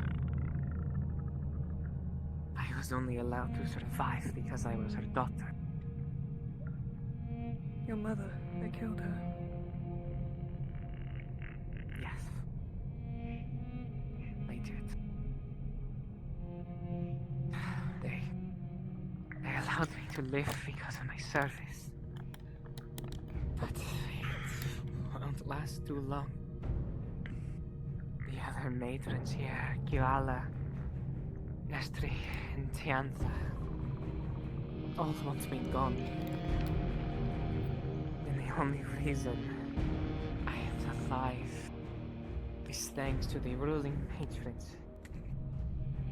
I was only allowed to survive because I was her daughter. Your mother, they killed her. Yes. They did. They allowed me to live because of my service. But it won't last too long. The other matrons here, Kiala, Nestri, and Tiantha, all want me gone. And the only reason I am alive is thanks to the ruling matrons,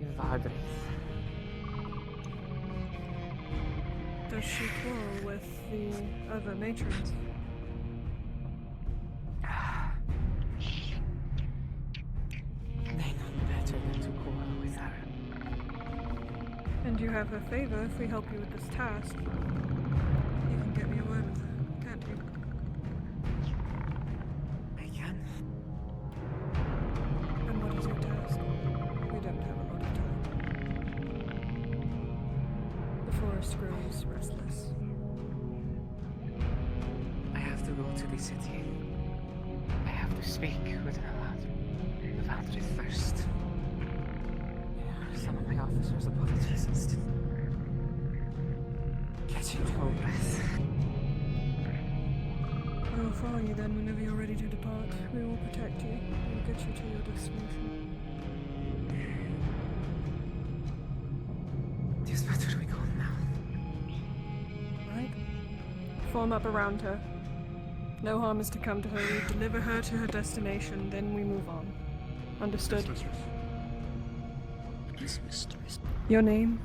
Ivadris. Does she quarrel with the other matrons? They know better than to quarrel with her. And you have her favor if we help you with this task. You can get me a word with her, can't you? I can. And what is your task? We don't have a lot of time. The forest grows restless. I have to go to the city. I have to speak with Ivadris first. Some of my officers apologies. It's still catching my own breath. I will follow you then whenever you're ready to depart. We will protect you. We will get you to your destination. Just better we go now. Right? Form up around her. No harm is to come to her. We deliver her to her destination, then we move on. Understood? Yes, mistress. Your name?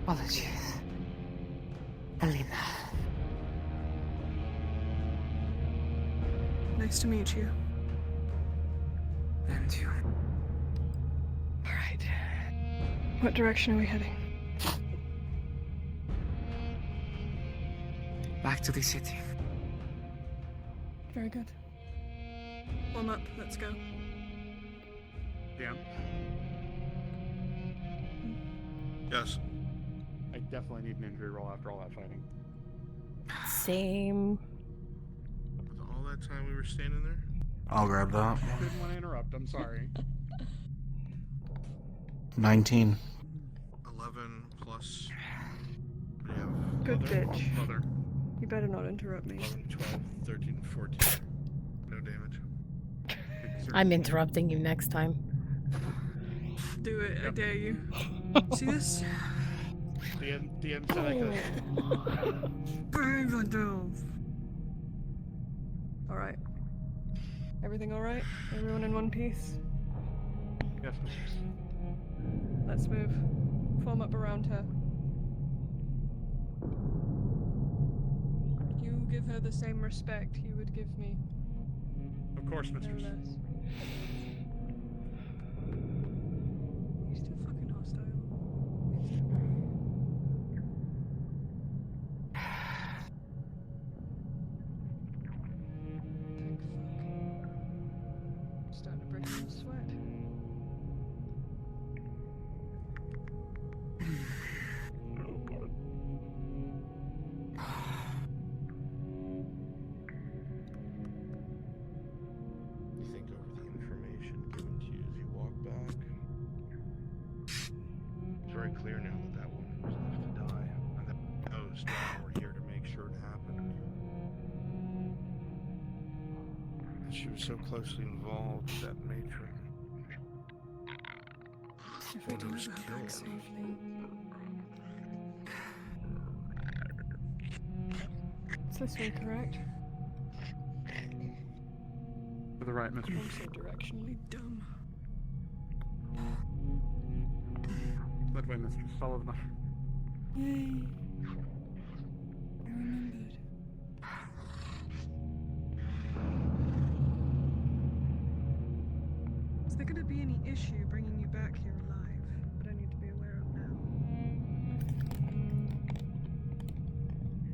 Apologies. Alina. Nice to meet you. And you. Alright. What direction are we heading? Back to the city. Very good. Warm up, let's go. Dan? Yes. I definitely need an injury roll after all that fighting. Same. With all that time we were standing there? I'll grab that. Didn't want to interrupt, I'm sorry. 19. 11 plus. We have Good mother, bitch. Mother. You better not interrupt me. 11, 12, 13, 14. No damage. I'm interrupting you next time. Do it, I dare you. See this? DM said I could. Bring the dove. Alright. Everything alright? Everyone in one piece? Yes, mistress. Let's move. Form up around her. give her the same respect you would give me. Of course, No mistress. less. You still fucking hostile. Thank fuck. I'm starting to break in a sweat. You think over the information given to you as you walk back? It's very clear now that that woman was left to die, and that knows now we're here to make sure it happened. And she was so closely involved with that matron. If we deliver her back safely. It's this way, correct? To the right, mistress. I'm so directionally dumb. That way, mistress. Follow the mushroom. Yay. I remembered. Is there gonna be any issue bringing you back here alive that I need to be aware of now?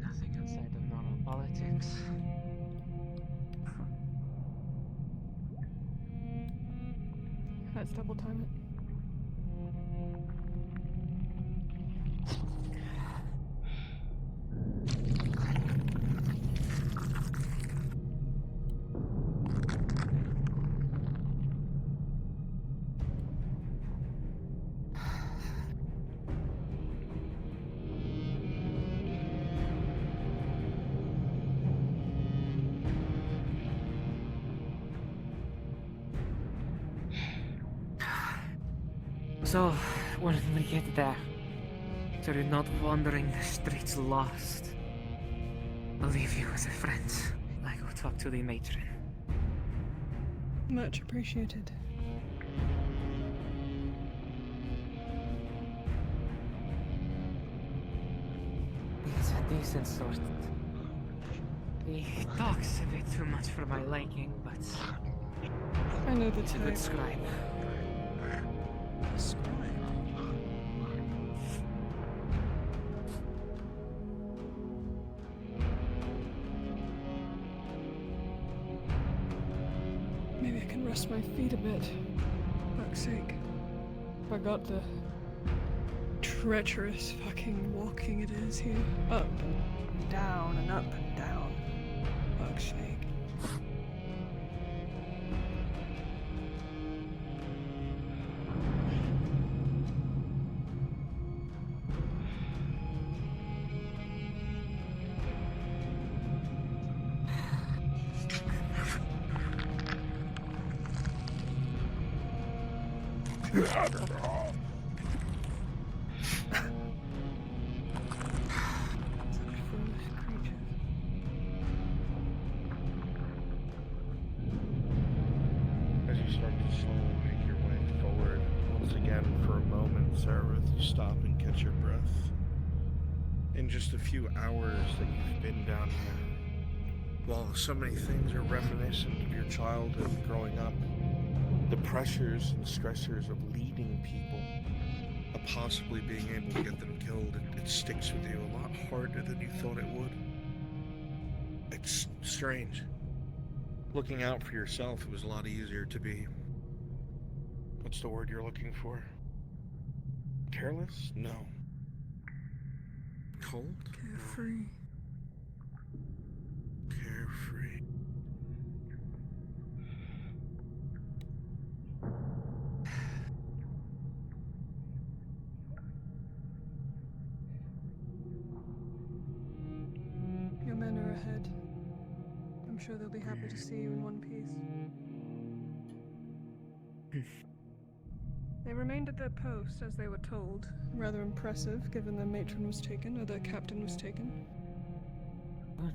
Nothing outside of normal politics. Let's double time it. So, when we get there, so you're not wandering the streets lost. I'll leave you as a friend. I go talk to the matron. Much appreciated. He's a decent sort. He talks a bit too much for my liking, but I know the he's a type. good scribe. Maybe I can rest my feet a bit. Fuck's sake. Forgot the treacherous fucking walking it is here. Up and down and up and down. Fuck's sake. As you start to slowly make your way forward, once again for a moment, Sarah, you stop and catch your breath. In just a few hours that you've been down here, while so many things are reminiscent of your childhood growing up, the pressures and stressors of leading people, of possibly being able to get them killed, it sticks with you a lot harder than you thought it would. It's strange. Looking out for yourself, it was a lot easier to be... What's the word you're looking for? Careless? No. Cold? Carefree. Carefree. Your men are ahead. I'm sure they'll be happy to see you in one piece. They remained at their post as they were told. Rather impressive, given their matron was taken, or their captain was taken. Good.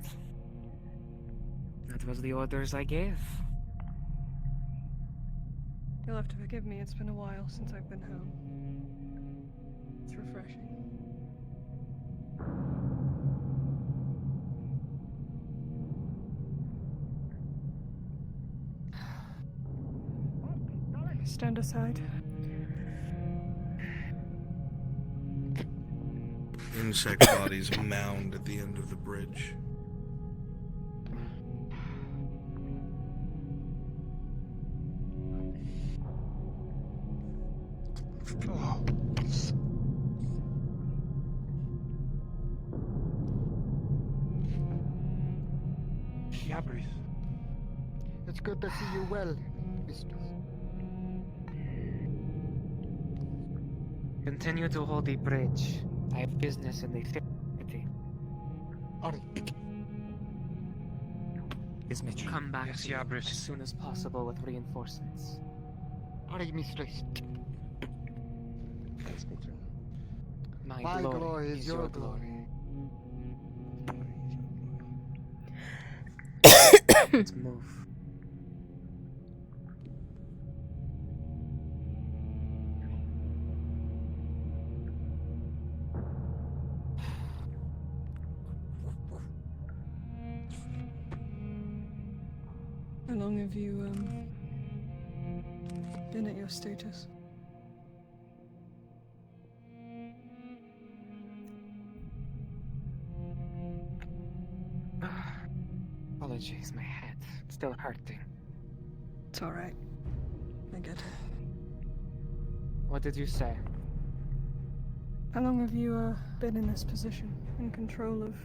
That was the orders I gave. You'll have to forgive me, it's been a while since I've been home. It's refreshing. Stand aside. Insect bodies mound at the end of the bridge. Jabris. It's good to see you well, mistress. Continue to hold the bridge. I have business in the city. Yes, mistress. Come back Yes, to you Jabris. as soon as possible with reinforcements. Ari, mistress. Yes, mistress. My glory is your glory. Let's move. How long have you, been at your status? Apologies, my head. It's still hurting. It's alright. I get it. What did you say? How long have you, been in this position? In control of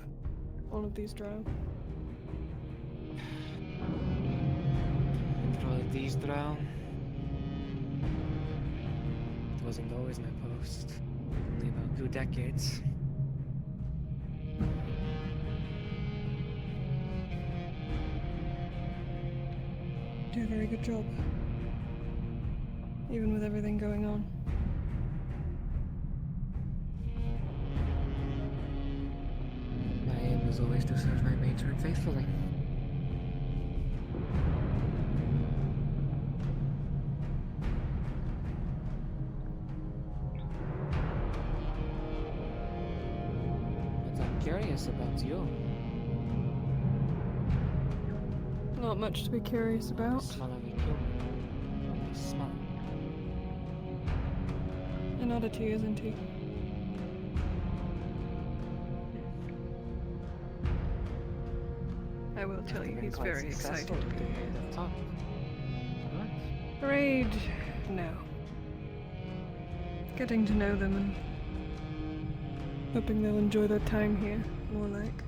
all of these drow? Control of these drow? It wasn't always my post. Only about 2 decades. Do a very good job. Even with everything going on. My aim was always to serve my matron faithfully. But I'm curious about you. Not much to be curious about. Smell of a human. Only smell. An oddity, isn't he? I will tell you, he's very excited to be here. Raid, no. Getting to know them and hoping they'll enjoy their time here, more like.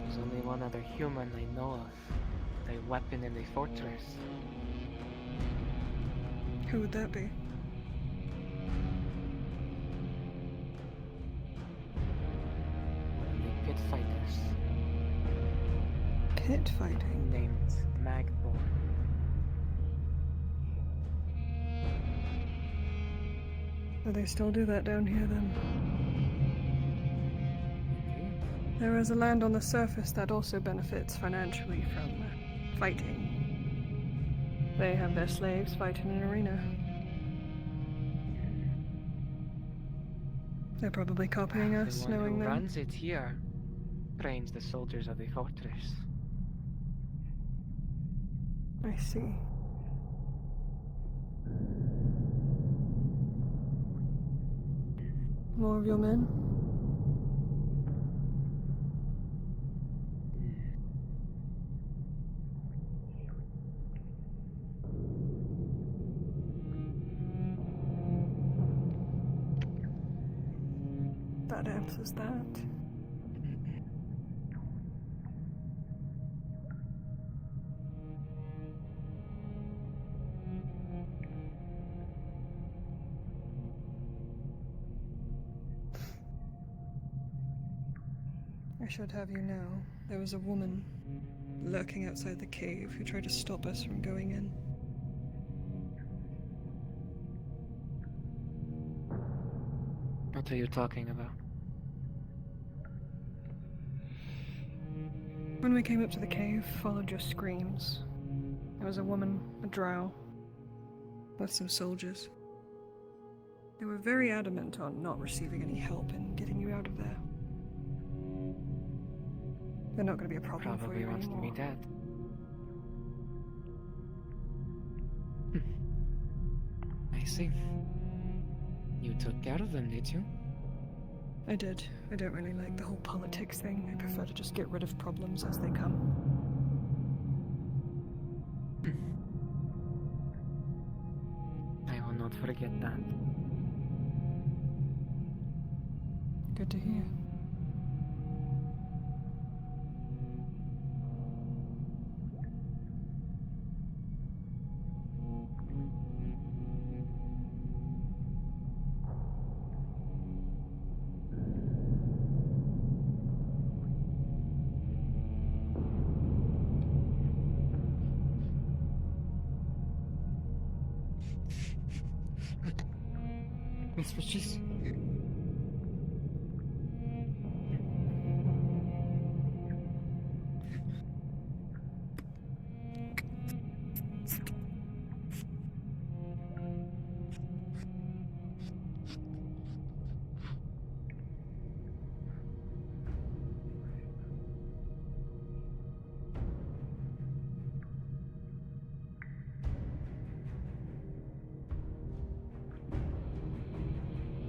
There's only one other human I know of with a weapon in the fortress. Who would that be? One of the pit fighters. Pit fighting? Named Magborn. Do they still do that down here then? There is a land on the surface that also benefits financially from fighting. They have their slaves fight in an arena. They're probably copying us, The one knowing who them. runs it here trains the soldiers of the fortress. I see. More of your men? That answers that. I should have you know, there was a woman lurking outside the cave who tried to stop us from going in. What are you talking about? When we came up to the cave, followed your screams. There was a woman, a drow, with some soldiers. They were very adamant on not receiving any help in getting you out of there. They're not going to be a problem for Probably you wants anymore. me dead. I see. You took care of them, did you? I did. I don't really like the whole politics thing. I prefer to just get rid of problems as they come. I will not forget that. Good to hear. Miss Grudges.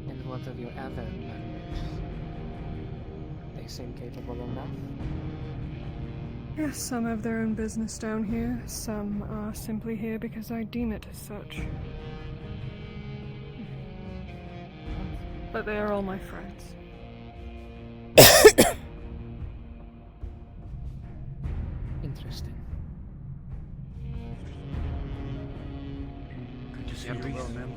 And what of your other members? They seem capable enough? Yes, some have their own business down here. Some are simply here because I deem it as such. But they are all my friends. Interesting. Good to see Yeah, you well, ma'am.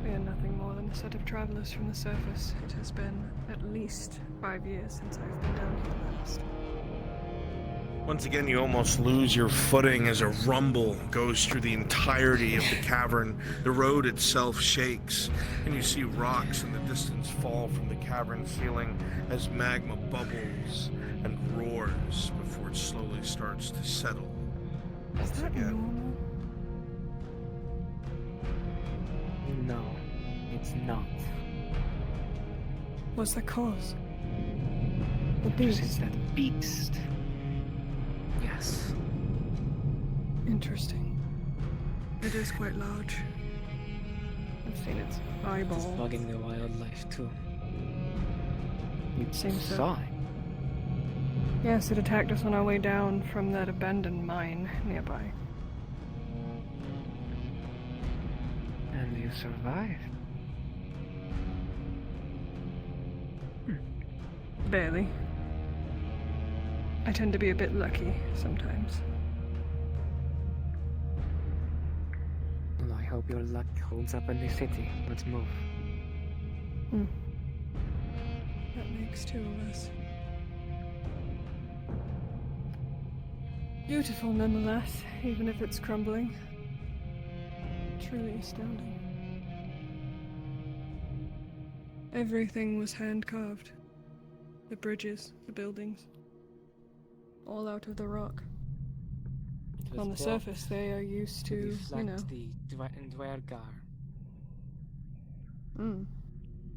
We are nothing more than a set of travelers from the surface. It has been at least 5 years since I've been down here last. Once again, you almost lose your footing as a rumble goes through the entirety of the cavern. The road itself shakes, and you see rocks in the distance fall from the cavern ceiling as magma bubbles and roars before it slowly starts to settle. Is that normal? No, it's not. What's the cause? The This beast. is that beast. Yes. Interesting. It is quite large. I've seen its It's eyeball. bugging the wildlife too. You Seems so. saw it. Yes, it attacked us on our way down from that abandoned mine nearby. And you survived. Barely. I tend to be a bit lucky sometimes. Well, I hope your luck holds up in the city. Let's move. That makes two of us. Beautiful nonetheless, even if it's crumbling. Truly astounding. Everything was hand-carved. The bridges, the buildings. All out of the rock. It was On the built surface, they are used to, you deflect know. the Dwergar.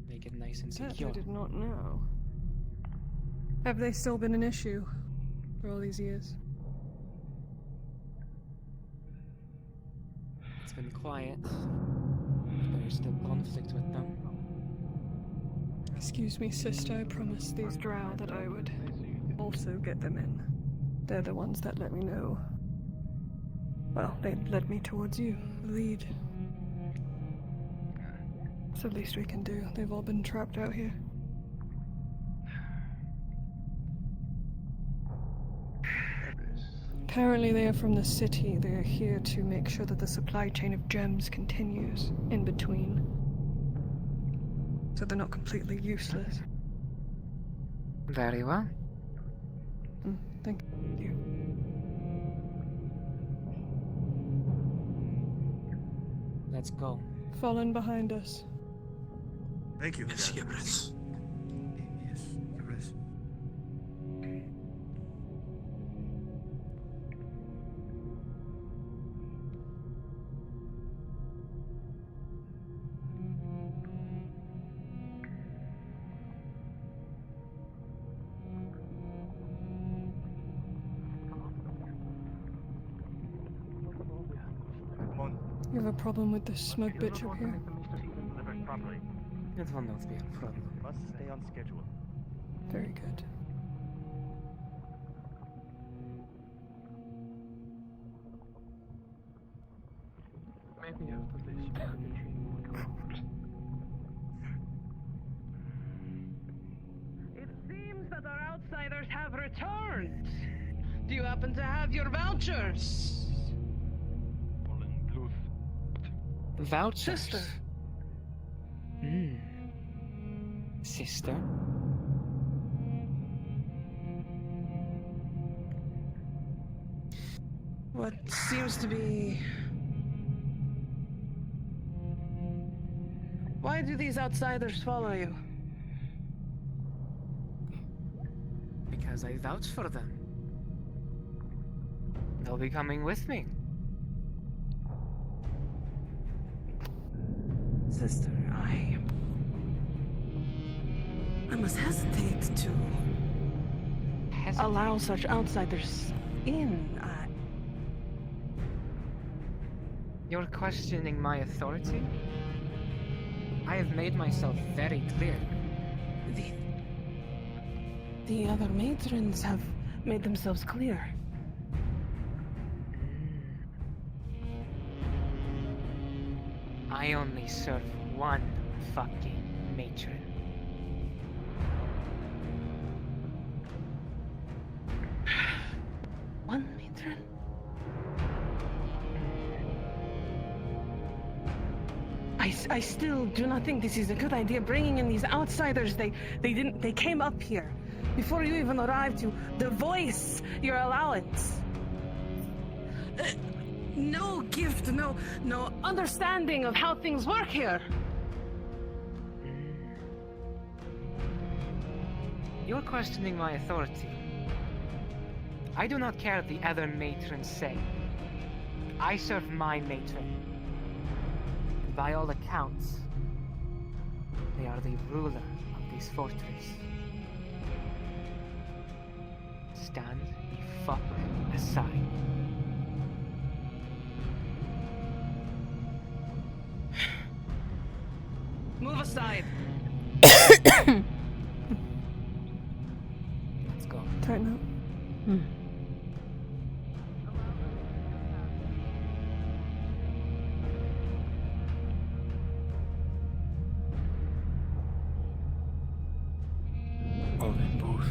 Make it nice and That secure. I did not know. Have they still been an issue for all these years? It's been quiet. But there's still conflict with them. Excuse me, sister, I promised these drow that I would also get them in. They're the ones that let me know. Well, they led me towards you, the lead. It's the least we can do. They've all been trapped out here. Apparently they are from the city. They are here to make sure that the supply chain of gems continues in between. So they're not completely useless. Very well. Thank you. Let's go. Fall in behind us. Thank you. Yes, Gebres. Yes, Gebres. You have a problem with this smug bitch up here? Delivered properly. It will not be a problem. Must stay on schedule. Very good. Maybe after this, It seems that our outsiders have returned. Do you happen to have your vouchers? Vouchers? Sister. Sister? What seems to be... Why do these outsiders follow you? Because I vouch for them. They'll be coming with me. Sister, I must hesitate to allow such outsiders in. You're questioning my authority? I have made myself very clear. The other matrons have made themselves clear. I only serve one fucking matron. One matron? I still do not think this is a good idea, bringing in these outsiders. They came up here before you even arrived to voice your allowance. No gift, no understanding of how things work here. You're questioning my authority. I do not care what the other matrons say. I serve my matron. By all accounts, they are the ruler of this fortress. Stand the fuck aside. Move aside. Let's go. Tighten up. Oh, they both.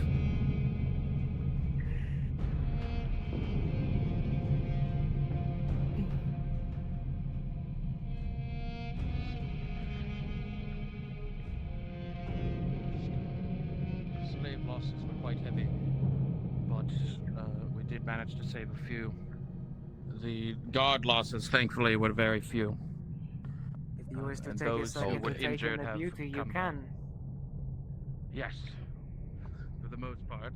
Slave losses were quite heavy, but we did manage to save a few. The guard losses, thankfully, were very few. If you wish to And take a those who second were to take in injured the have beauty, you come back. can. Yes, for the most part.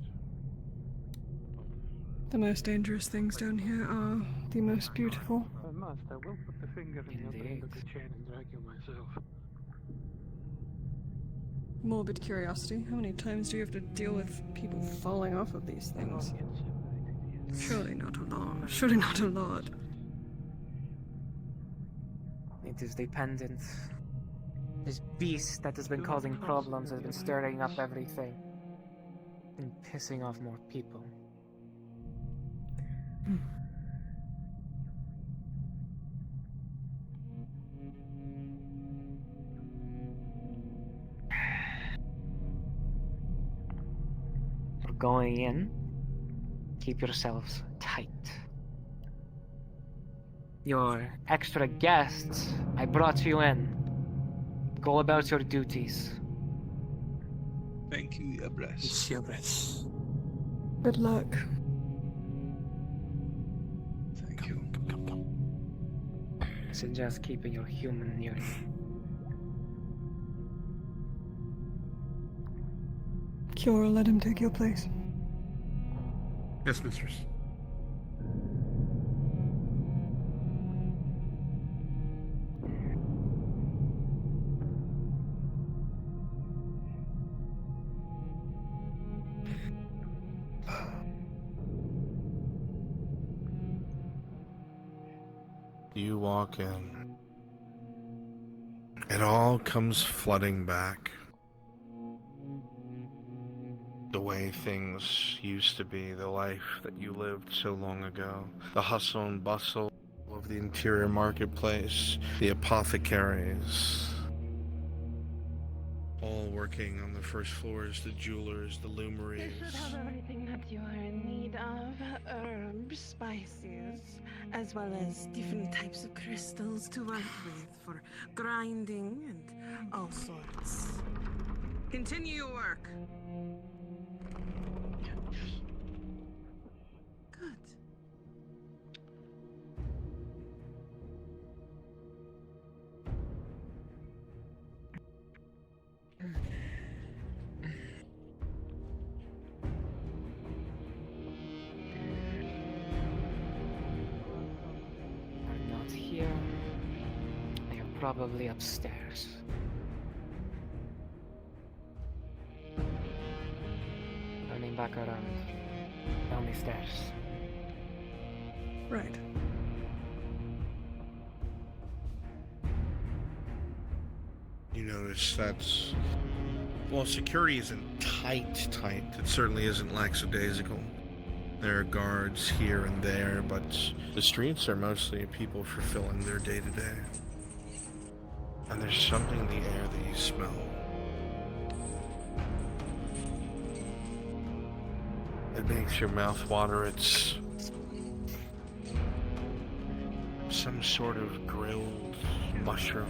The most dangerous things down here are the most beautiful. I must. I will put the finger in the other end of the chain and drag you myself. Morbid curiosity. How many times do you have to deal with people falling off of these things? Surely not a lot. Surely not a lot. It is dependent. This beast that has been causing problems has been stirring up everything. And pissing off more people. We're going in. Keep yourselves tight. Your extra guests, I brought you in. Go about your duties. Thank you, your bless. Your bless. Good luck. Thank you. Suggest keeping your human near you. Kiora, let him take your place. Yes, mistress. You walk in. It all comes flooding back. The way things used to be, the life that you lived so long ago, the hustle and bustle of the interior marketplace, the apothecaries, all working on the first floors, the jewelers, the You luminaries. should have everything that you are in need of. Herbs, spices, as well as different types of crystals to work with for grinding and all sorts. Continue your work. Good. Are not here. They are probably upstairs. Turning back around. Down the stairs. Right. You notice that's... Well, security isn't tight, it certainly isn't lackadaisical. There are guards here and there, but the streets are mostly people fulfilling their day-to-day. And there's something in the air that you smell. It makes your mouth water. It's some sort of grilled mushroom.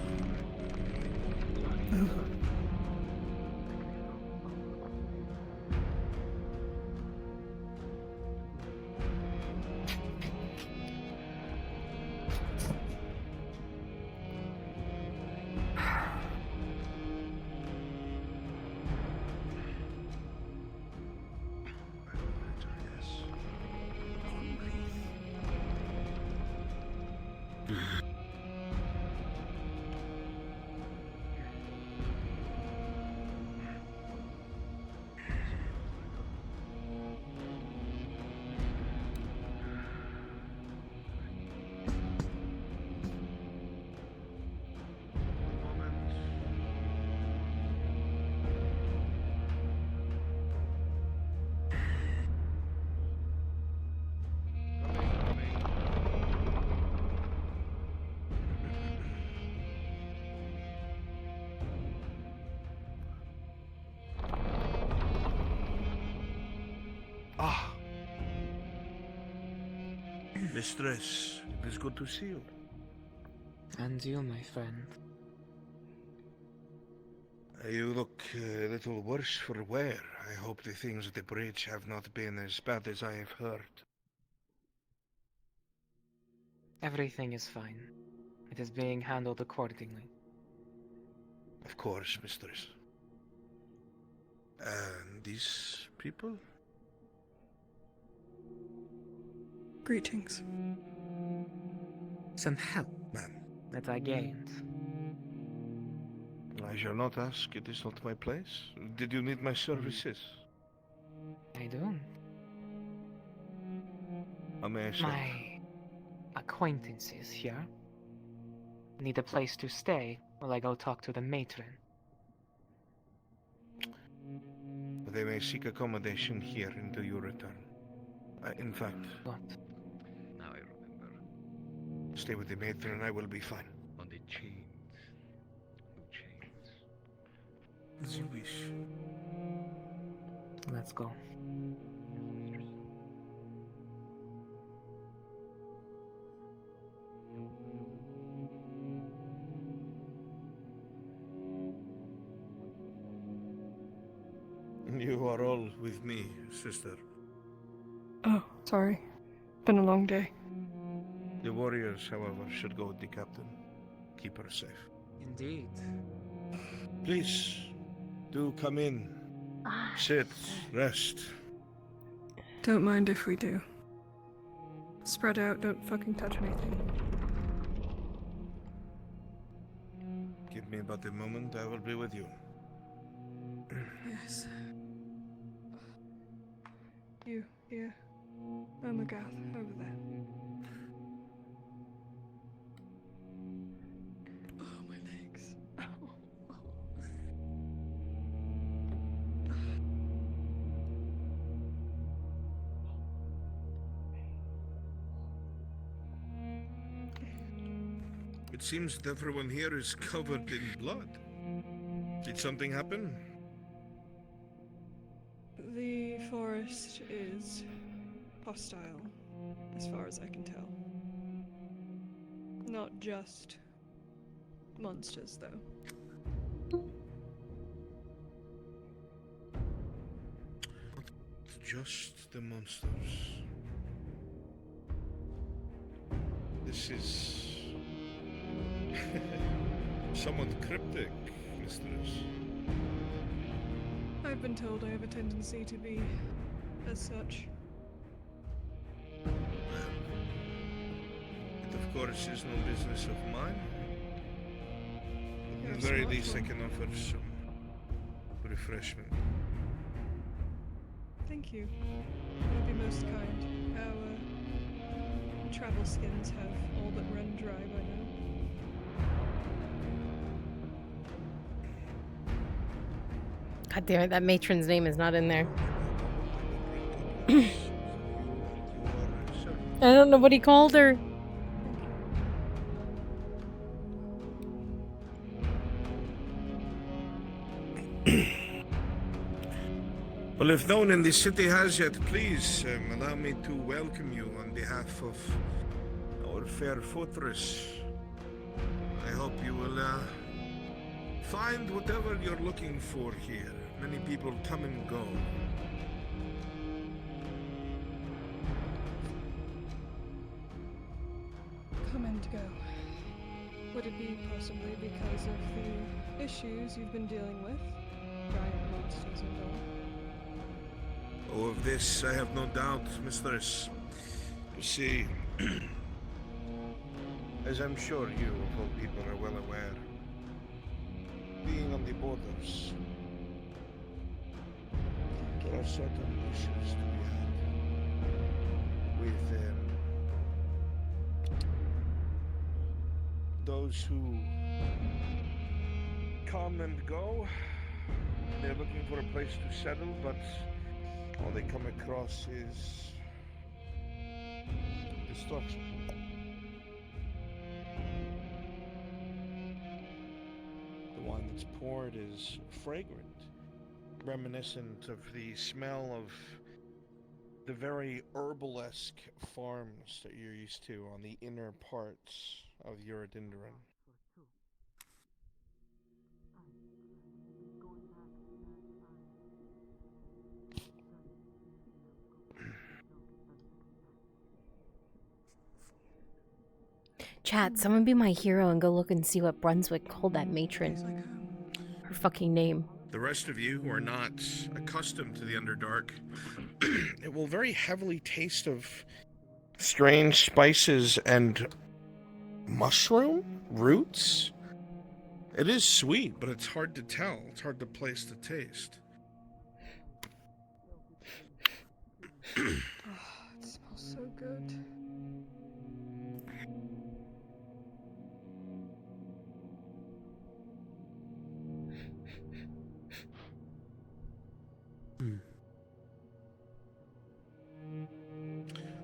Ah! Mistress, it is good to see you. And you, my friend. You look a little worse for wear. I hope the things at the bridge have not been as bad as I have heard. Everything is fine. It is being handled accordingly. Of course, mistress. And these people? Greetings. Some help, ma'am, that I gained. I shall not ask. It is not my place. Did you need my services? I do. How may I serve? My acquaintances here need a place to stay while I go talk to the matron. They may seek accommodation here until you return. In fact... What? Now I remember. Stay with the matron and I will be fine. On the chains. No chains. As you wish. Let's go. You are all with me, sister. Oh, sorry. Been a long day. The warriors, however, should go with the captain. Keep her safe. Indeed. Please, do come in. Sit, rest. Don't mind if we do. Spread out, don't fucking touch anything. Give me but a moment, I will be with you. Yes. You, here. Oh, McGath, over there. It seems that everyone here is covered in blood. Did something happen? The forest is hostile, as far as I can tell. Not just monsters, though. Just the monsters. This is somewhat cryptic, mistress. I've been told I have a tendency to be as such. It of course is no business of mine. At the very least I can offer some refreshment. Thank you. That would be most kind. Our travel skins have all but run dry by now. God damn it, that matron's name is not in there. I don't know what he called her. Well, if no one in the city has yet, please allow me to welcome you on behalf of our fair fortress. I hope you will find whatever you're looking for here. Many people come and go. Come and go. Would it be possibly because of the issues you've been dealing with? Giant monsters and all? Oh, of this I have no doubt, mistress. You see, as I'm sure you, of all people, are well aware, being on the borders, there are certain issues to be had with those who come and go. They're looking for a place to settle, but all they come across is destruction. The wine that's poured is fragrant, reminiscent of the smell of the very herbalesque farms that you're used to on the inner parts of Eurodindaron. Chat, someone be my hero and go look and see what Brunswick called that matron. Her fucking name. The rest of you who are not accustomed to the Underdark, it will very heavily taste of strange spices and mushroom roots. It is sweet, but it's hard to tell. It's hard to place the taste. Oh, it smells so good.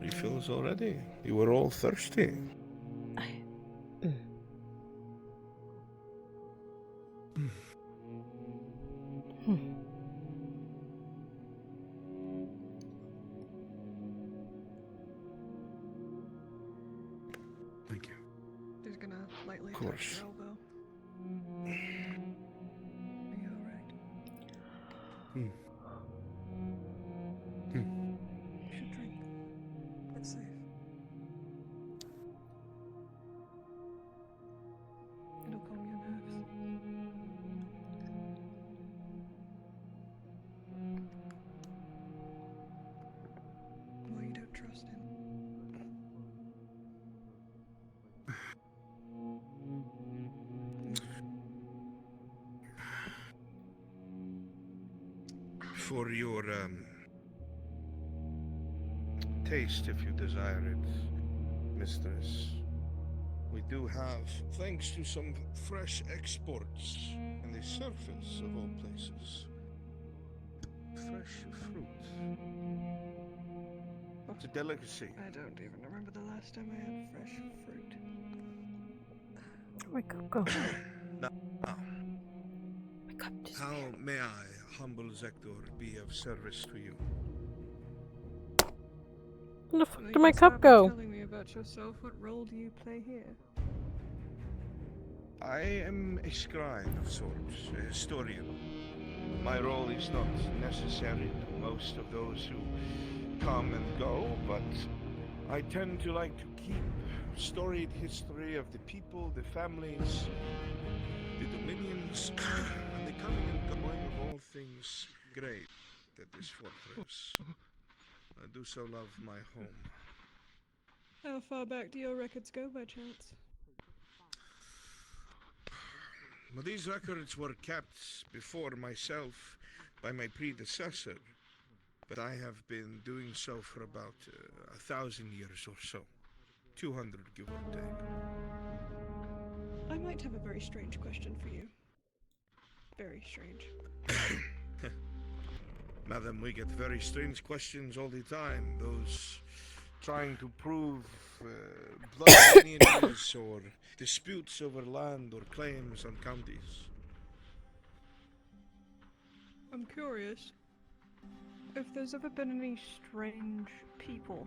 Refills already. You were all thirsty. Thank you. Just gonna lightly Of course. touch your elbow. Are you alright? You should drink. It's safe. It'll calm your nerves. Well, you don't trust him. For your taste, if you desire it, mistress. We do have, thanks to some fresh exports in the surface of all places, fresh fruit. It's a delicacy. I don't even remember the last time I had fresh fruit. My cup. Now, how may I, humble Zector, be of service to you? Where the fuck did my cup go? Telling me about yourself. What role do you play here? I am a scribe of sorts, a historian. My role is not necessary to most of those who come and go, but I tend to like to keep storied history of the people, the families, the dominions, and the coming and going of all things great at this fortress. I do so love my home. How far back do your records go, by chance? Well, these records were kept before myself by my predecessor, but I have been doing so for about 1,000 years or so. 200, give or take. I might have a very strange question for you. Very strange. Madam, we get very strange questions all the time. Those trying to prove blood lineages or disputes over land or claims on counties. I'm curious if there's ever been any strange people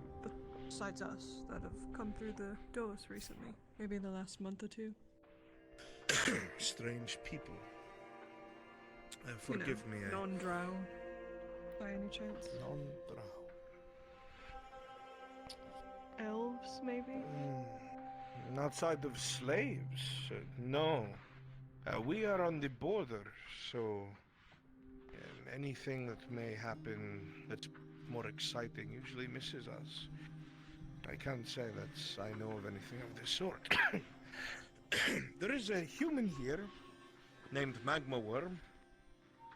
besides us that have come through the doors recently. Maybe in the last month or two. Strange people. Forgive me. Non-drow, by any chance? Non-drow. Elves, maybe? Outside of slaves? No. We are on the border, so anything that may happen that's more exciting usually misses us. I can't say that I know of anything of this sort. There is a human here named Magma Worm.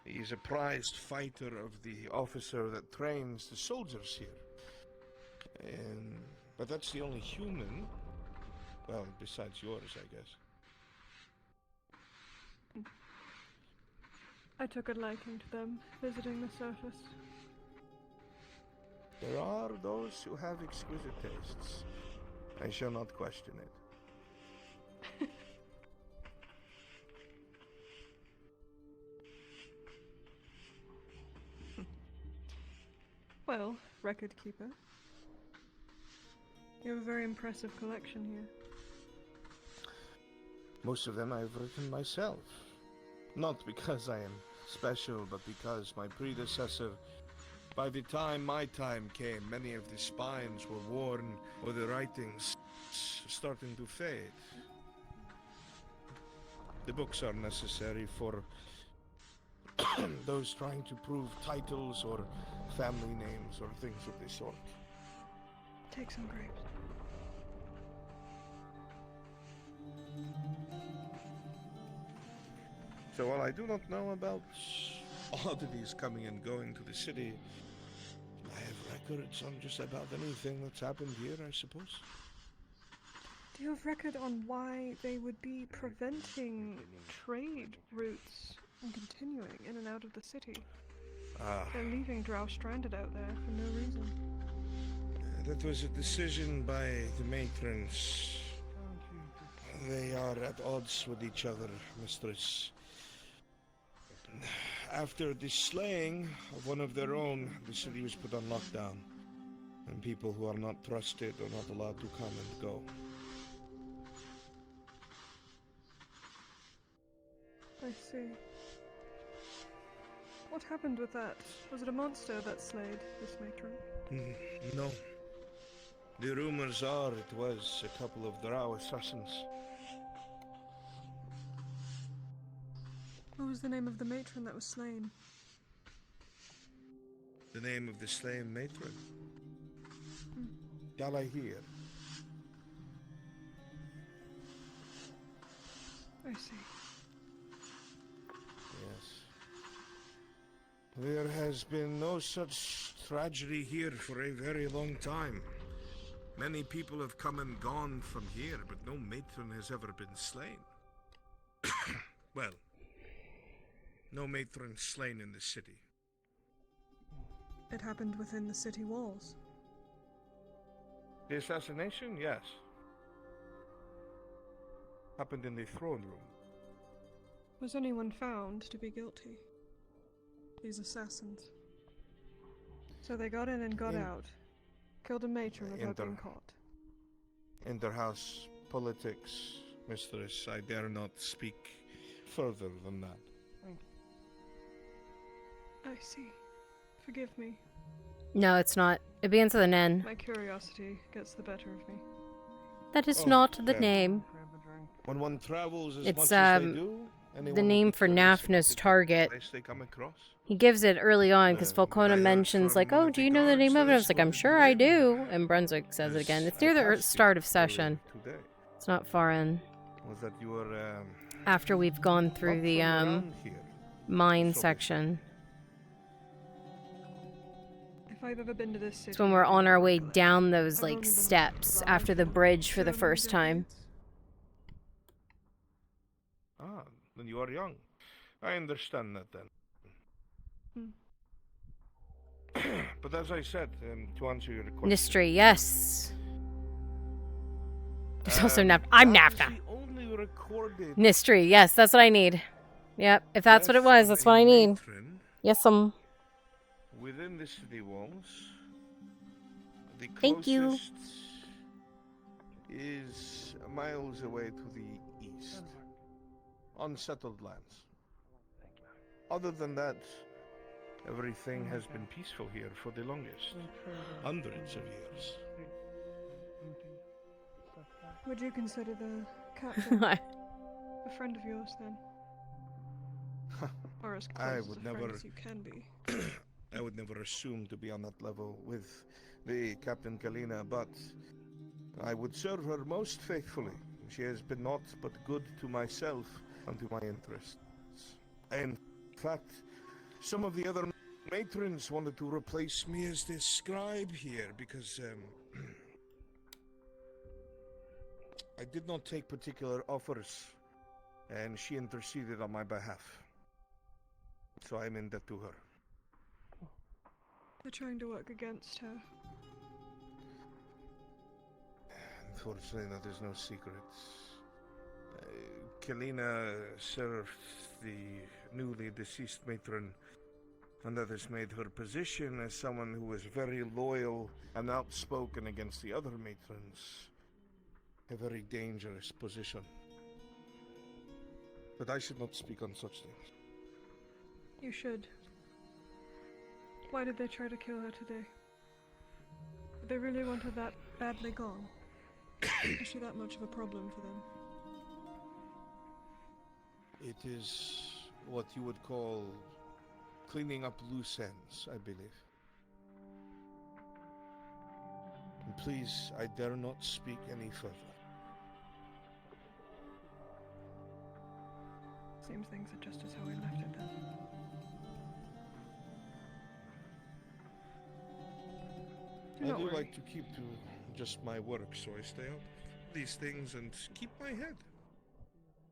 He's a prized fighter of the officer that trains the soldiers here. But that's the only human. Well, besides yours, I guess. I took a liking to them visiting the surface. There are those who have exquisite tastes. I shall not question it. Well, record keeper. You have a very impressive collection here. Most of them I've written myself. Not because I am special, but because my predecessor, by the time my time came, many of the spines were worn or the writings starting to fade. The books are necessary for those trying to prove titles or family names or things of this sort. Take some grapes. So while I do not know about oddities coming and going to the city, I have records on just about anything that's happened here, I suppose. Do you have record on why they would be preventing trade routes from continuing in and out of the city? They're leaving Drow stranded out there for no reason. That was a decision by the matrons. They are at odds with each other, mistress. After the slaying of one of their own, the city was put on lockdown, and people who are not trusted are not allowed to come and go. I see. What happened with that? Was it a monster that slayed this matron? No. The rumors are it was a couple of Drow assassins. What was the name of the matron that was slain? The name of the slain matron? Galahir. I see. Yes. There has been no such tragedy here for a very long time. Many people have come and gone from here, but no matron has ever been slain. Well, no matron slain in the city. It happened within the city walls. The assassination? Yes. happened in the throne room. Was anyone found to be guilty? These assassins. So they got in and got out. Killed a matron without being caught. Inter-house politics, mistress. I dare not speak further than that. I see. Forgive me. No, it's not. It begins with an N. My curiosity gets the better of me. That is not the name. When one travels as It's much as they do, the name for Nafna's target. they come across. He gives it early on because Falcona mentions like, "Oh, do you know the name of it?" I was like, "I'm sure I do." And Brunswick says it again. It's near the start of session. It's not far in. Was that you were After we've gone through the mine section. If I've ever been to this city, It's when we're on our way down those like steps after the bridge for the first time. Ah, then you are young. I understand that then. But as I said, to answer your question... Nistri, yes. There's also I'm Nafna. Nistri, yes, that's what I need. Yep, if that's what it was, that's what I need. Yes, Within the city walls, the Thank you. closest is miles away to the east. Unsettled lands. Other than that, everything has been peaceful here for the longest. Hundreds of years. Would you consider the captain a friend of yours then? Or as close as a friend as you can be? I would never assume to be on that level with the Captain Kalina, but I would serve her most faithfully. She has been naught but good to myself and to my interests. In fact, some of the other matrons wanted to replace me as the scribe here because I did not take particular offers, and she interceded on my behalf. So I'm in debt to her. They're trying to work against her. Unfortunately, that is no secret. Kalina served the newly deceased matron, and that has made her position as someone who is very loyal and outspoken against the other matrons a very dangerous position. But I should not speak on such things. You should. Why did they try to kill her today? Did they really want her that badly gone? Is she that much of a problem for them? It is what you would call cleaning up loose ends, I believe. And please, I dare not speak any further. Seems things are just as how we left it then. I do like to keep to just my work, so I stay out of these things and keep my head.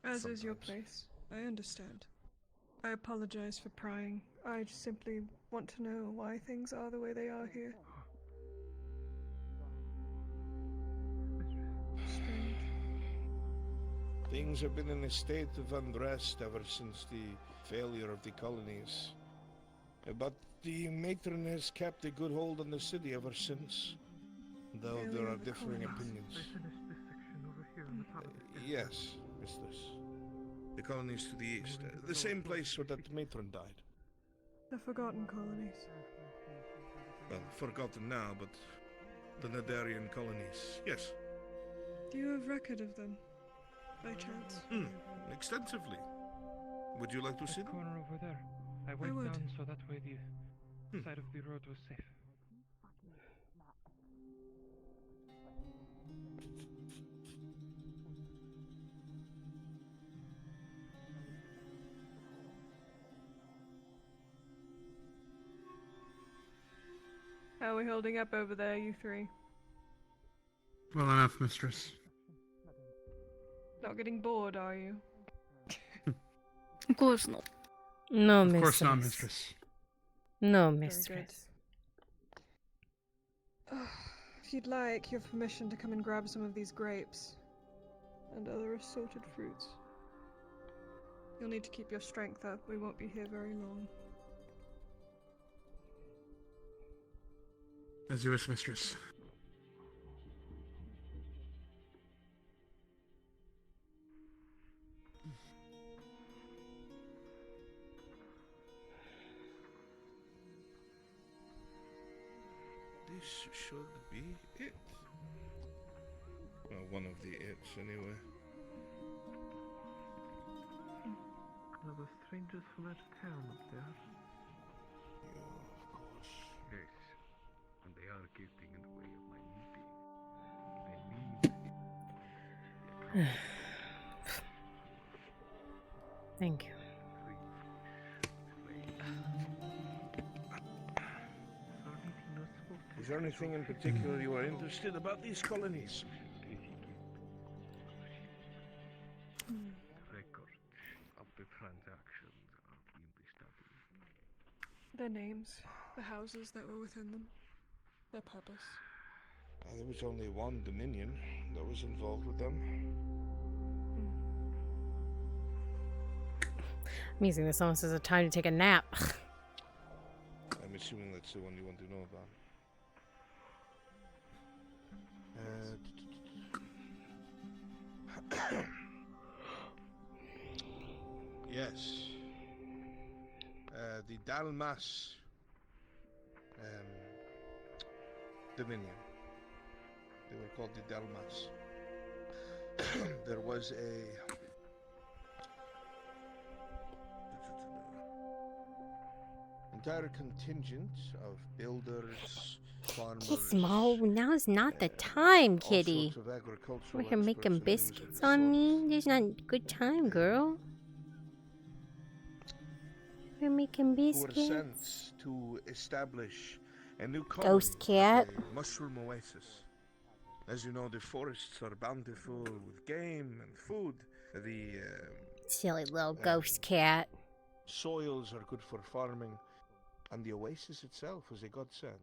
As is your place. I understand. I apologize for prying. I just simply want to know why things are the way they are here. Strange. Things have been in a state of unrest ever since the failure of the colonies. But the matron has kept a good hold on the city ever since, though there are differing opinions. Yes, mistress. The colonies to the east. The same place where that matron died. The Forgotten Colonies. Well, forgotten now, but the Nadarian colonies, yes. Do you have record of them, by chance? Extensively. Would you like to see them? Corner over there. I went down so that way the side of the road was safe. How are we holding up over there, you three? Well enough, mistress. Not getting bored, are you? Of course not. No, Of mistress. course not, mistress. No, Very mistress. If you'd like, you have permission to come and grab some of these grapes. and other assorted fruits. You'll need to keep your strength up. We won't be here very long. As you wish, mistress. This should be it. Well, one of the its, anyway. Are the strangers from that town up there? Yeah, of course. Yes, and they are getting in the way of my meeting. I need Thank you. Is there anything in particular you are interested about these colonies? Records of the transactions are being studied. Their names, the houses that were within them, their purpose. There was only one Dominion that was involved with them. I'm using this almost as a time to take a nap. I'm assuming that's the one you want to know about. Yes. The Dalmas Dominion. They were called the Dalmas. There was a entire contingent of builders, farmers. Gizmo, now's not the time, all kitty. sorts of agricultural We're here experts making and things of biscuits the on sort. me. There's not a good time, girl. We're making Who were biscuits. sent to establish a new colony Ghost cat. at the mushroom oasis. As you know, the forests are bountiful with game and food. The Silly little ghost cat. soils are good for farming, and the oasis itself is a godsend.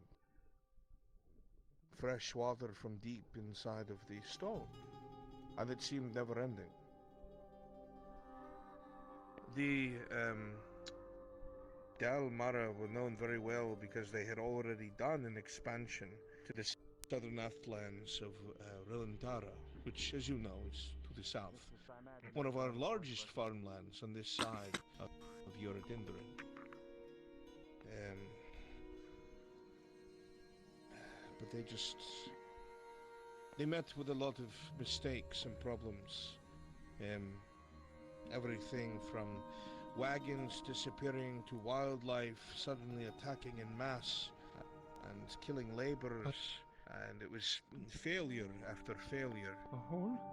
Fresh water from deep inside of the stone, and it seemed never-ending. The Dal Mara were known very well because they had already done an expansion to the southern outlands of Relantara, which, as you know, is to the south. One of our largest farmlands on this side of Eurodindrin. But they met with a lot of mistakes and problems. Everything from wagons disappearing to wildlife suddenly attacking in mass and killing laborers, and it was failure after failure.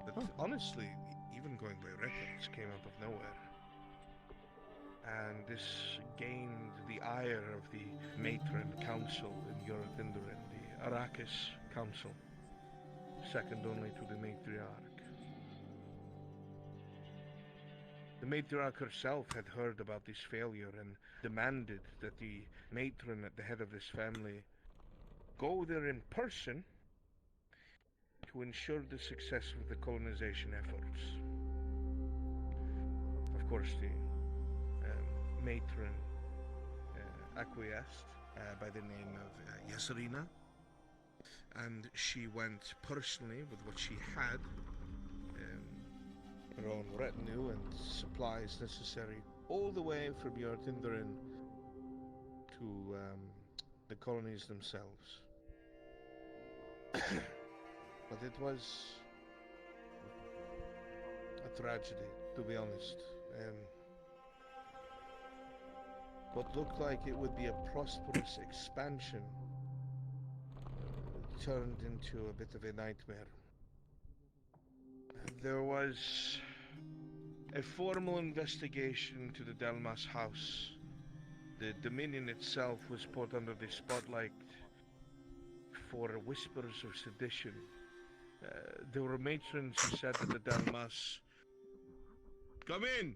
But honestly, even going by records, came out of nowhere. And this gained the ire of the Matron Council in Eurodindrin, the Arrakis Council, second only to the Matriarch. The matriarch herself had heard about this failure and demanded that the matron at the head of this family go there in person to ensure the success of the colonization efforts. Of course, the matron acquiesced by the name of Yasarina, and she went personally with what she had, her own retinue and supplies necessary, all the way from Eurodindrin to the colonies themselves. But it was a tragedy, to be honest. What looked like it would be a prosperous expansion turned into a bit of a nightmare. There was a formal investigation to the Dalmas house. The Dominion itself was put under the spotlight for whispers of sedition. There were matrons who said that the Dalmas... Come in!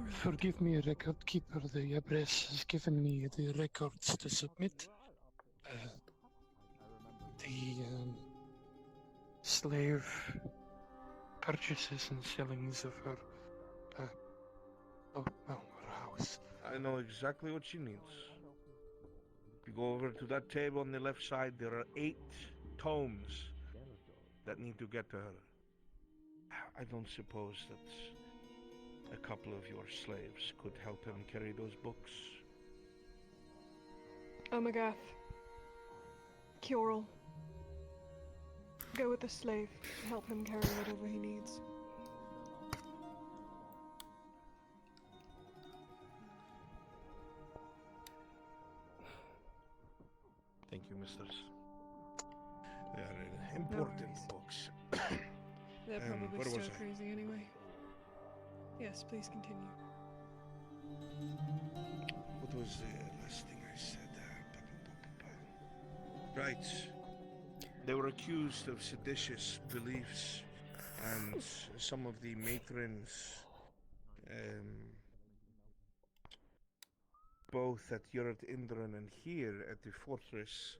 Forgive me, record keeper. The abbess has given me the records to submit. the slave purchases and sellings of her, her house. I know exactly what she needs. If you go over to that table on the left side, there are 8 tomes that need to get to her. I don't suppose that a couple of your slaves could help him carry those books. Omagath. Kyorl. Go with the slave to help him carry whatever he needs. Thank you, misters. They are important books. They're probably where still was I? crazy anyway. Yes, please continue. What was the last thing I said? Right. They were accused of seditious beliefs, and some of the matrons, both at Yurat Indran and here at the fortress,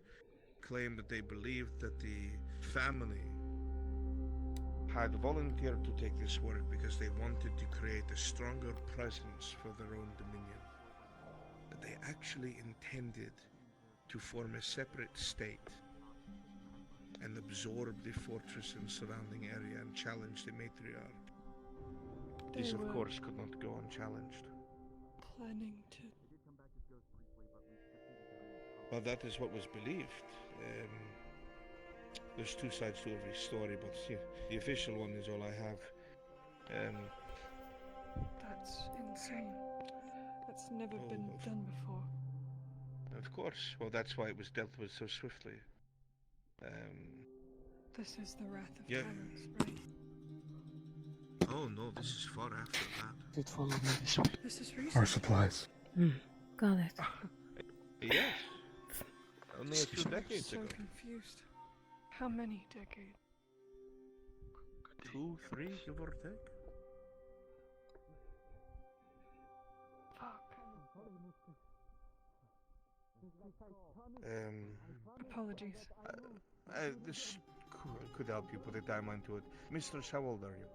claimed that they believed that the family had volunteered to take this work because they wanted to create a stronger presence for their own dominion. That they actually intended to form a separate state and absorb the fortress and surrounding area and challenge the matriarch. This, of course, could not go unchallenged. Planning to... Well, that is what was believed. There's 2 sides to every story, but the official one is all I have. That's insane. That's never been done before. Of course. Well, that's why it was dealt with so swiftly. This is the wrath of Yeah. tyrants, right? Oh no, this is far after that. It followed me this This is recent. Our supplies. Got it. Yes. Only a few decades so ago. confused. How many decades? 2, 3, give or take. Fuck. Apologies. This could help you put a timeline to it. Mistress, how old are you?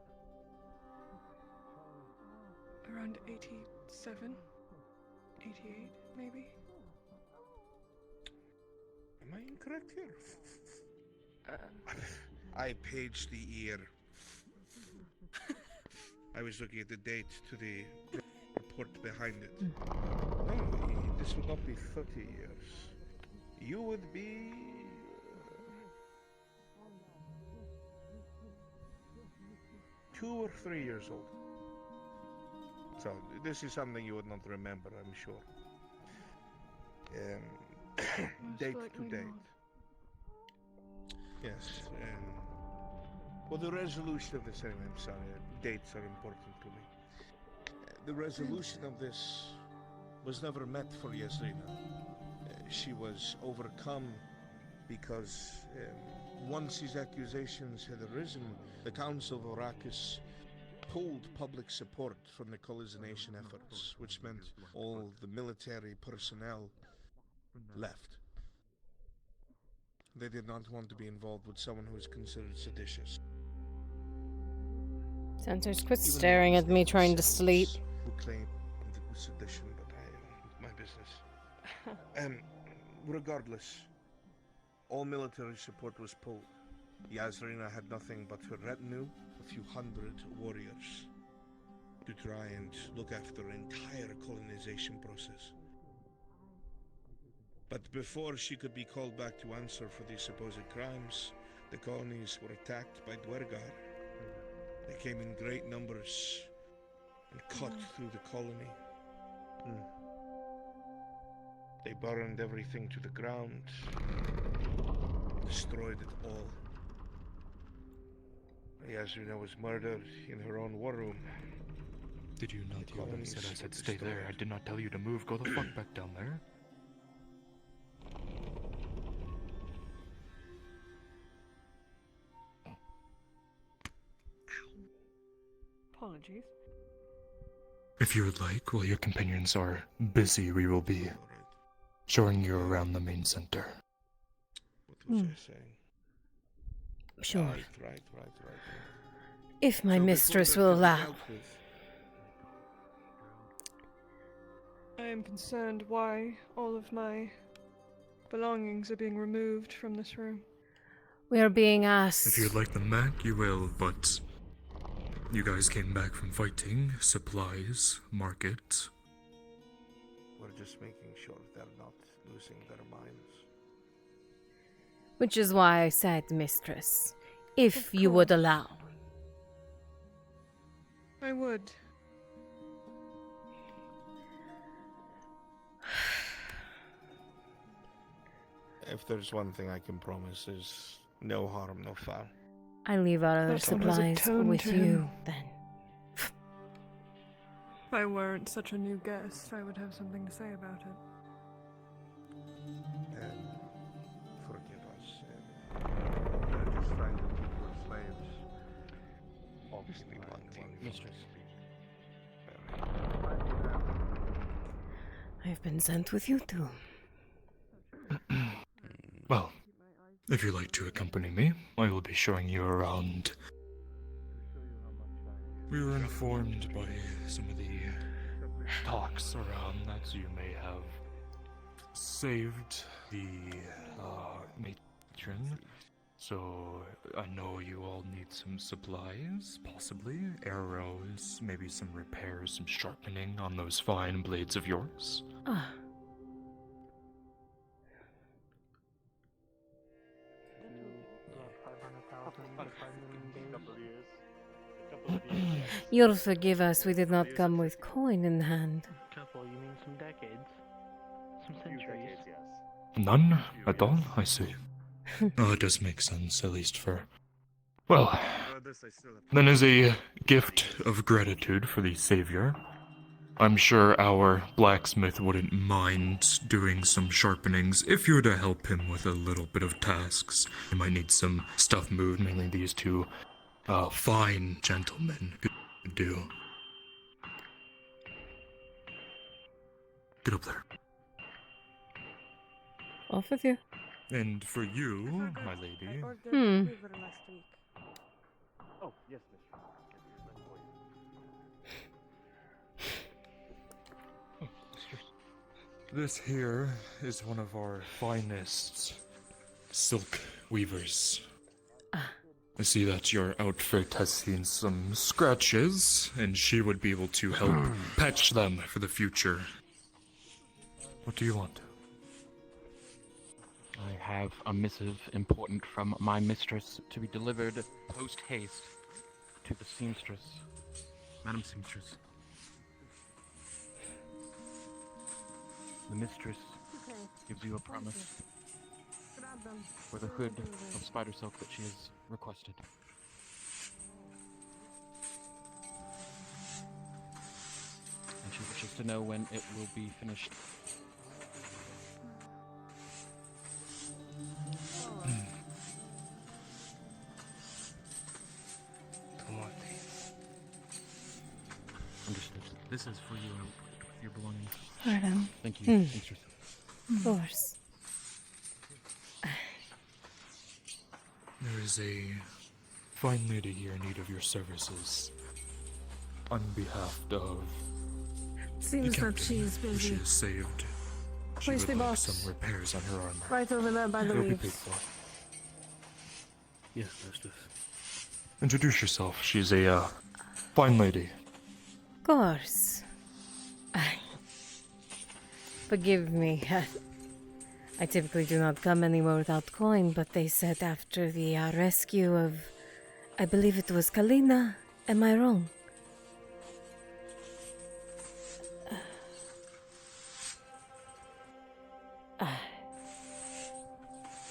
Around 87? 88, maybe? Am I incorrect here? I paged the year. I was looking at the date to the report behind it. No, this would not be 30 years. You would be... 2 or 3 years old. So, this is something you would not remember, I'm sure. Date to date. Yes, well, the resolution of this, anyway, I'm sorry, dates are important to me. The resolution of this was never met for Yasrina. She was overcome because once these accusations had arisen, the Council of Arrakis pulled public support from the colonization efforts, which meant all the military personnel left. They did not want to be involved with someone who was considered seditious. Sensors, quit staring at me trying to sleep. Who claimed it was sedition, but my business. Regardless, all military support was pulled. Yasrina had nothing but her retinue, a few hundred warriors, to try and look after the entire colonization process. But before she could be called back to answer for these supposed crimes, the colonies were attacked by Dwergar. They came in great numbers and cut through the colony. They burned everything to the ground, destroyed it all. Yasrina was murdered in her own war room. Did you not hear what I said? I said stay there. I did not tell you to move. Go the fuck back down there. Apologies. If you would like, while your companions are busy, we will be showing you around the main center. What was I saying? Sure. Right. If my So before mistress that will can be allow. dealt with, I am concerned why all of my belongings are being removed from this room. We are being asked. If you'd like them back, you will, but you guys came back from fighting, supplies, market. we're just making sure they're not losing their minds. Which is why I said, mistress, if you would allow. I would. If there's one thing I can promise is no harm, no foul. I leave our other That one has a supplies tone with to you, him. then. If I weren't such a new guest, I would have something to say about it. And forgive us. We're just trying to keep your slaves obviously one thing. Mistress. I have been sent with you too. Well, if you'd like to accompany me, I will be showing you around. We were informed by some of the talks around that you may have saved the matron. So I know you all need some supplies, possibly arrows, maybe some repairs, some sharpening on those fine blades of yours. Ah. You'll forgive us, we did not come with coin in hand. Couple, you mean some decades? Some centuries? None at all, I see. Oh, it does make sense, at least for... Well, then as a gift of gratitude for the savior, I'm sure our blacksmith wouldn't mind doing some sharpenings if you were to help him with a little bit of tasks. He might need some stuff moved, mainly these two fine gentlemen could do. Get up there. Off with you. And for you, my lady... Oh, yes, This here is one of our finest silk weavers. I see that your outfit has seen some scratches, and she would be able to help patch them for the future. What do you want? I have a missive important from my mistress to be delivered post-haste to the seamstress. Madam Seamstress. The mistress gives you a promise for the hood of spider silk that she has requested. And she wishes to know when it will be finished. Understood. This is for you, your belongings. Pardon. Thank you, Mistress. Of course. There is a fine lady here in need of your services. On behalf of Seems the that captain, she's who busy. she has saved. She Where's would the like box? some repairs on her armor. Right over there by the It'll be leaves. paid for. Yes, Mistress. Introduce yourself. She's a fine lady. Of course. Forgive me. I typically do not come anywhere without coin, but they said after the rescue of, I believe it was Kalina. Am I wrong?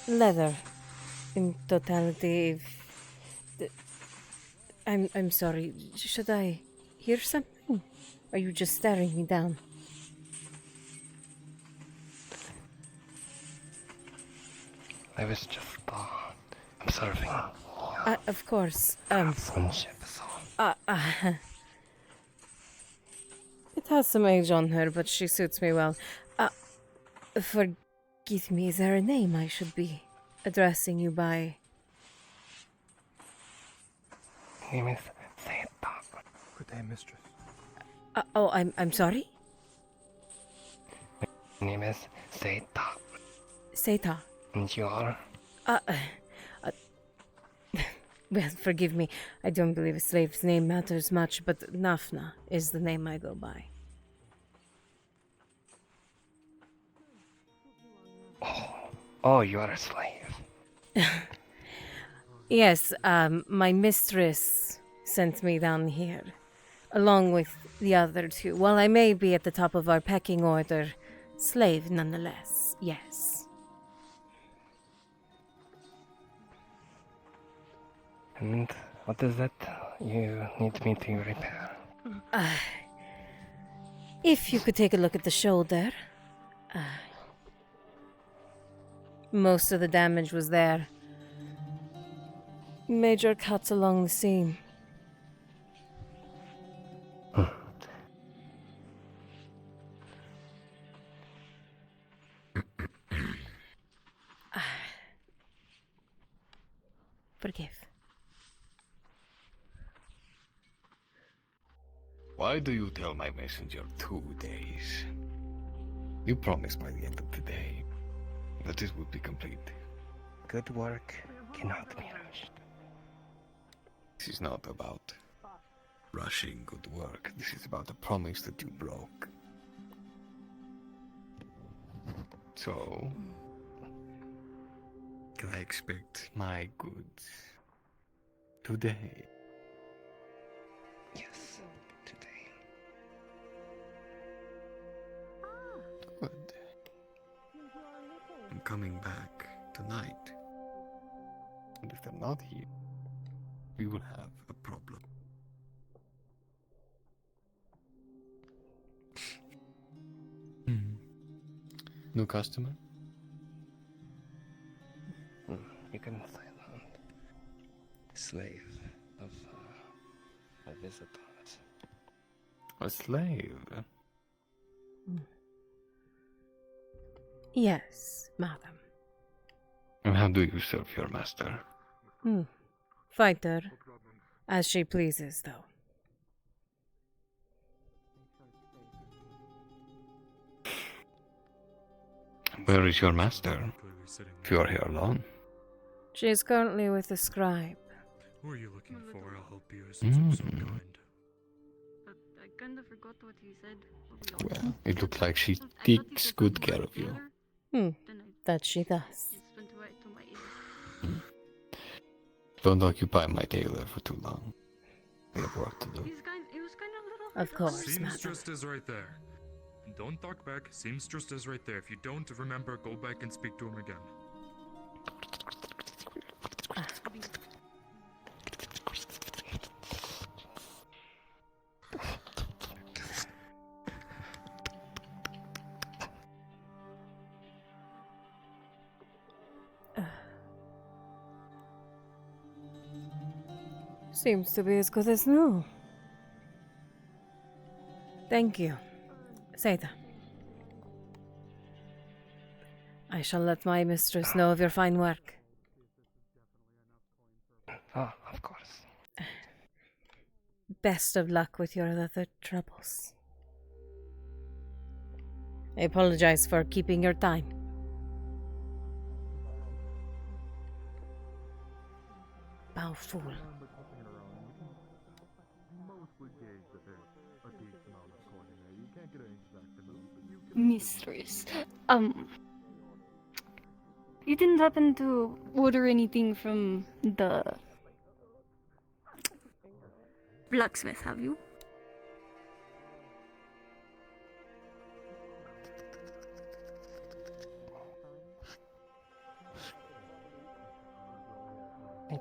Leather, in totality. I'm sorry. Should I hear something? Are you just staring me down? I was just observing. Of course. Friendship is all. It has some age on her, but she suits me well. Forgive me, is there a name I should be addressing you by? name is Seta. Good day, mistress. Oh, I'm sorry? My name is Seta. Seta. And you are? Uh, well, forgive me. I don't believe a slave's name matters much, but Nafna is the name I go by. Oh, you are a slave. Yes, my mistress sent me down here, along with the other two. While I may be at the top of our pecking order, slave nonetheless, yes. And what is it you need me to repair? If you could take a look at the shoulder. Most of the damage was there. Major cuts along the seam. Forgive. Why do you tell my messenger 2 days? You promised by the end of the day that it would be complete. Good work cannot be rushed. This is not about rushing good work. This is about a promise that you broke. So, can I expect my goods today? Yes, today. Good. I'm coming back tonight. And if they're not here, we will have a problem. New customer? You can say that. Slave of a visitors. A slave? Yes, madam. And how do you serve your master? Fight her as she pleases, though. Where is your master? If you are here alone. She is currently with the scribe. Who are you looking for? I'll help you since I'm so kind. I kind of forgot what he said. Well, it looks like she takes good care of you. That she does. Just went right to my ears. Don't occupy my tailor for too long. We have work to do. It was kind of little. Of course, Seamstress is right there. Don't talk back. Seamstress is right there. If you don't remember, go back and speak to him again. Seems to be as good as new. Thank you, Seta. I shall let my mistress know of your fine work. Oh, of course. Best of luck with your other troubles. I apologize for keeping your time. Bow fool. Mistress, you didn't happen to order anything from the blacksmith, have you? I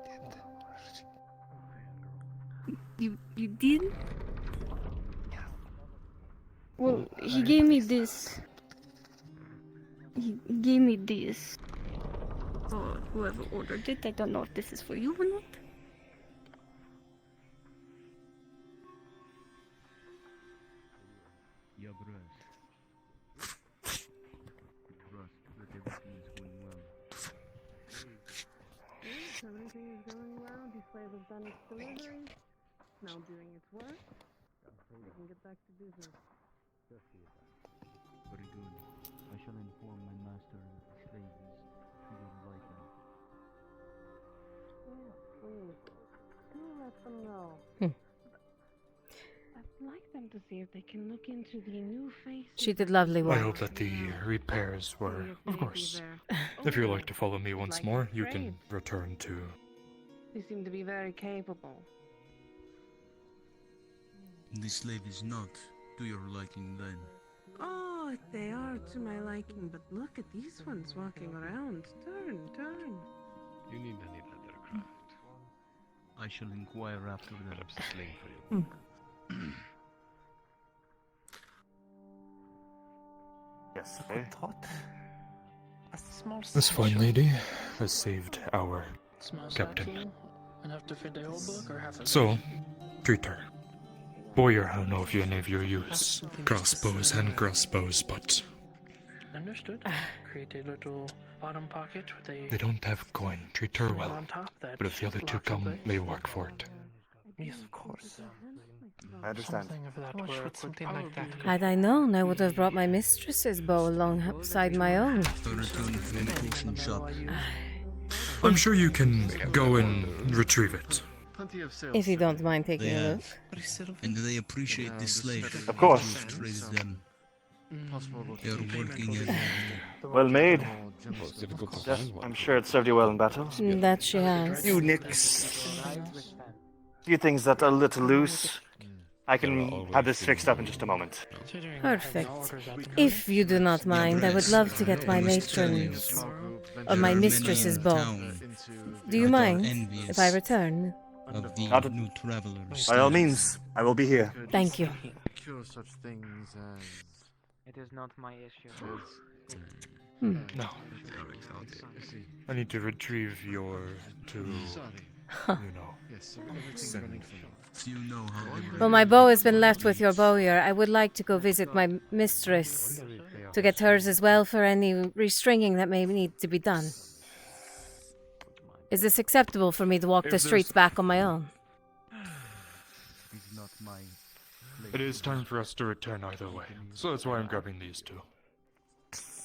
did. You did? Well, he gave me this. He gave me this. Or whoever ordered it, I don't know if this is for you or not. Yeah, Trust that everything is going well. Everything is going well. slave has done its delivery. It's now doing its work. We can get back to business. Very good. I shall inform my master that the slave is treated lightly. Yeah, please. Do let them know. I'd like them to see if they can look into the new faces. She did lovely I work. hope that the repairs were, of course. If you'd like to follow me once more, you can return to. They seem to be very capable. The slave is not to your liking then. Oh, they are to my liking, but look at these ones walking around. Turn. You need any leather craft. I shall inquire after that. Perhaps a sling for you. Yes, This fine lady has saved our Smells captain. like enough to fit the whole book or half of it? So, treat her. Warrior, I don't know if any of you use crossbows and crossbows, but Understood. Create a little bottom pocket with a. they don't have coin. Treat her well. on top that But if the other two locks in come, place. they work for it. Yes, of course. I understand. Something of that work something like that. Had I known, I would have brought my mistress's bow alongside my own. Return from the potion shop. I'm sure you can go and retrieve it. If you don't mind taking They a look. have, and they appreciate the slave. Of course. You've traded them. They are working every day. Well made. Well, it's difficult to Yes, find one. I'm sure it served you well in battle. That she has. You nicks. Few things that are a little loose. I can have this fixed up in just a moment. Perfect. If you do not mind, I would love to get my matron's or my mistress's bow. Do you mind if I return? Of the new travelers. By all means, I will be here. Thank you. Cure such things as. It is not my issue. No. I need to retrieve your two, you know. You know how they Well, my bow has been left with your bowyer. I would like to go visit my mistress to get hers as well for any restringing that may need to be done. Is this acceptable for me to walk the streets back on my own? It is time for us to return either way, so that's why I'm grabbing these two.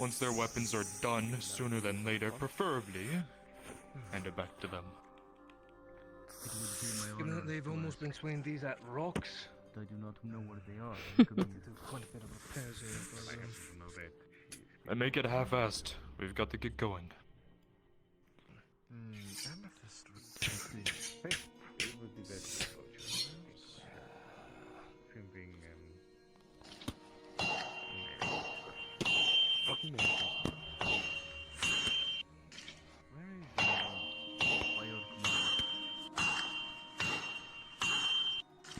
Once their weapons are done, sooner than later, preferably, hand it back to them. Given that they've almost been swinging these at rocks. I do not know where they are. It could be Quite a bit of repairs here. And make it half-assed. We've got to get going. Amethyst would be better. Crimping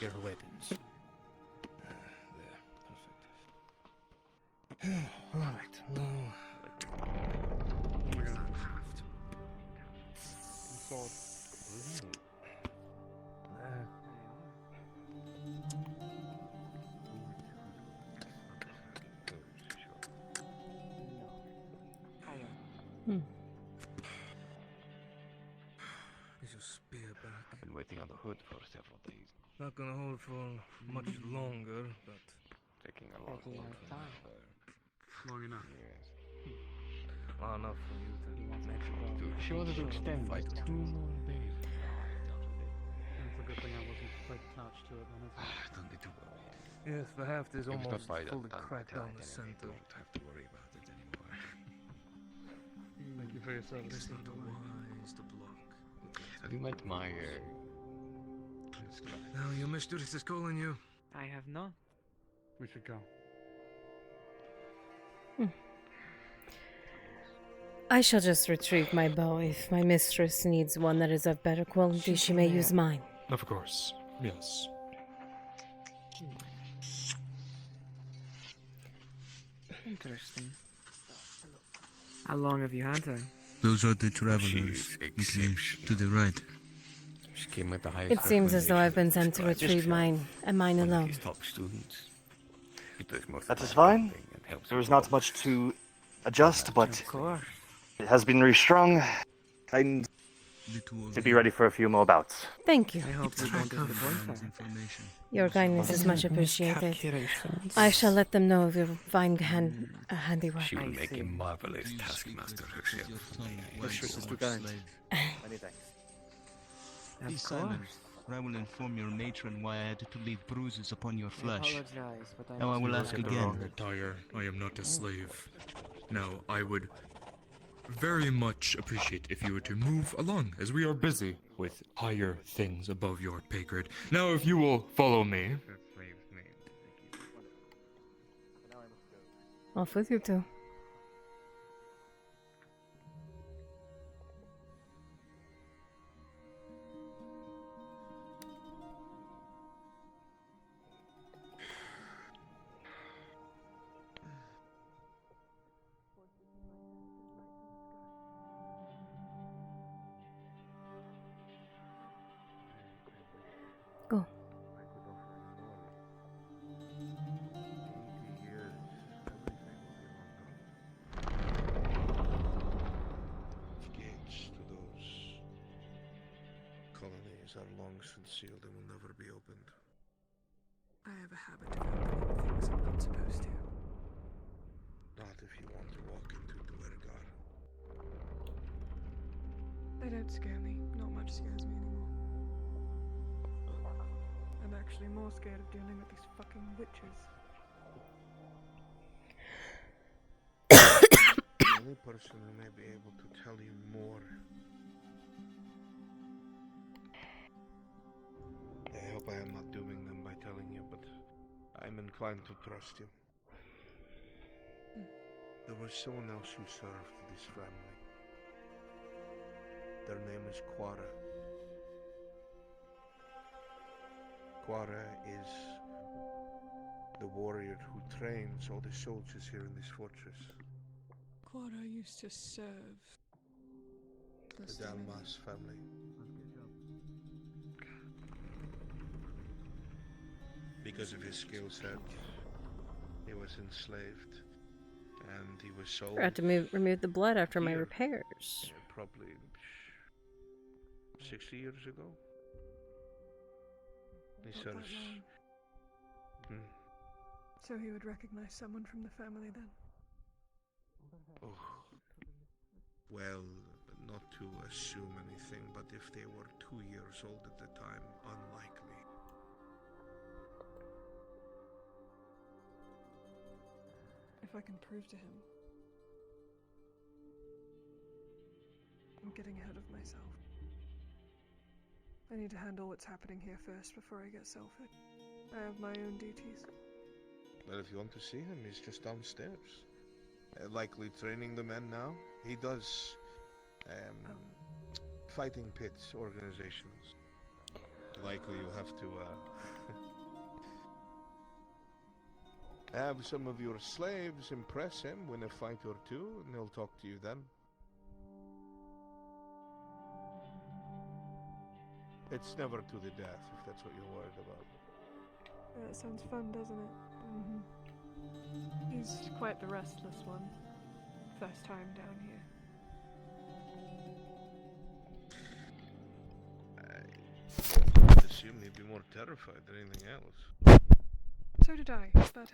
Your weapons. There, perfect. Alright, now. We're gonna have to. Is your spear back? I've been waiting on the hood for several days. Not gonna hold for much longer, but Taking a long time. Long enough. Yes. long enough for you to She wanted to extend by 2 more days. It's a good thing I wasn't quite attached to it then, isn't it? Don't need to worry. Yes, the haft is If it's not almost by that fully time, cracked down the then center. you don't have to worry about it anymore. Thank you for your service. Listen to wise the block. Have you met my Now your mistress is calling you. I have not. We should go. I shall just retrieve my bow. If my mistress needs one that is of better quality, she may use mine. Of course, yes. Interesting. How long have you had her? Those are the travelers. Okay, to the right. She came at the highest It seems as though I've been sent to retrieve mine, and mine alone. top students. That is fine. There is not much to adjust, but it has been restrung. Kind Should be ready for a few more bouts. Thank you. I hope we don't disappoint her. Your kindness is much appreciated. I shall let them know of your fine handiwork. She will make a marvelous taskmaster herself. Many thanks. Be silent, or I will inform your matron why I had to leave bruises upon your I flesh. apologize, but I Now I must will be ask Get the again. wrong attire. I am not a slave. Now, I would very much appreciate if you were to move along, as we are busy with higher things above your pay grade. Now, if you will follow me. Off with you two. Go. Gates to those colonies are long since sealed and will never be opened. I have a habit of opening things I'm not supposed to. Not if you want to walk into Duergar. They don't scare me. Not much scares me anymore. I'm actually more scared of dealing with these fucking witches. The only person who may be able to tell you more. I hope I am not dooming them by telling you, but I'm inclined to trust you. There was someone else who served this family. Their name is Quara. Quara is the warrior who trains all the soldiers here in this fortress. Quara used to serve The Dalmas family. Because of his skill set, he was enslaved, and he was sold. Forgot to remove the blood after my here, repairs. probably 60 years ago. He Not serves. that long. So he would recognize someone from the family then? Oh. Well, not to assume anything, but if they were 2 years old at the time, unlikely. If I can prove to him. I'm getting ahead of myself. I need to handle what's happening here first before I get selfish. I have my own duties. Well, if you want to see him, he's just downstairs. Likely training the men now. He does fighting pits organizations. Likely you'll have to have some of your slaves impress him, win a fight or two, and he'll talk to you then. It's never to the death, if that's what you're worried about. That sounds fun, doesn't it? He's quite the restless one. First time down here. I would assume he'd be more terrified than anything else. So did I, but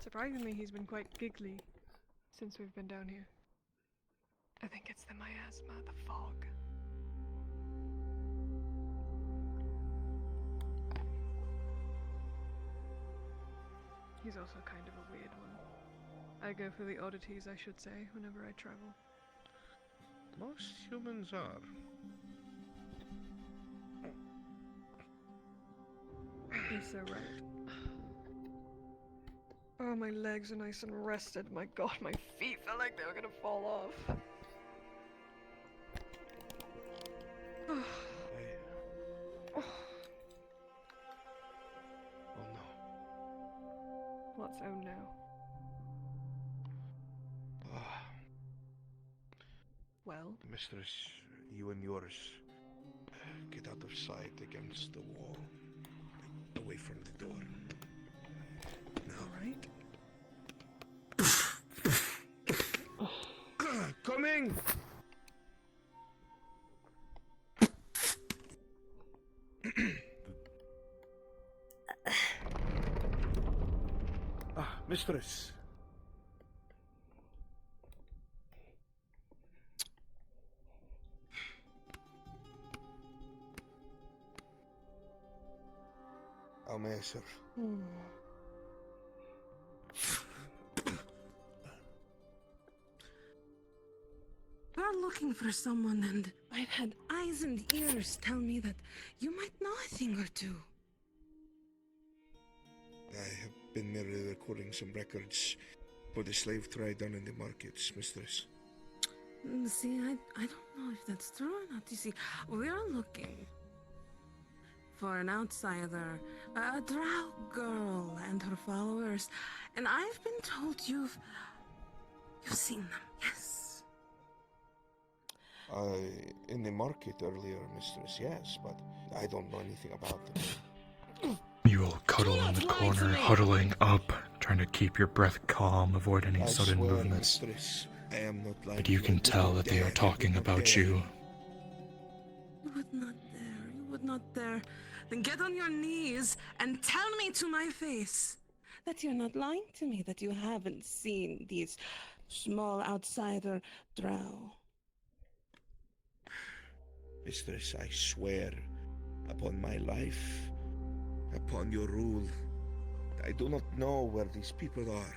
surprisingly he's been quite giggly since we've been down here. I think it's the miasma, the fog. He's also kind of a weird one. I go for the oddities, I should say, whenever I travel. Most humans are. You're so right. Oh, my legs are nice and rested. My god, my feet felt like they were gonna fall off. Oh no. What's oh no? Well? Mistress, you and yours get out of sight against the wall. Away from the door. Now. Alright. Coming! Mistress. How may I serve? We're looking for someone, and I've had eyes and ears tell me that you might know a thing or two. I have been merely recording some records for the slave trade down in the markets, mistress. See, I don't know if that's true or not. You see, we're looking for an outsider, a drow girl and her followers, and I've been told you've seen them, yes? In the market earlier, mistress, yes, but I don't know anything about them. You all cuddle in the corner, huddling up, trying to keep your breath calm, avoid any sudden swear, movements. mistress, I am not lying. But you can tell that they are talking about you. You would not dare, you would not dare. Then get on your knees and tell me to my face that you're not lying to me, that you haven't seen these small outsider drow. Mistress, I swear upon my life, upon your rule, I do not know where these people are.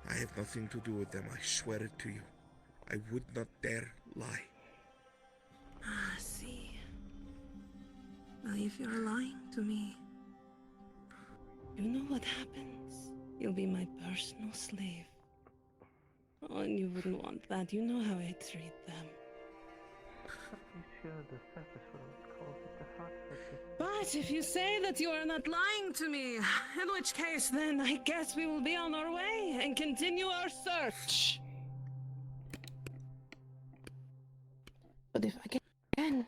I have nothing to do with them, I swear it to you. I would not dare lie. Ah, see. Well, if you're lying to me, you know what happens. You'll be my personal slave. Oh, and you wouldn't want that. You know how I treat them. But if you say that you are not lying to me, in which case then I guess we will be on our way and continue our search. But if I find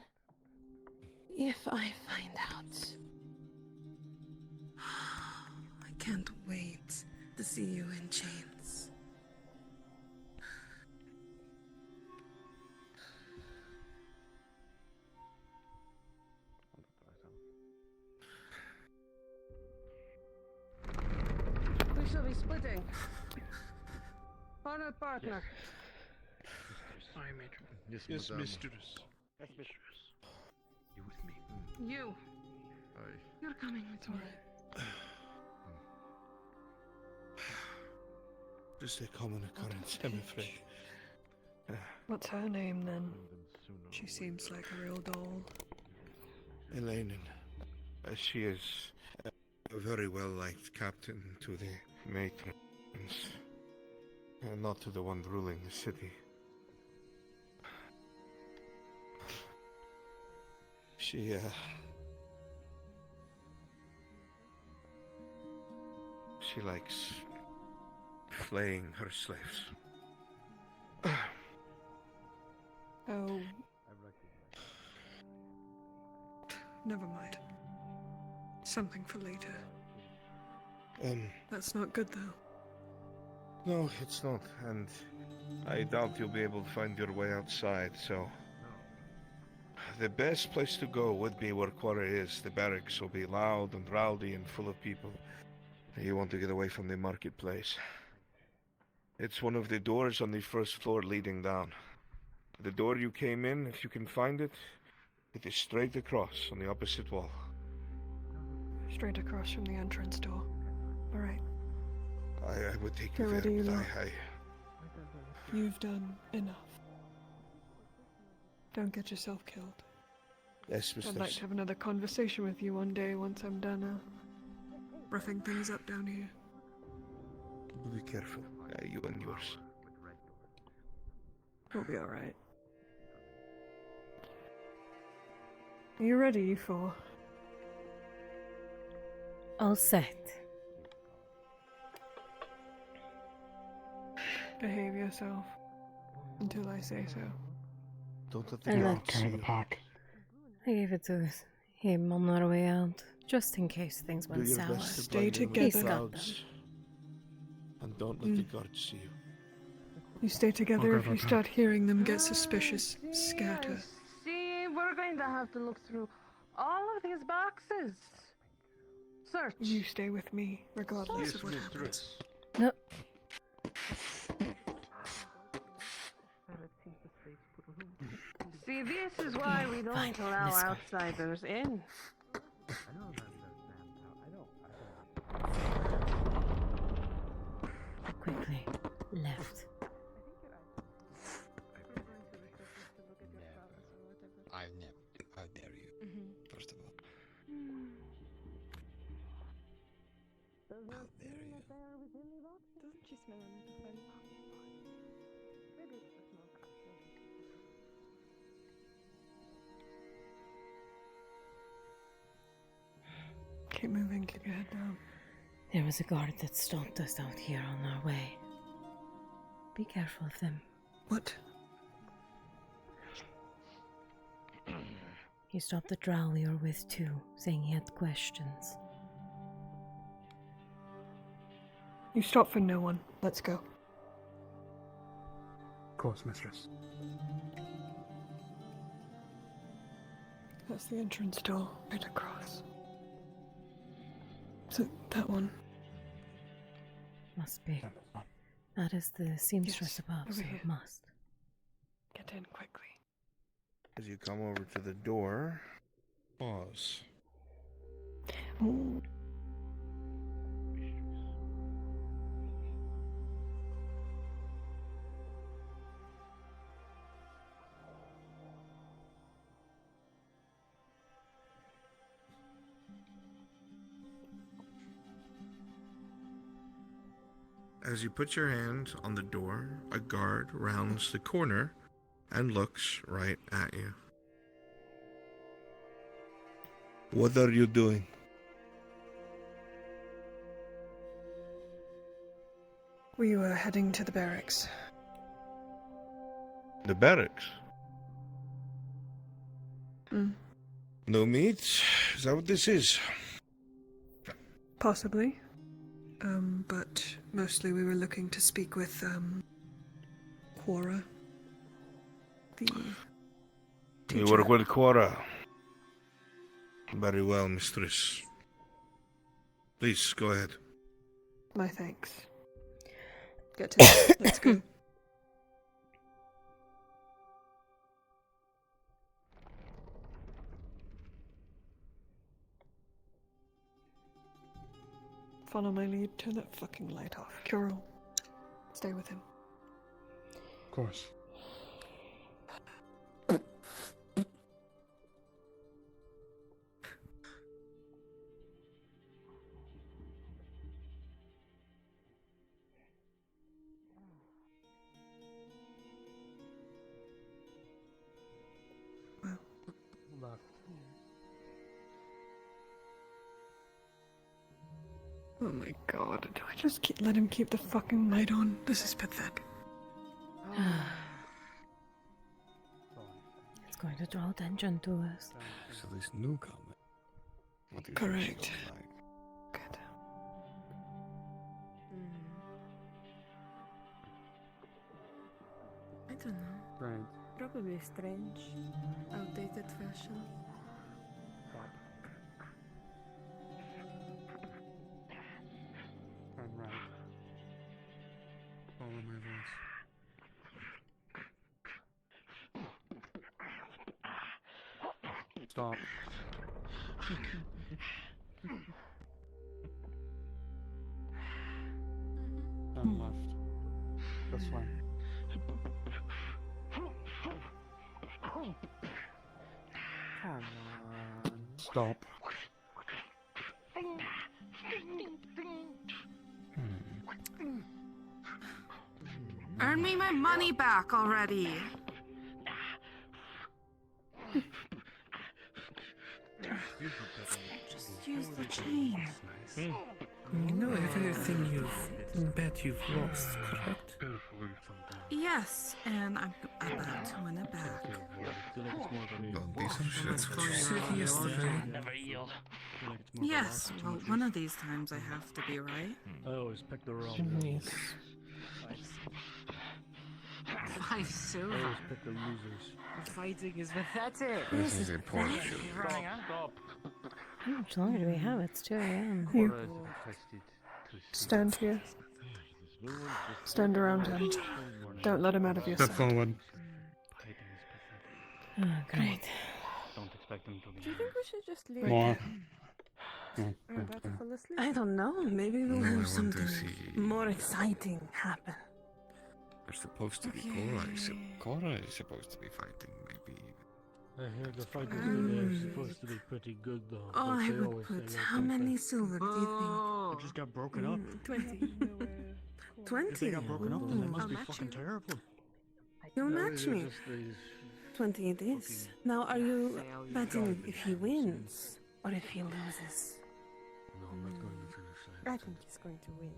out, I can't wait to see you in chains. We shall be splitting. Partner. Sorry, matron. Yes, mistress. Yes, mistress. You with me? You. Aye. You're coming with me. Just a common occurrence, I'm afraid. What's her name then? She seems like a real doll. Elaine, she is a very well-liked captain to the matrons, and not to the one ruling the city. She likes flaying her slaves. Oh. Never mind. Something for later. That's not good though. No, it's not, and I doubt you'll be able to find your way outside, so... The best place to go would be where Quarry is. The barracks will be loud and rowdy and full of people. You want to get away from the marketplace. It's one of the doors on the first floor leading down. The door you came in, if you can find it, it is straight across on the opposite wall. Straight across from the entrance door. Alright. I would take you Get there, ready, but Elo. You've done enough. Don't get yourself killed. Yes, mistress. I'd like to have another conversation with you one day once I'm done roughing things up down here. Be careful, you and yours. We'll be alright. Are you ready, you four? All set. Behave yourself until I say so. Don't let I the looked. see you. I gave it to him on our way out, just in case things went Do your sour. best to Stay blend in with together. the crowds, and don't let the guards see you. You stay together. If you start hearing them get suspicious, scatter. See, we're going to have to look through all of these boxes. Search. You stay with me, regardless of what happens. No. See, this is why we don't allow outsiders in. Quickly. Left. I never. How dare you? First of all. How dare you? Doesn't she smell a little funny? Maybe it's the smoke. Keep moving, keep your head down. There was a guard that stopped us out here on our way. Be careful of them. What? He stopped the drow we were with too, saying he had questions. You stop for no one. Let's go. Of course, mistress. That's the entrance door. Right across. Is it that one? Must be. That is the seamstress above, over so here. it must. Get in quickly. As you come over to the door, pause. Ooh. As you put your hand on the door, a guard rounds the corner and looks right at you. What are you doing? We were heading to the barracks. The barracks? Mm. No meat? Is that what this is? Possibly. But mostly we were looking to speak with, Quora. The You teacher. work with Quora. Very well, mistress. Please, go ahead. My thanks. Get to it. Let's go. Follow my lead. Turn that fucking light off. Kuro, stay with him. Of course. Oh my god, do I just let him keep the fucking light on? This is pathetic. It's going to draw attention to us. So this newcomer. What do you Correct. think she looks like? Good. I don't know. Right. Probably strange. Outdated fashion. Turn right. Follow my voice. Stop. Turn left. This way. Come on. Stop. Earn me my money back already. Just use the chain. You know everything you've lost, correct? Yes, and I'm about to win it back. Don't be so sure. You said yesterday. Yes, well, one of these times I have to be right. I always pick the wrong Yes. 5 silver. I always pick the losers. The fighting is pathetic. This is important. Running out. Stop. How much longer do we have? It's 2 a.m. You stand here. Stand around him. Don't let him out of your Step sight. forward. Oh, great. Don't expect him to be. Do you think we should just leave More. him? Mm, Or about to fall asleep? I don't know. Maybe we'll No, I have want to something see. more exciting happen. There's supposed to be Cora is supposed to be fighting, maybe. I hear the fight is today supposed to be pretty good though. Oh, but I they would always put. say How many silver do you think? It just got broken up. 20. 20? If they got broken up, then they must I'll be match fucking you. terrible. You'll No, match they're me. just these 20 it is. Now, are you betting if he wins or if he loses? No, I'm not going to finish that. I think he's going to win.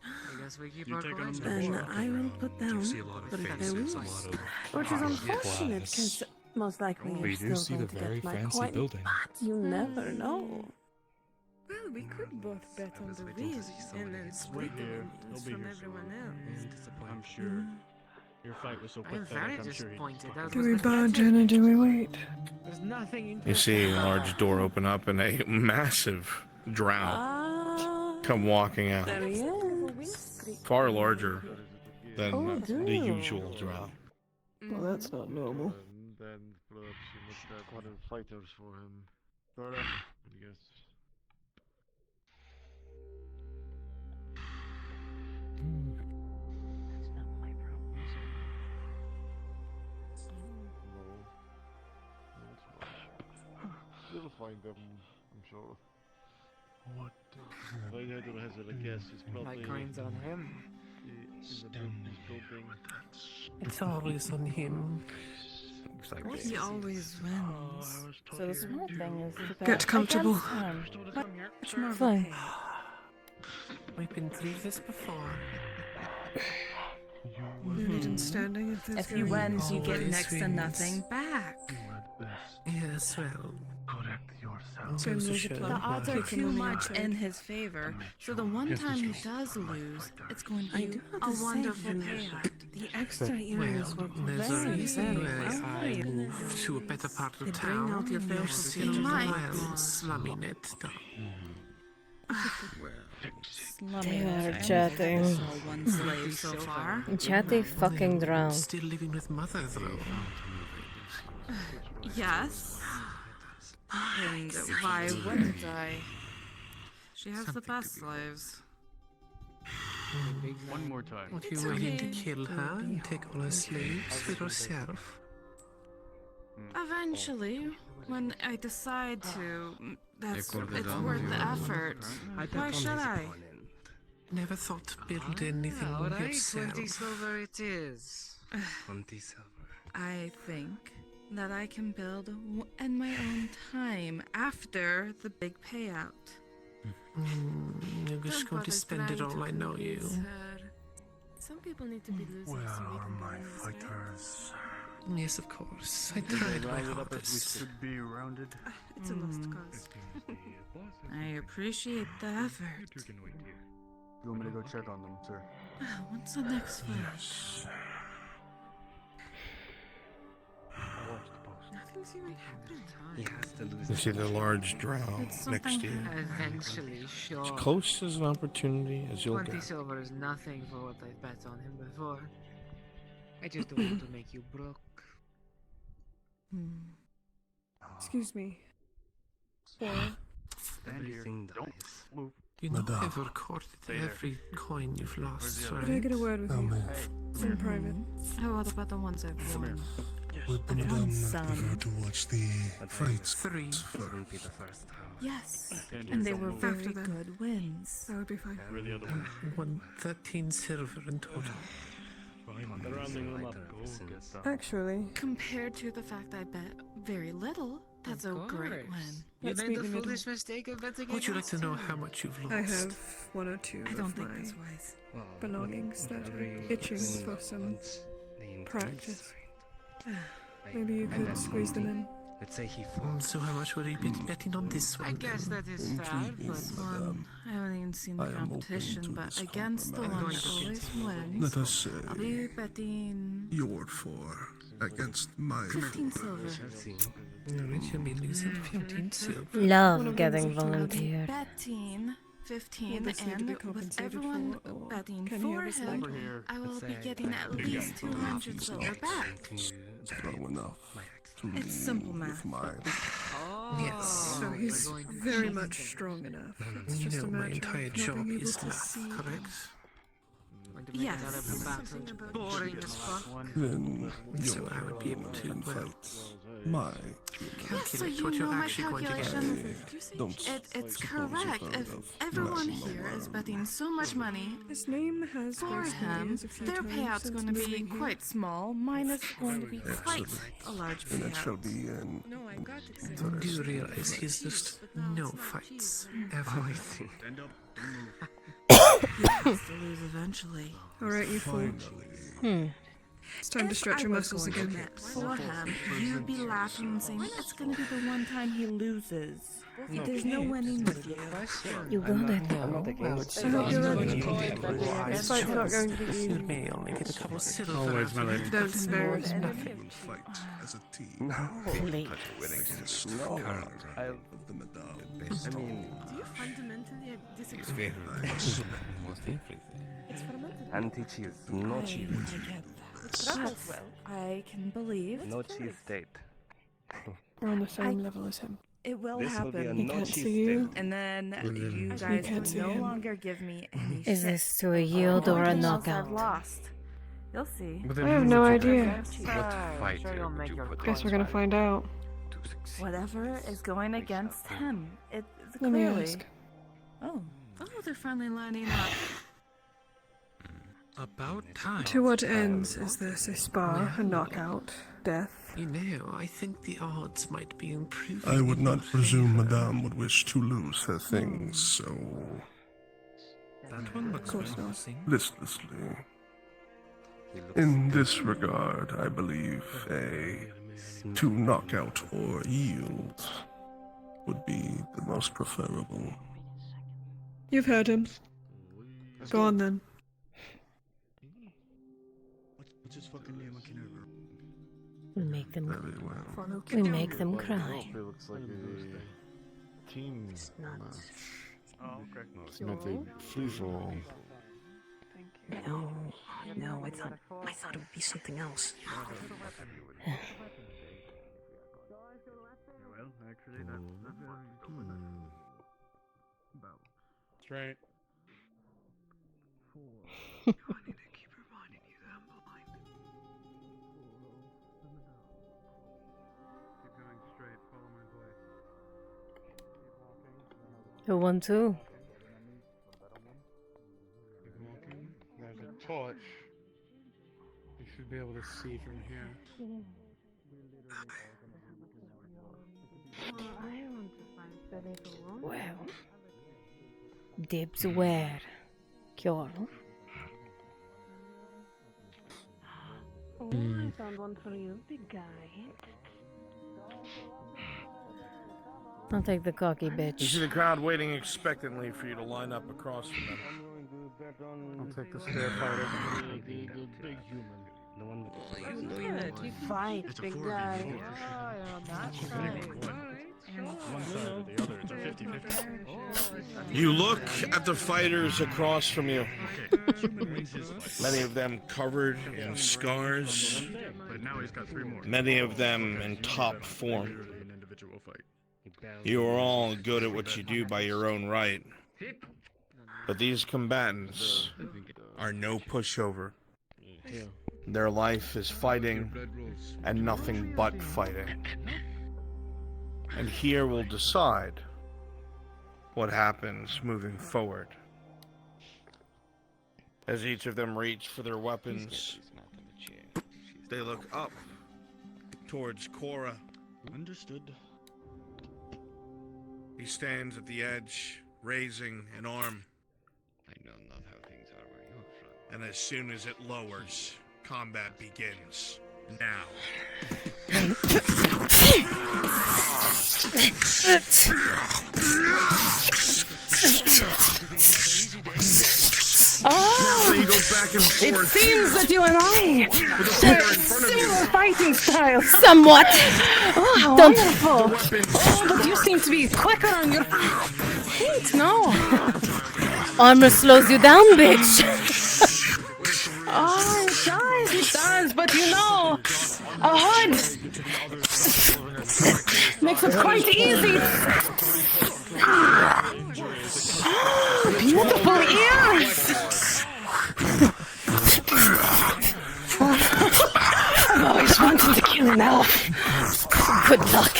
I guess we keep You our take coins. on Then I will put down see a lot of that they faces, a lose. lot of Which is high unfortunate class. because most likely We you're do still see the going to very get my fancy coin, building. but you never know. Well, we could both bet on the win and then split the here. winnings He'll be from here everyone soon. else. I'm sure. Your fight was so I'm pathetic. very I'm sure he disappointed. That Do was we pathetic. barge in or do we wait? There's nothing You see a interesting about large that. door open up and a massive drow come walking out. There he is. Far larger than Oh, the good. usual drow. Well, that's not normal. Then perhaps you must have other fighters for him. I guess. That's not my problem, is it? You'll find them, I'm sure. What? If I had to hazard a guess, it's probably My coins on him. in the building. It's always on him. Looks like He always wins. So the smart thing is to Get bet comfortable. against him. Much more of a Fine. pain. We've been through this before. Unit and standing if there's If he going wins, you get Always next to wins. nothing back. Yes, well. Correct yourself. Then So there's a should. plan. The odds are Taking too money much outside. in his favor, so the one time he does lose, it's going to I be do have a to say, wonderful Junior, payout. the extra earrings were There's a very, reason very why well I made. moved to a better part They of bring town. out your You'll facial see features. might. well slumming it down. They are chatting. Saw one slave so far. Chatty fucking drown. Still living with mother, though. Yes. And why wouldn't I? She has the best slaves. One more time. What, It's you willing to okay. kill her and take all her slaves for yourself? Eventually, when I decide to, that's call it it's on worth you. the effort. Why should I? Never thought to build anything All right, yourself. 20 silver it is. 20 silver. I think that I can build in my own time after the big payout. You're just going to spend it all, I know you. Some people need to be losing Where so we are can my win this, right? fighters? Yes, of course. I tried my Rounded up as we hardest. should be rounded. It's a lost cause. I appreciate the effort. You want me to go check on them, sir? What's the next fight? Nothing's even happened. He has to lose. You see the large drow It's next to you. something- Eventually, sure. As close as an opportunity as you'll 20 get. silver is nothing for what I bet on him before. I just don't want to make you broke. Excuse me. Sir. Everything dies. Move. You Madame. know I've recorded Stay there. every coin you've lost, Could I right? get a word with you? In private. Oh, what about the ones I've won? Would I've won some. to watch the fights? 3. Wouldn't be the first time. Yes, and they were very good wins. That would be fine. Where are the other ones? 113 silver in total. They're rounding them up. Go get them. Actually, Compared to the fact I bet very little, that's a great win. You Let's made meet the in the middle. foolish mistake of betting Would you like against to know him. how much you've lost? I have one or two I don't of think my that's wise. belongings that are itching for some practice. Maybe you could squeeze them in. Let's say he falls. So how much would you be betting on this one? I guess that is fair, but One, I haven't even seen the I am open competition, to but this against the one compromise. that always wins, Let us say I'll be betting your 4 against my 15 silver. Alright, you'll be losing 15 silver. Love getting I'll be volunteered. betting 15, this need to be and with compensated everyone for, or betting can he for have his him, life? Here, I will let's be say getting at least 200 silver back. Throw enough to It's simple leave math. with mine. Yes. So he's very much strong enough. It's just a my matter entire of job not being able is to math, see. correct? Yes. Boring as fuck. Then So your I would be able to, infights my So calculate you what know you're my actually going to get. calculation. don't It's suppose correct. you've If heard of everyone maximum here is betting so much money His name has for graced my him, ears a few their times payout's since going to be moving here. quite small. Mine is going to be quite Excellent. a large And it shall payout. be an Do you realize he's just no fights ever? He has to lose eventually. Alright, you fool. It's time to stretch your muscles again. For him, you'd be laughing and saying it's going to be the one time he loses. There's no winning with you. You got it. I hope you're ready. This fight's not going to be easy. You may only get a couple silver. Always, my lady. Don't spare us. nothing. Fight as a team. Holy. No. Of the Madame. Do you fundamentally disagree? And cheese. No cheese. I can believe. No cheese state. We're on the same level as him. It will This will be a happen. He no can't cheese see you. And then you He guys can't will see no him. longer give me any Is shit. this to a yield or a Everything else I've knockout? lost. You'll see. I have no idea. What fighter would you put Guess we're gonna find out. to succeed? Whatever is going against him. It's Let me clearly. ask. Oh, they're finally lining up. About time. To what ends is this? A spar, a knockout, death? You know, I think the odds might be improving. I would not presume Madame would wish to lose her things so That one looks promising. listlessly. In this regard, I believe a to knockout or yield would be the most preferable. You've heard him. Go on then. What's his fucking name? I can't remember. We make them. Very well. We make them cry. It looks like a team match. Oh, okay. No, it's not a free-for-all. No, I thought it would be something else. Well, actually, that's That's right. I need to keep reminding you that I'm blind. Keep going straight. Follow my voice. Keep walking. Who won too? Keep walking. There's a torch. You should be able to see from here. Well, dibs where? Chiaro. Oh, I found one for you, big guy. I'll take the cocky You see bitch. the crowd waiting expectantly for you to line up across from them. I'll take the stair fighter. The big human. The one with You fight, big guy. One side or the other. It's a 50-50. You look at the fighters across from you. Many of them covered in scars. But now he's got 3 more. Many of them in top form. An individual fight. You are all good at what you do by your own right. But these combatants are no pushover. Their life is fighting and nothing but fighting. And here we'll decide what happens moving forward. As each of them reach for their weapons, they look up towards Cora. Understood. He stands at the edge, raising an arm. I know not how things are where you're from. And as soon as it lowers, combat begins. Now. Oh! So you go back and It forth. seems that you and I share similar fighting styles. Somewhat. Oh, how Don't- wonderful! Oh, but you seem to be quicker on your. Thanks, no. Armor slows you down, bitch. Oh, it does, but you know, a hood makes it quite easy. Beautiful ears! I've always wanted to kill an elf. Good luck.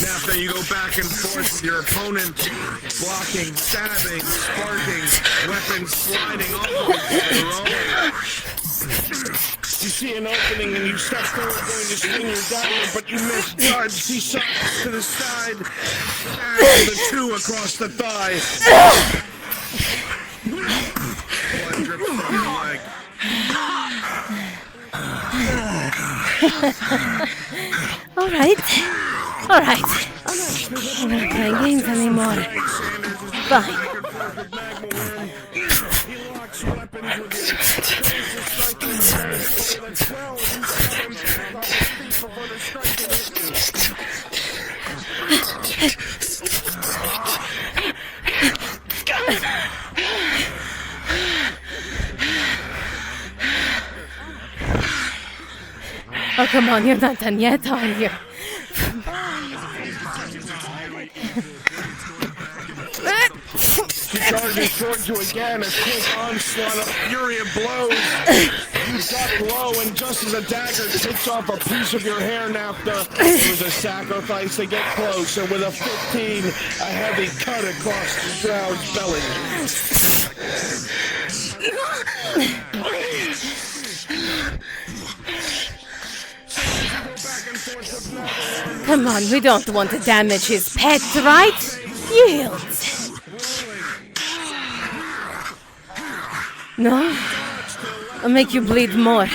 After you go back and forth with your opponent, blocking, stabbing, sparking, weapons sliding all over. You see an opening and you step forward going to swing your dagger, but you miss dodge. He shots to the side, stabs the two across the thigh. Blood drips from your leg. All right. I'm not playing games anymore. Fine. Oh, come on, you're not done yet, are you? He charges towards you again, a quick onslaught of fury of blows. You duck low, and just as a dagger takes off a piece of your hair, Naphtha, it was a sacrifice to get close, and with a 15, a heavy cut across the Shroud's belly. Come on, we don't want to damage his pet, right? Yield. No? I'll make you bleed more.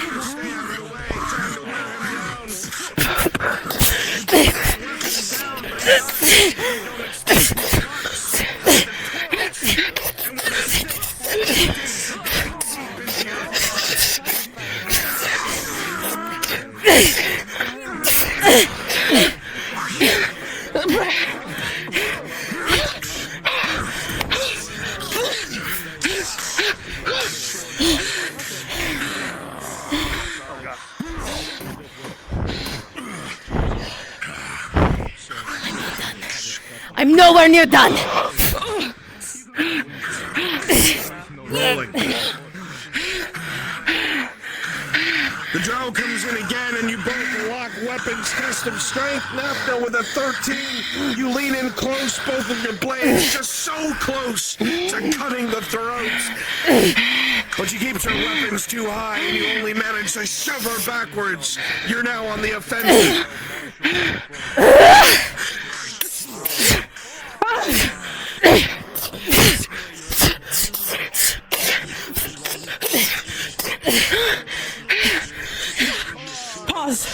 I'm nowhere near done. Rolling. The drow comes in again, and you both lock weapons. Test of strength. Naphtha with a 13. You lean in close, both of your blades just so close to cutting the throats. But she keeps her weapons too high, and you only manage to shove her backwards. You're now on the offensive. Pause.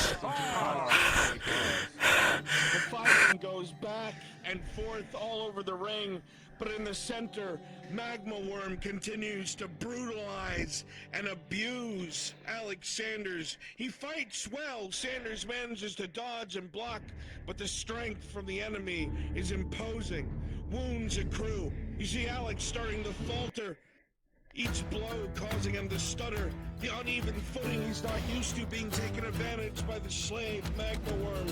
The fighting goes back and forth all over the ring, but in the center, Magma Worm continues to brutalize and abuse Alex Sanders. He fights well. Sanders manages to dodge and block, but the strength from the enemy is imposing. Wounds accrue. You see Alex starting to falter, each blow causing him to stutter. The uneven footing he's not used to, being taken advantage by the slave Magma Worm.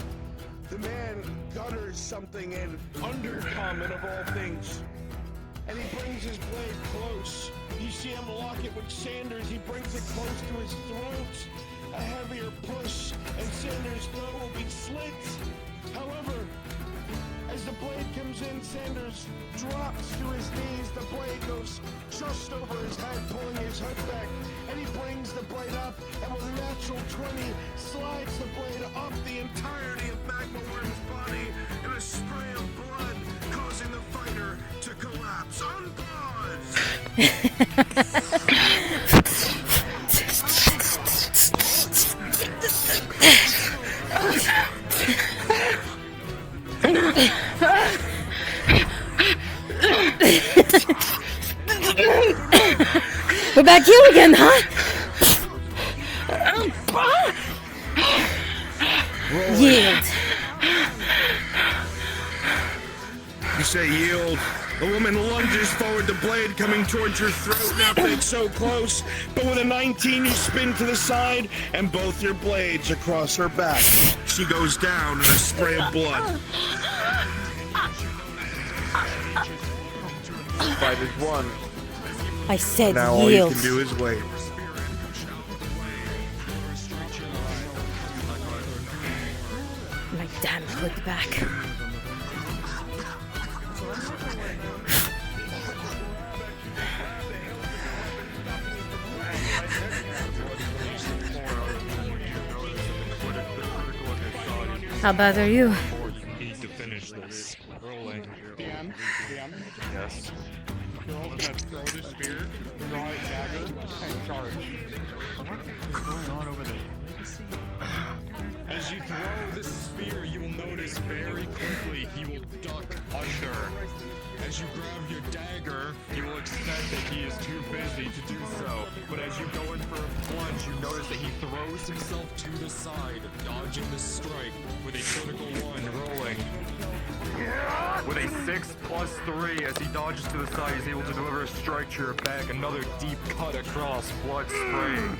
The man gutters something in undercommon of all things, and he brings his blade close. You see him lock it with Sanders. He brings it close to his throat. A heavier push, and Sanders' throat will be slit. However, as the blade comes in, Sanders drops to his knees. The blade goes just over his head, pulling his hood back, and he brings the blade up, and with a natural 20, slides the blade up the entirety of Magma Worm's body in a spray of blood, causing the fighter to collapse. Unpause! We're back here again, huh? Yield. You say yield. The woman lunges forward, the blade coming towards your throat. Not that it's so close, but with a 19, you spin to the side, and both your blades across her back. She goes down in a spray of blood. Fight is won. I said Now all yield. you can do is wait. My damn hood back. How bad are you? Need to finish this. Rolling. DM. Yes. You're all gonna throw the spear, draw a dagger, and charge. What's going on over there? As you throw this spear, you will notice very quickly he will duck under. As you grab your dagger, you will expect that he is too busy to do so. But as you go in for a plunge, you notice that he throws himself to the side, dodging the strike with a critical one rolling. With a 6+3, as he dodges to the side, he's able to deliver a strike to your back, another deep cut across, blood spraying.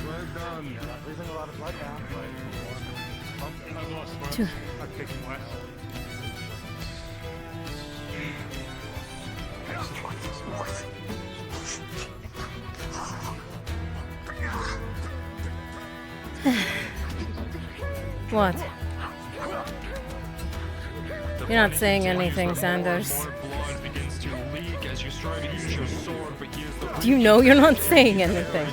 We're done. Losing a lot of blood now. I've lost blood. Two. I've taken less. What? You're not saying anything, Sanders. Do you know you're not saying anything?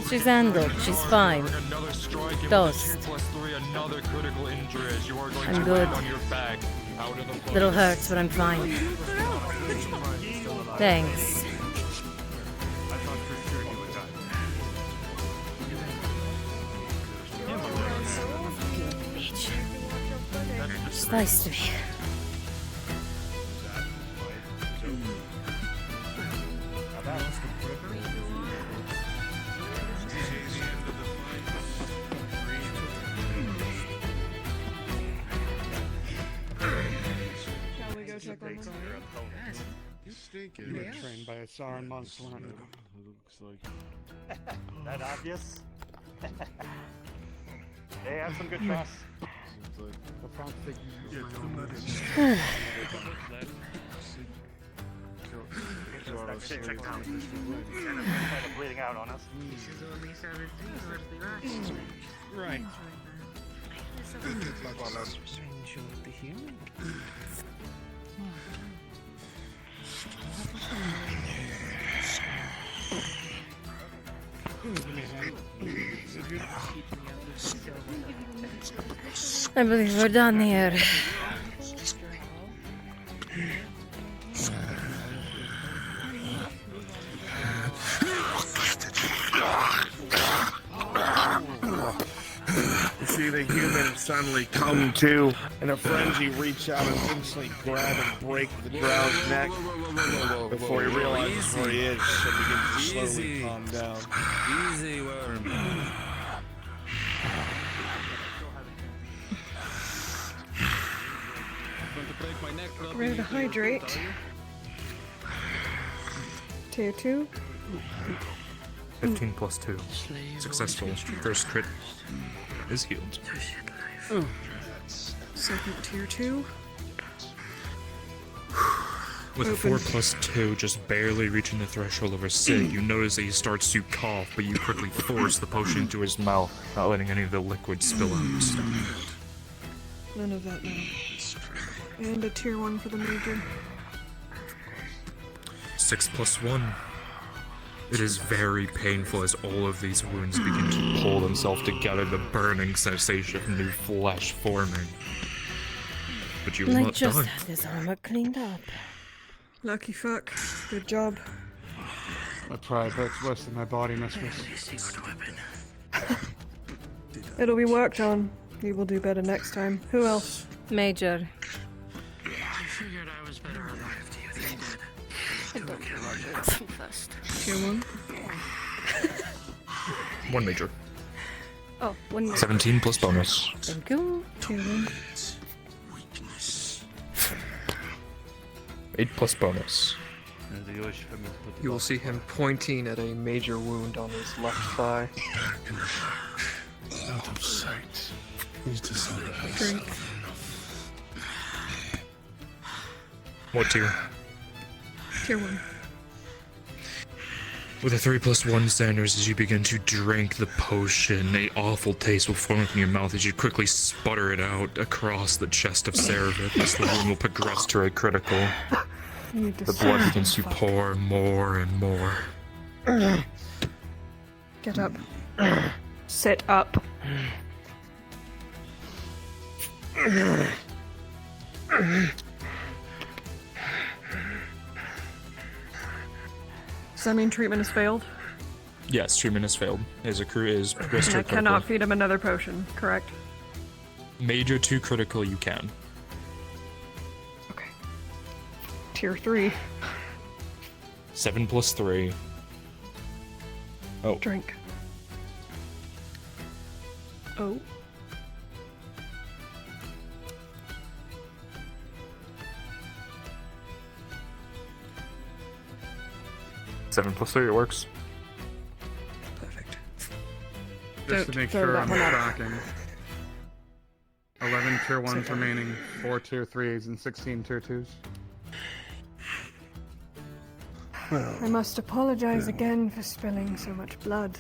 She's handled. She's fine. Dust. I'm good. Little hurts, but I'm fine. Thanks. It's nice to be. Shall we go check on them? Stinking. You were trained by a Sauron monster hunter. Looks like. That obvious? They have some good shots. The front figure. Check down. Bleeding out on us. Right. I believe we're done here. You see the human suddenly come to, in a frenzy, reach out and instantly grab and break the drown's neck. Before he realizes where he is, and begins to slowly calm down. Easy, worm. Ready to hydrate. Tier 2. 15+2. Successful. First crit is healed. Second tier 2. With a Open. 4+2, just barely reaching the threshold of a sig, you notice that he starts to cough, but you quickly force the potion into his mouth, not letting any of the liquid spill out. None of that now. And a tier 1 for the major. 6+1. It is very painful as all of these wounds begin to pull themselves together, the burning sensation of new flesh forming. But you will I not just die. had this armor cleaned up. Lucky fuck. Good job. My pride hurts worse than my body, mistress. It'll be worked on. You will do better next time. Who else? Major. I figured I was better alive than dead. I don't know first. Tier 1? One major. Oh, one major. 17 plus bonus. Thank you. Tier 1. 8 plus bonus. You will see him pointing at a major wound on his left thigh. Out of sight. He's decided. Drink. What tier? Tier 1. With a 3 plus 1 Sanders, as you begin to drink the potion, a awful taste will form in your mouth as you quickly sputter it out across the chest of Cerevic as the wound will progress to a critical. The blood begins to pour more and more. Get up. Sit up. Does that mean treatment has failed? Yes, treatment has failed. His accrue is progressed to I a critical. cannot feed him another potion, correct? Major to critical, you can. Tier 3. 7 plus 3. Oh. Drink. Oh. Seven plus 3, it works. Just to make throw sure that I'm one out. tracking. 11 tier 1s remaining, 4 tier 3s, and 16 tier 2s. I must apologize again for spilling so much blood.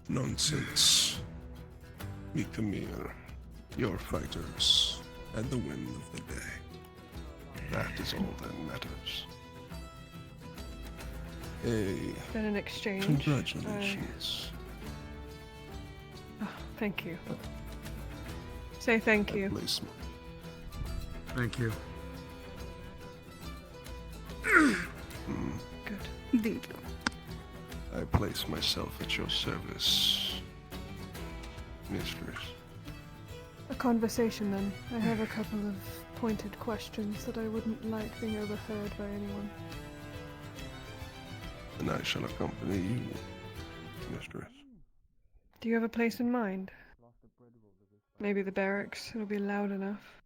Nonsense. Meet Camille, your fighters, and the win of the day. That is all that matters. Then in exchange, Congratulations. Oh, thank you. Say thank you. Placement. Thank you. Good. Thank you. I place myself at your service, mistress. A conversation then. I have a couple of pointed questions that I wouldn't like being overheard by anyone. And I shall accompany you, mistress. Do you have a place in mind? Maybe the barracks. It'll be loud enough.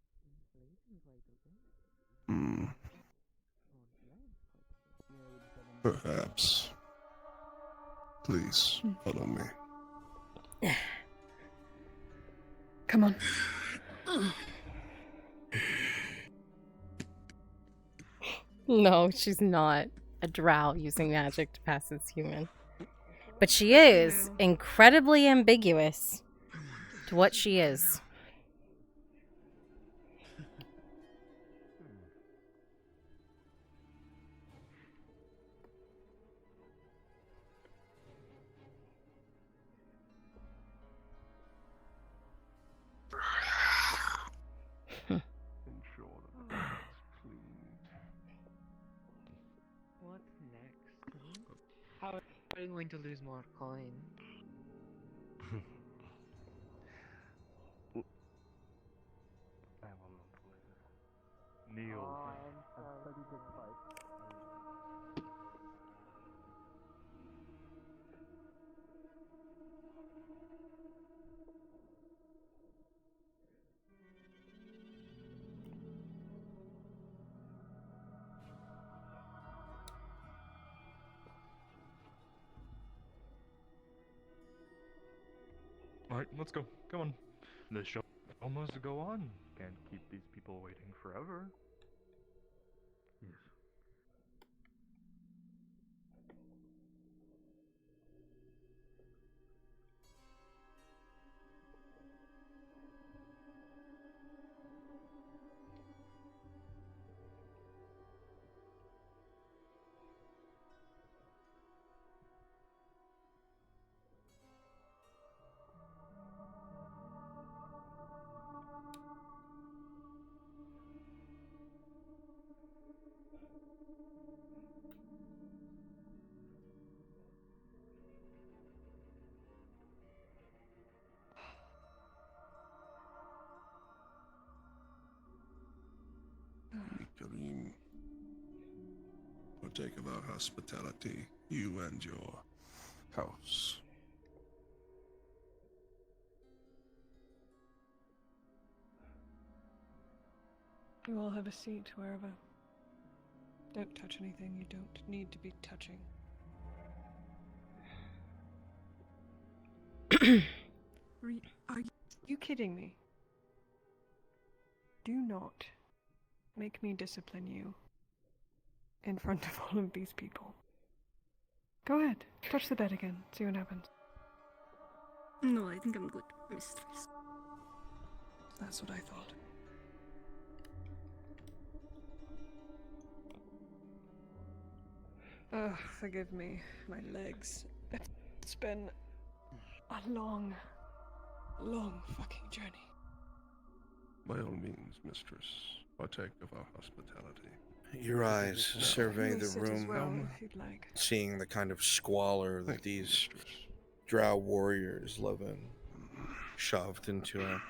Perhaps. Please follow me. Come on. No, she's not a drow using magic to pass as human. But she is incredibly ambiguous to what she is. What next? How are you going to lose more coin? Kneel. Alright, let's go. Come on. The show almost to go on. Can't keep these people waiting forever. Yes. Partake of our hospitality, you and your house. You all have a seat wherever. Don't touch anything you don't need to be touching. Are you kidding me? Do not make me discipline you in front of all of these people. Go ahead, touch the bed again, see what happens. No, I think I'm good, mistress. That's what I thought. Ugh, forgive me, my legs. It's been a long fucking journey. By all means, mistress, partake of our hospitality. Your eyes survey You may the sit as well, room, if you'd like. seeing the kind of squalor that these drow warriors live in, shoved into an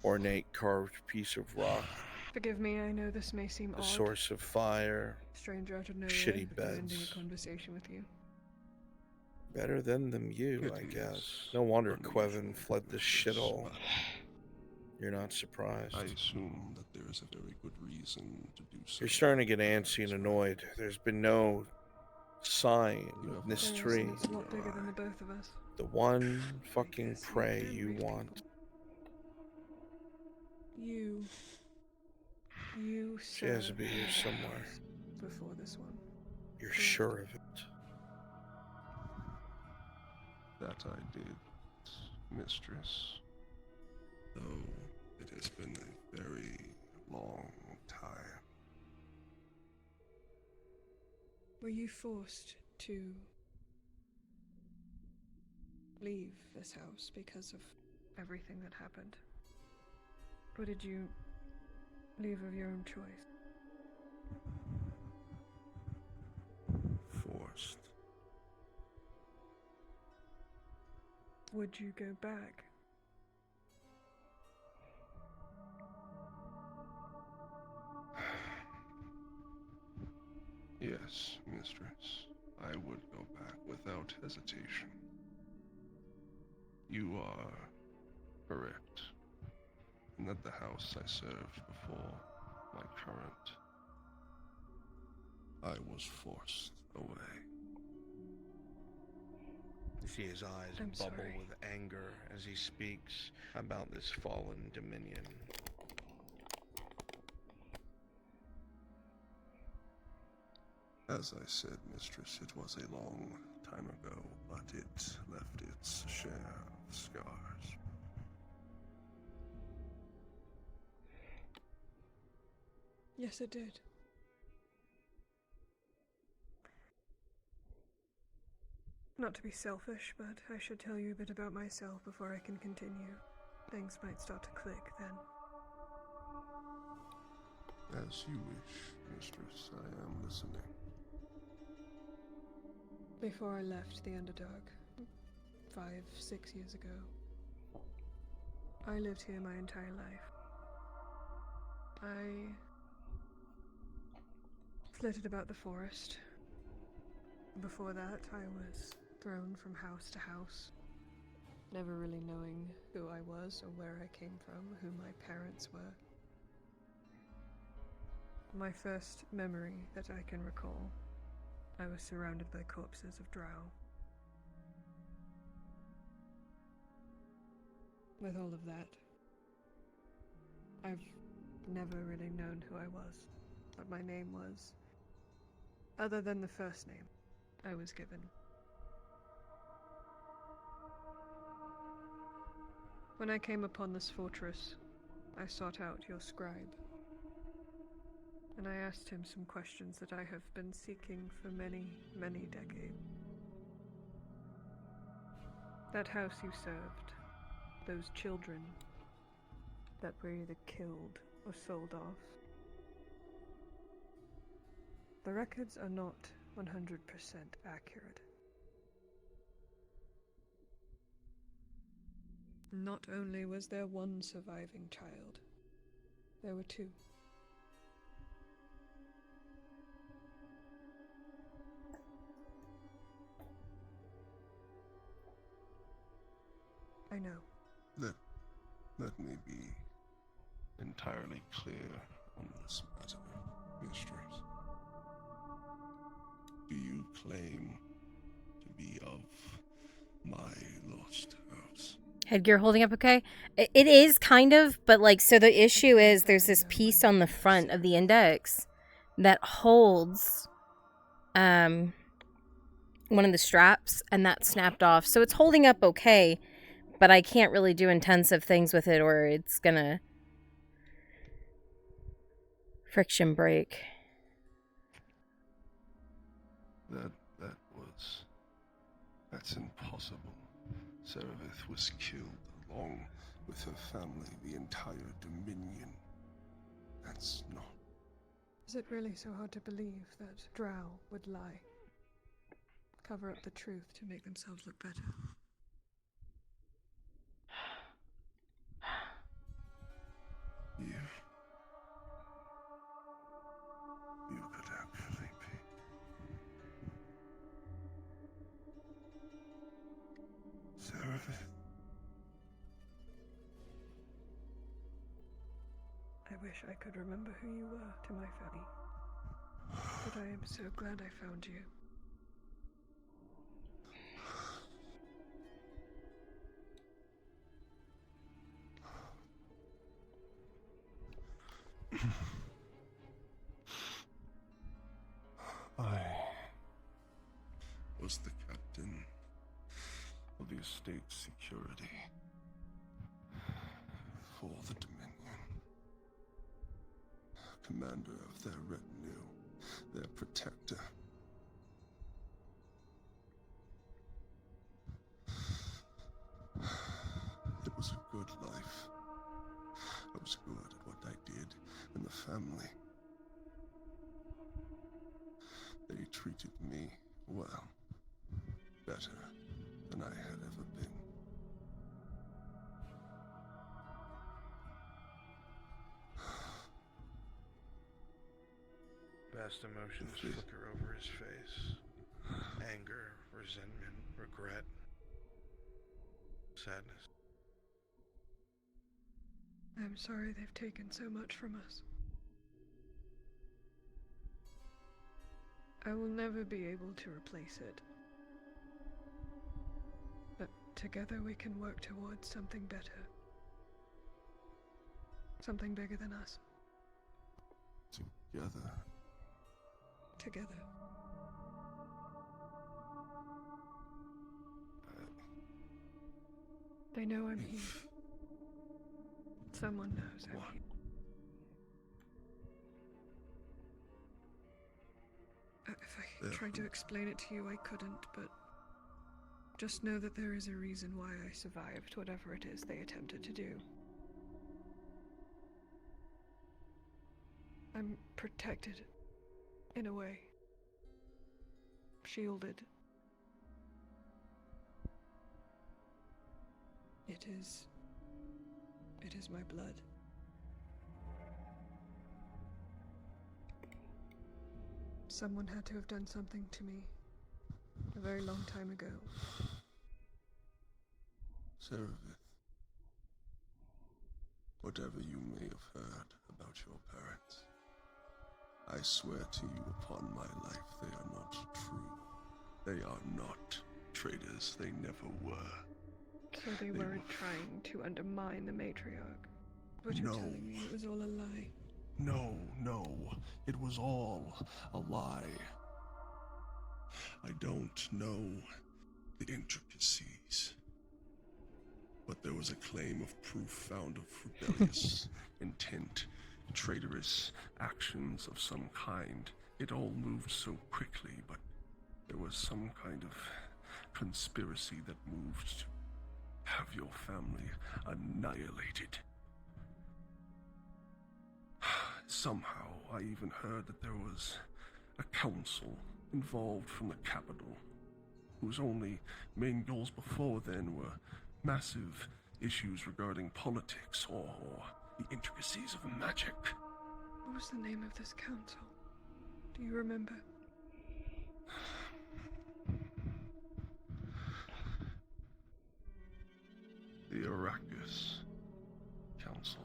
ornate carved piece of rock, Forgive me, I know this may seem the odd. source of fire, Stranger out of nowhere, shitty but I'm ending beds. a conversation with you. Better than you, I guess. No wonder Quevin fled this shithole. You're not surprised. I assume that there is a very good reason to do so. You're starting to get antsy and annoyed. There's been no sign of this There is, tree. and it's a lot bigger than the both of us. The one fucking prey you want. You She has to served be here another somewhere. house before this one. You're sure of it. That I did, mistress. Though it has been a very long time. Were you forced to leave this house because of everything that happened? Or did you leave of your own choice? Forced. Would you go back? Yes, mistress. I would go back without hesitation. You are correct. And that the house I served before my current, I was forced away. You see his eyes I'm bubble sorry. with anger as he speaks about this fallen dominion. As I said, mistress, it was a long time ago, but it left its share of scars. Yes, it did. Not to be selfish, but I should tell you a bit about myself before I can continue. Things might start to click then. As you wish, mistress, I am listening. Before I left the Underdark, 5-6 years ago, I lived here my entire life. I flitted about the forest. Before that, I was thrown from house to house, never really knowing who I was or where I came from, who my parents were. My first memory that I can recall, I was surrounded by corpses of drow. With all of that, I've never really known who I was, what my name was, other than the first name I was given. When I came upon this fortress, I sought out your scribe, and I asked him some questions that I have been seeking for many, many decades. That house you served, those children that were either killed or sold off. The records are not 100% accurate. Not only was there one surviving child, there were two. I know. Let me be entirely clear on this matter, mistress. Do you claim to be of my lost house? Headgear holding up okay? It is kind of, but like, so the issue is there's this piece on the front of the index that holds one of the straps, and that snapped off. So it's holding up okay, but I can't really do intensive things with it or it's gonna friction break. That's impossible. Serevith was killed along with her family, the entire Dominion. That's not... Is it really so hard to believe that Drow would lie? Cover up the truth to make themselves look better? You could actually be. Serevith? I wish I could remember who you were to my family. But I am so glad I found you. I was the captain of the estate's security for the Dominion. Commander of their retinue, their protector. It was a good life. I was good at what I did, and the family. They treated me well, better than I had ever been. Vast emotions flicker over his face. Anger, resentment, regret, sadness. I'm sorry they've taken so much from us. I will never be able to replace it. But together we can work towards something better. Something bigger than us. Together. Together. They know I'm here. Someone knows I'm here. If I tried to explain it to you, I couldn't, but just know that there is a reason why I survived whatever it is they attempted to do. I'm protected, in a way. Shielded. It is my blood. Someone had to have done something to me a very long time ago. Serevith, whatever you may have heard about your parents, I swear to you upon my life they are not true. They are not traitors. They never were. So they weren't trying to undermine the matriarch. But you're telling me it was all a lie. No, it was all a lie. I don't know the intricacies, but there was a claim of proof found of rebellious intent, traitorous actions of some kind. It all moved so quickly, but there was some kind of conspiracy that moved to have your family annihilated. Somehow, I even heard that there was a council involved from the capital, whose only main goals before then were massive issues regarding politics or the intricacies of magic. What was the name of this council? Do you remember? The Arrakis Council.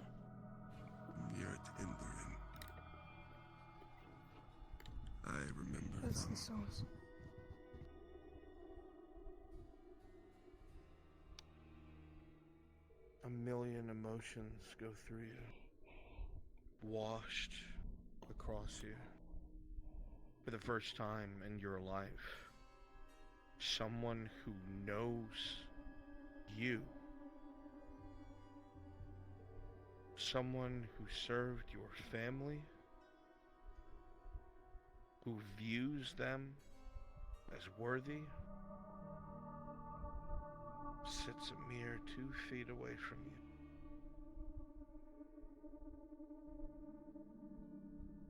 Yurt Imberin. I remember That's them. the source. A million emotions go through you, washed across you. For the first time in your life, someone who knows you, someone who served your family, who views them as worthy, sits a mere 2 feet away from you.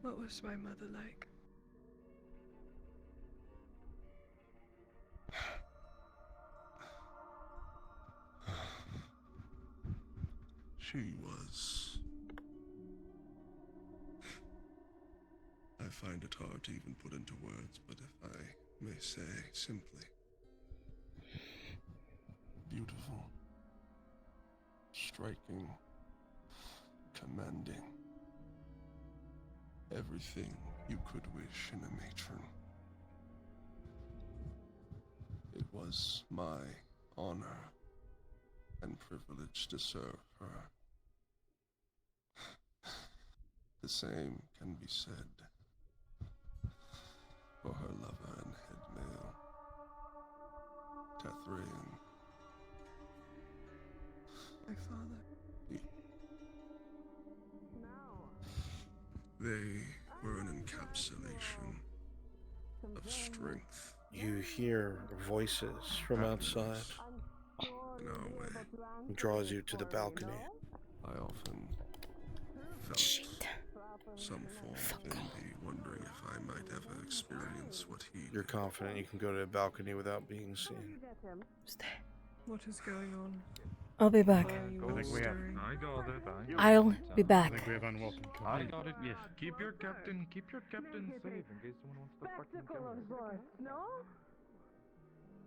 What was my mother like? She was. I find it hard to even put into words, but if I may say simply, beautiful, striking, commanding, everything you could wish in a matron. It was my honor and privilege to serve her. The same can be said for her lover and head male, Tethrian. My father. They were an encapsulation of strength. You hear voices from outside. In our way. It draws you to the balcony. I often felt some form of envy, wondering if I might ever experience what he You're confident you can go to the balcony without being seen. What is going on? I'll be back. I think we have. I got it. I'll be back. I think we have unwelcome company. I got it. Yes. Keep your captain safe in case someone wants to fucking kill him. No?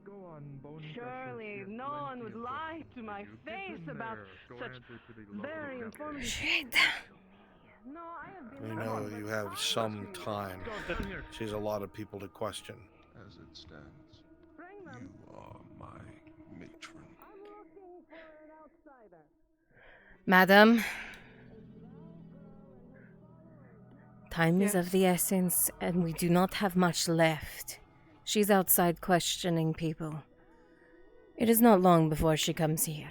Go on, Bonita. Surely no one would lie to my face about such very informative Shit. No, I have been You know you have some time. She's a lot of people to question. As it stands, you are my matron. Madam, time is of the essence, and we do not have much left. She's outside questioning people. It is not long before she comes here.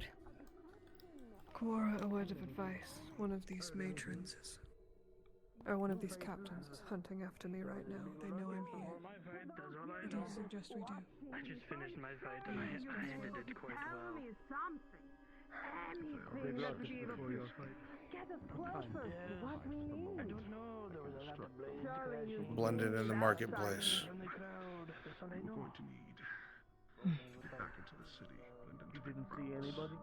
Quora, a word of advice. One of these matrons is... or one of these captains is hunting after me right now. They know I'm here. What do you suggest we do? I just finished my fight and I ended it quite well. Anything just to be able to get us closer to what we need. I don't know, there was a lot of blades. Blended in the marketplace. We're going to need to get back into the city. You didn't see anybody?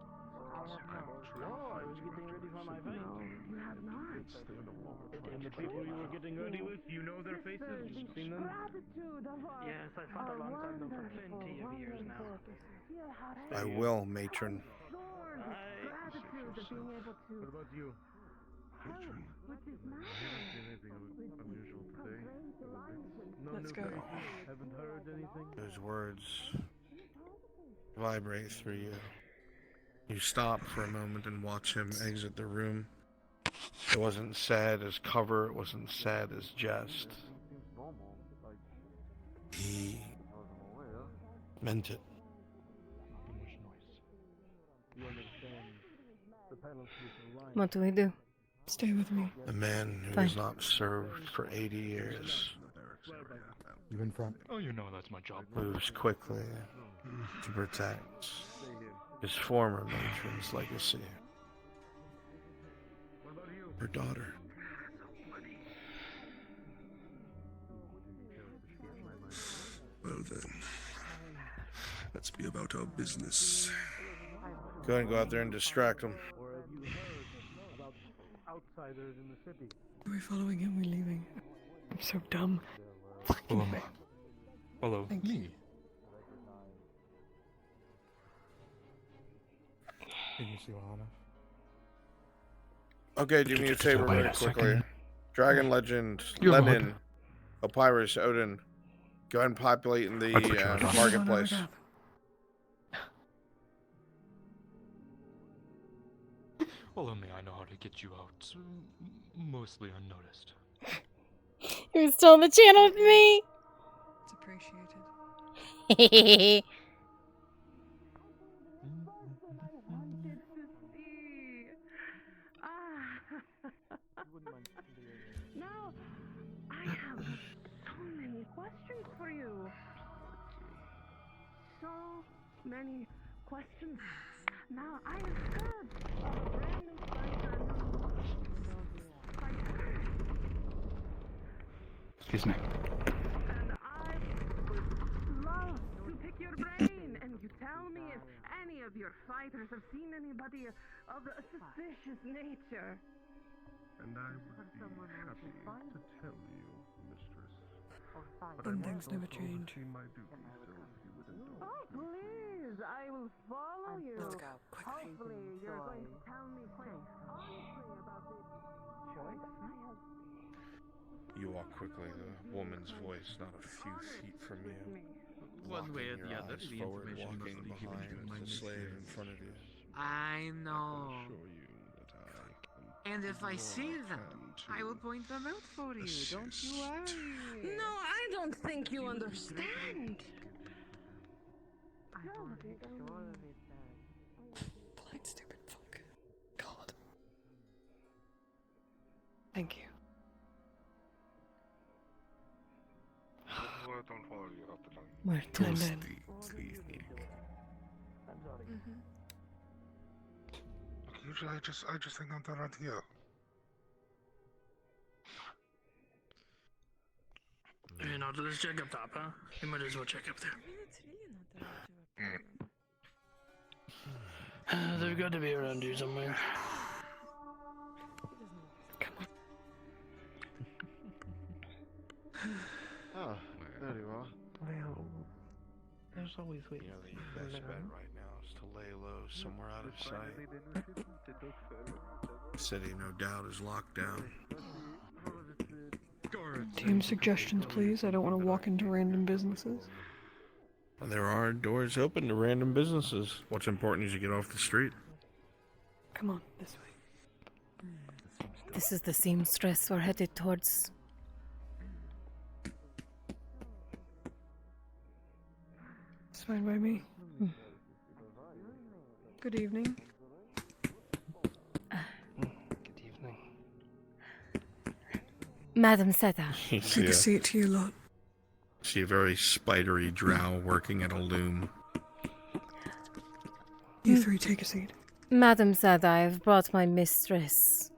No, I was getting ready for my fight. No, you have not. And the people you were getting ready with, you know their faces? You've seen them? Yes, I fought alongside them for plenty of years now. I will, matron. Gratitude of being able to What about you? help with this matter. I haven't seen anything unusual today. No Let's new go. faces. Haven't heard anything. Those words vibrate through you. You stop for a moment and watch him exit the room. It wasn't said as cover, it wasn't said as jest. He meant it. What do we do? Stay with me. A man who Fine. has not served for 80 years You in front? Oh, you know that's my job. moves quickly to protect his former matron's legacy. Her daughter. Well then, let's be about our business. Go ahead and go out there and distract him. Or have you heard about outsiders in the city? Are we following him? We're leaving. I'm so dumb. Follow me. Follow Thank me. Okay, do me a favor Wait very a quickly. second. Dragon Legend, Your lord. Lenin, Opyrus, Odin. Go ahead and populate in the I put you on. marketplace. Well, only I know how to get you out, mostly unnoticed. You're still on the channel with me. It's appreciated. Now, I have so many questions for you. So many questions. Now, I have heard of a brand new fighter. Excuse me. And I would love to pick your brain, and you tell me if any of your fighters have seen anybody of a suspicious nature. And I would be happy to tell you, mistress. But Some I things must never also change. oversee my duties, so if you would indulge Oh, me. please, I will follow you. Let's go, quickly. Hopefully, you're going to tell me quite honestly about this choice I have. You walk quickly, the woman's voice not a few feet from you. One way or Locking the your other, eyes the forward, information walking must be given behind to my the slave in mistress. front of you. I know. assure you that I And if I all see them, can I will point them out for you. Don't you worry. No, I don't think you understand. I want to make sure of it then. Blind stupid fuck. God. Thank you. Well, don't follow you up the tongue. Muerto. Usually I just think I'm done around here. You know, let's check up top, huh? You might as well check up there. They've got to be around here somewhere. Oh, there you are. Well, there's always ways. The best bet right now is to lay low somewhere out of sight. The city, no doubt, is locked down. Team suggestions, please. I don't want to walk into random businesses. There are doors open to random businesses. What's important is you get off the street. Come on, this way. This is the seamstress we're headed towards. It's fine by me. Good evening. Good evening. Madam Seta. Take a seat to your lot. See a very spidery drow working at a loom. You three take a seat. Madam Seta, I have brought my mistress.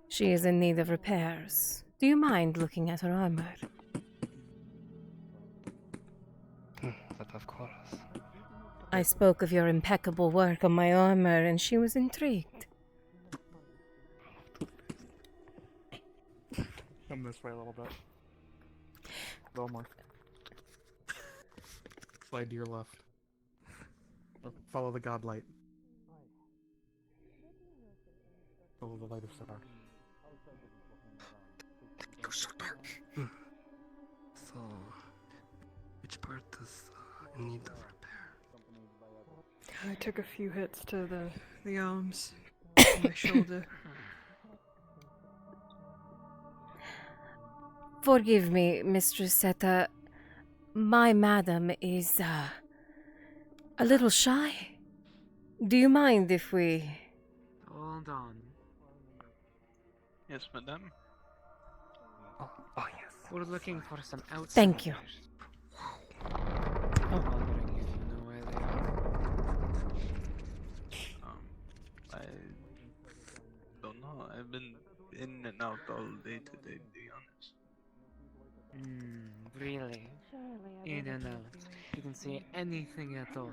She is in need of repairs. Do you mind looking at her armor? But of course. I spoke of your impeccable work on my armor, and she was intrigued. Come this way a little bit. A little more. Slide to your left. Or follow the godlight. Follow the light of Star. It was so dark. So, which part is in need of repair? I took a few hits to the arms, my shoulder. Forgive me, Mistress Seta. My madam is, a little shy. Do you mind if we... Hold on. Yes, madame. Oh yes. We're looking for some outsiders. Thank you. I'm wondering if you know where they are. I don't know. I've been in and out all day today, to be honest. Really? In and out. You didn't see anything at all.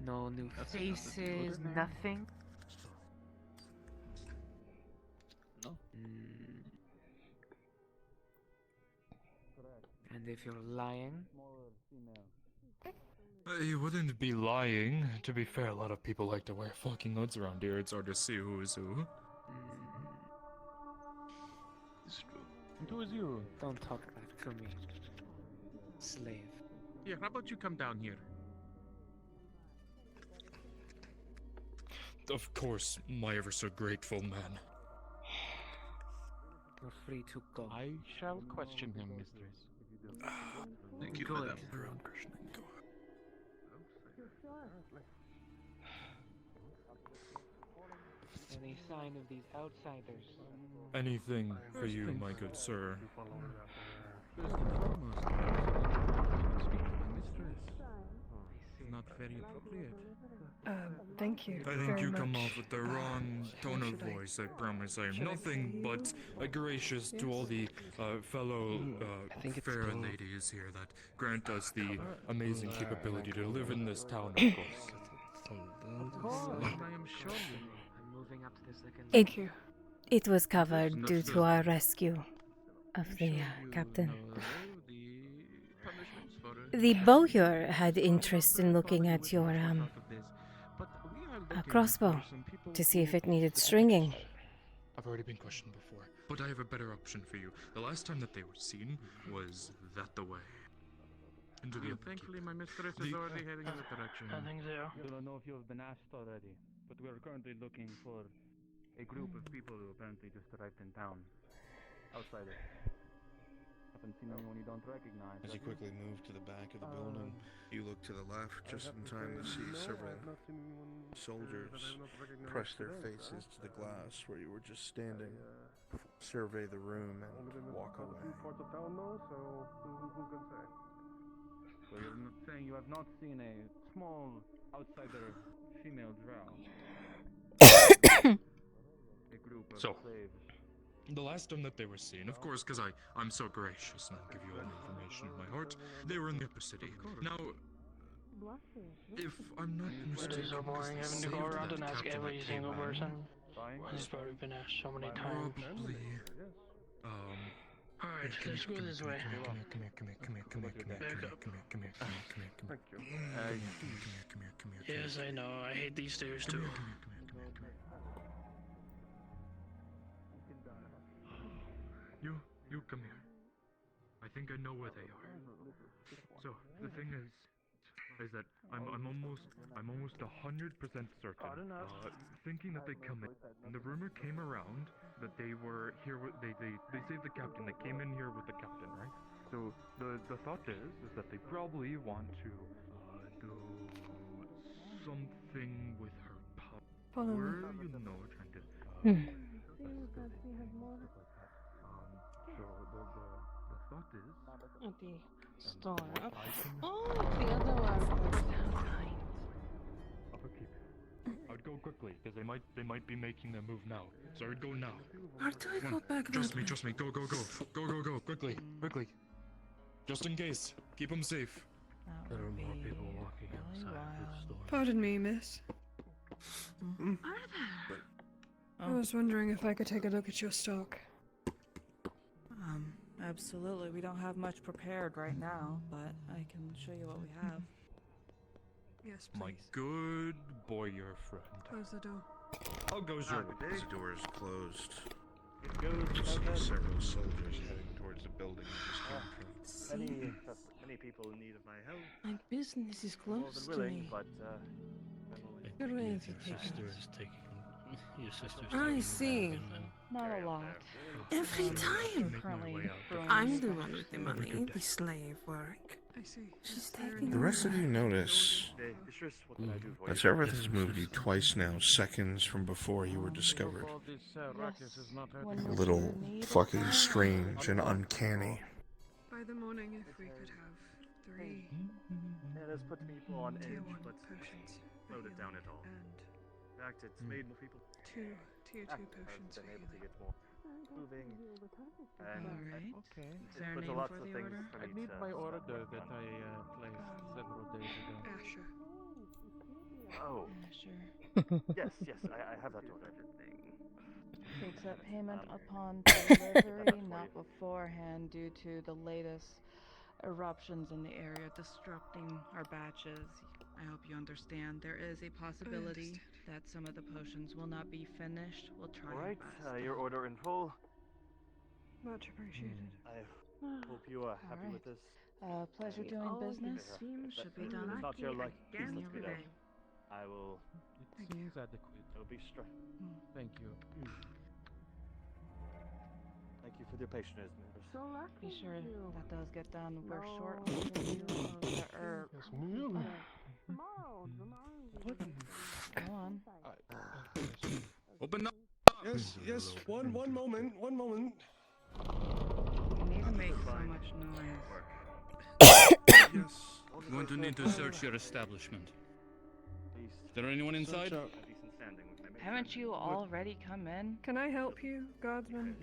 No new faces, nothing? No. And if you're lying? He wouldn't be lying. To be fair, a lot of people like to wear fucking hoods around here. It's hard to see who is who. It's true. And who is you? Don't talk back to me. Slave. Yeah, how about you come down here? Of course, my ever so grateful man. You're free to go. I shall question him, mistress. Thank you Good. for that. Any sign of these outsiders? Anything for you, my good sir. First and foremost, I speak to my mistress. Not very appropriate. Thank you. I think very you come much. off with the wrong tone of voice. I promise I am should I nothing pay but gracious to all the fellow fair ladies here that grant us the amazing capability to live in this town, of course. I am sure I'm moving up to the second. Thank you. It was covered due to our rescue of the captain. The bowyer had interest in looking at your crossbow to see if it needed stringing. I've already been questioned before, but I have a better option for you. The last time that they were seen was that the way. Into the Thankfully, my mistress is already heading in that direction. I think so. I don't know if you have been asked already, but we are currently looking for a group of people who apparently just arrived in town. Outsiders. Haven't seen anyone you don't recognize. As you quickly move to the back of the building, you look to the left just in time to see several soldiers press their faces to the glass where you were just standing, survey the room, and walk away. Parts of town though, so who can say? So you're not saying you have not seen a small outsider female drow? A group of slaves. The last time that they were seen, of course, because I'm so gracious and I'll give you all the information in my heart, they were in the upper city. Now, if I'm not It is so boring having to go around and ask every single person. It's probably been asked so many times. Probably. Alright, let's go this way. Yes, I know. I hate these stairs too. You come here. I think I know where they are. So the thing is that I'm almost 100% certain. Thinking that they come in, and the rumor came around that they were here with they saved the captain. They came in here with the captain, right? So the thought is that they probably want to do something with her power. You know, trying to. So the thought is. At the store. Oh, the other one. Upperkeep. I would go quickly because they might be making their move now. So I would go now. Or do I go back Trust me. Go. Quickly. Just in case. Keep them safe. There are more people walking outside this store. Pardon me, miss. I was wondering if I could take a look at your stock. Absolutely. We don't have much prepared right now, but I can show you what we have. Yes, please. My good boy, your friend. Close the door. How goes your As the door is closed, you see several soldiers heading towards the building you just came from. Many people in need of my help. My business is close to me. But You're ready to take Your sister's I see. Not a lot. Every time. Currently I'm the one with the money, the slave work. I see. She's taking The rest of you notice that Zereth has moved you twice now, seconds from before you were discovered. A little fucking strange and uncanny. By the morning, if we could have 3 let's put people on tier edge, 1 but potions. slow it down at all. In fact, it's made more people 2 tier 2 potions for been able to healing. get more moving. And Alright. okay. Is there a There's name lots for of the things order? for I me need to my start order working that on. I placed several days ago. Asher. Oh. Sure. Yes, I have that order. Takes up payment upon delivery, not beforehand, due to the latest eruptions in the area disrupting our batches. I hope you understand. There is a possibility that some of the potions will not be finished. We'll try our Alright, best. your order in full. Much appreciated. I hope you are happy with this. Pleasure doing business. Should be done. It's not your like piece again that's beat up. today. I will. It seems adequate. It'll be straight. Thank you. Thank you for your patience, mistress. Be sure that does get done. We're short on the herb. Go on. Open up. Yes, yes. One moment. One moment. You need to make so much noise. Yes. I'm going to need to search your establishment. Is there anyone inside? Haven't you already come in? Can I help you, guardsman?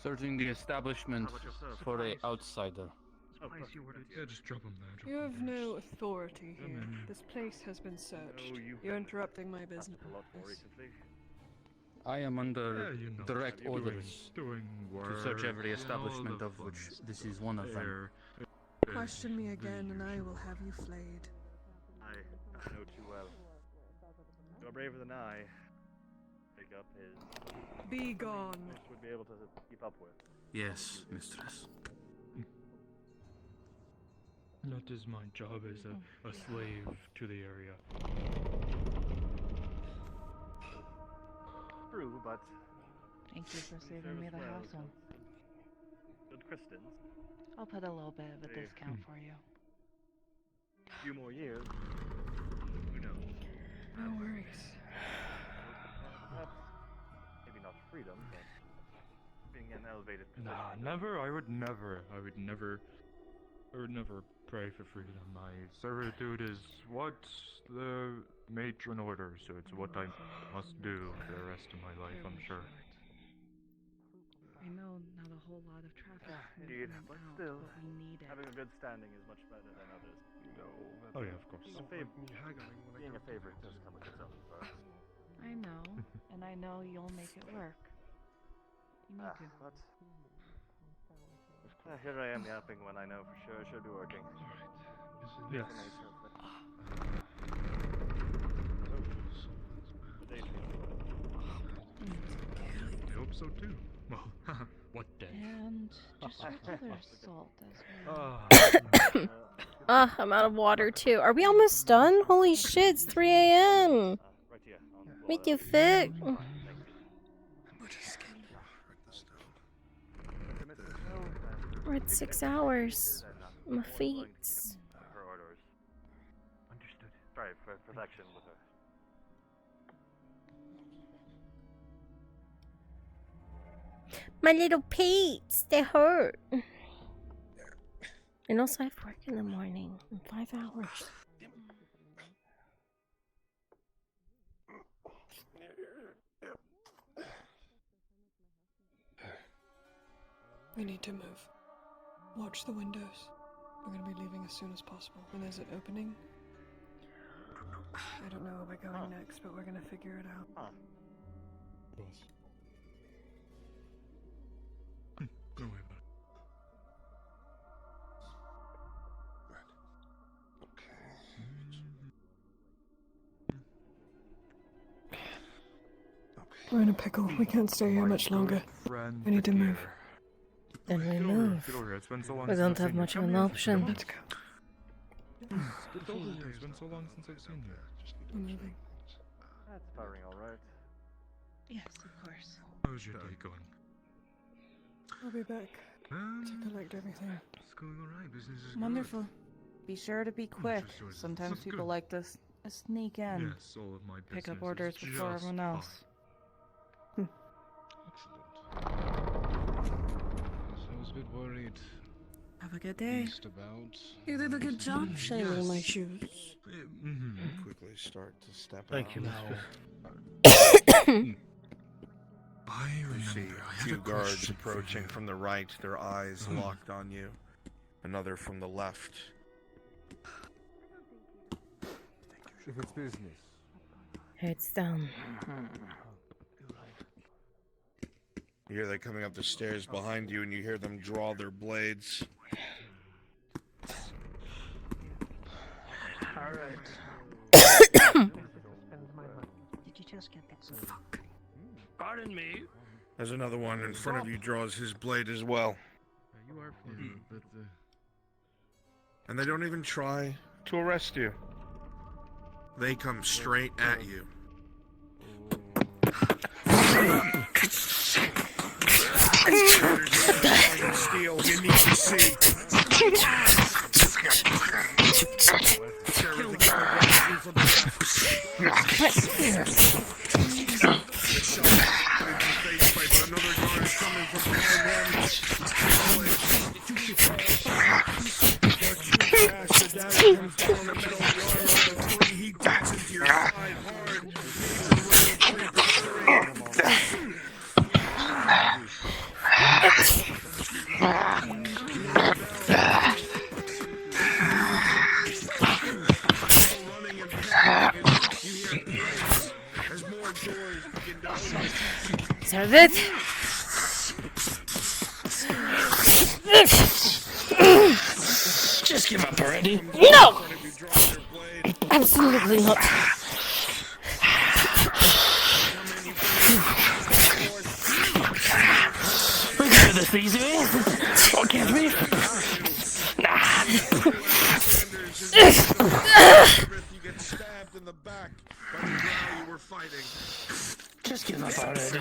Searching the establishment for a outsider. Yeah, just drop him there. You have no authority here. This place has been searched. You're interrupting my business. I am under Yeah, you know, direct doing- orders doing to search work, every you know, establishment the of fun which stuff this is one of them. there. Question me again and I will have you flayed. I know too well. You're braver than I. Pick up his. Be gone. Would be able to keep up with. Yes, mistress. That is my job as a slave to the area. True, but. Thank you for saving me the hassle. Good Christians. I'll put a little bit of a discount for you. A few more years. Who knows? No worries. Perhaps, maybe not freedom, but being an elevated position. Nah, Never. I would never pray for freedom. My servitude is what the matron orders, so it's what I must do for the rest of my life, I'm sure. I know not a whole lot of traffic Indeed, coming but out, still, but we need it. having a good standing is much better than others. You know, that Oh yeah, of course. Being a favorite does come with its own perks. I know, and I know you'll make it work. You need to. But here I am yapping when I know for sure it should be working. Yes. I hope so too. Well, what day? And just regular salt as well. I'm out of water too. Are we almost done? Holy shit, it's 3 a.m. Make you fit. We're at 6 hours. My feet. Her orders. Understood. Strive for perfection with her. My little peats, they hurt. And also I have work in the morning in 5 hours. We need to move. Watch the windows. We're gonna be leaving as soon as possible. When there's an opening, I don't know where we're going next, but we're gonna figure it out. Don't worry about We're in a pickle. We can't stay here much longer. We need to move. Then we move. We don't have much of an option. Let's go. It's been so long since I've seen you. We're moving. That's firing all right. Yes, of course. How's your day going? I'll be back to collect everything. It's going alright. Business is good. Wonderful. Be sure to be quick. Just Sometimes sounds people good. like to sneak in. Yes, all of my Pick up business orders is before just everyone else. I was a bit worried. Have a good day. Just about. You did a good job shining my shoes. Quickly start to step Thank out. you, You see two guards approaching from the right, their eyes locked on you. Another from the left. If it's business. Heads down. You hear them coming up the stairs behind you, and you hear them draw their blades. Alright. Did you just get that? Fuck. Pardon me. There's another one in front of you draws his blade as well. You are but And they don't even try to arrest you. They come straight at you. Steel, you need to see. Serve it. Just give up already. No! Absolutely not. We can do this the easy way. Oh, can't we? Just give up already.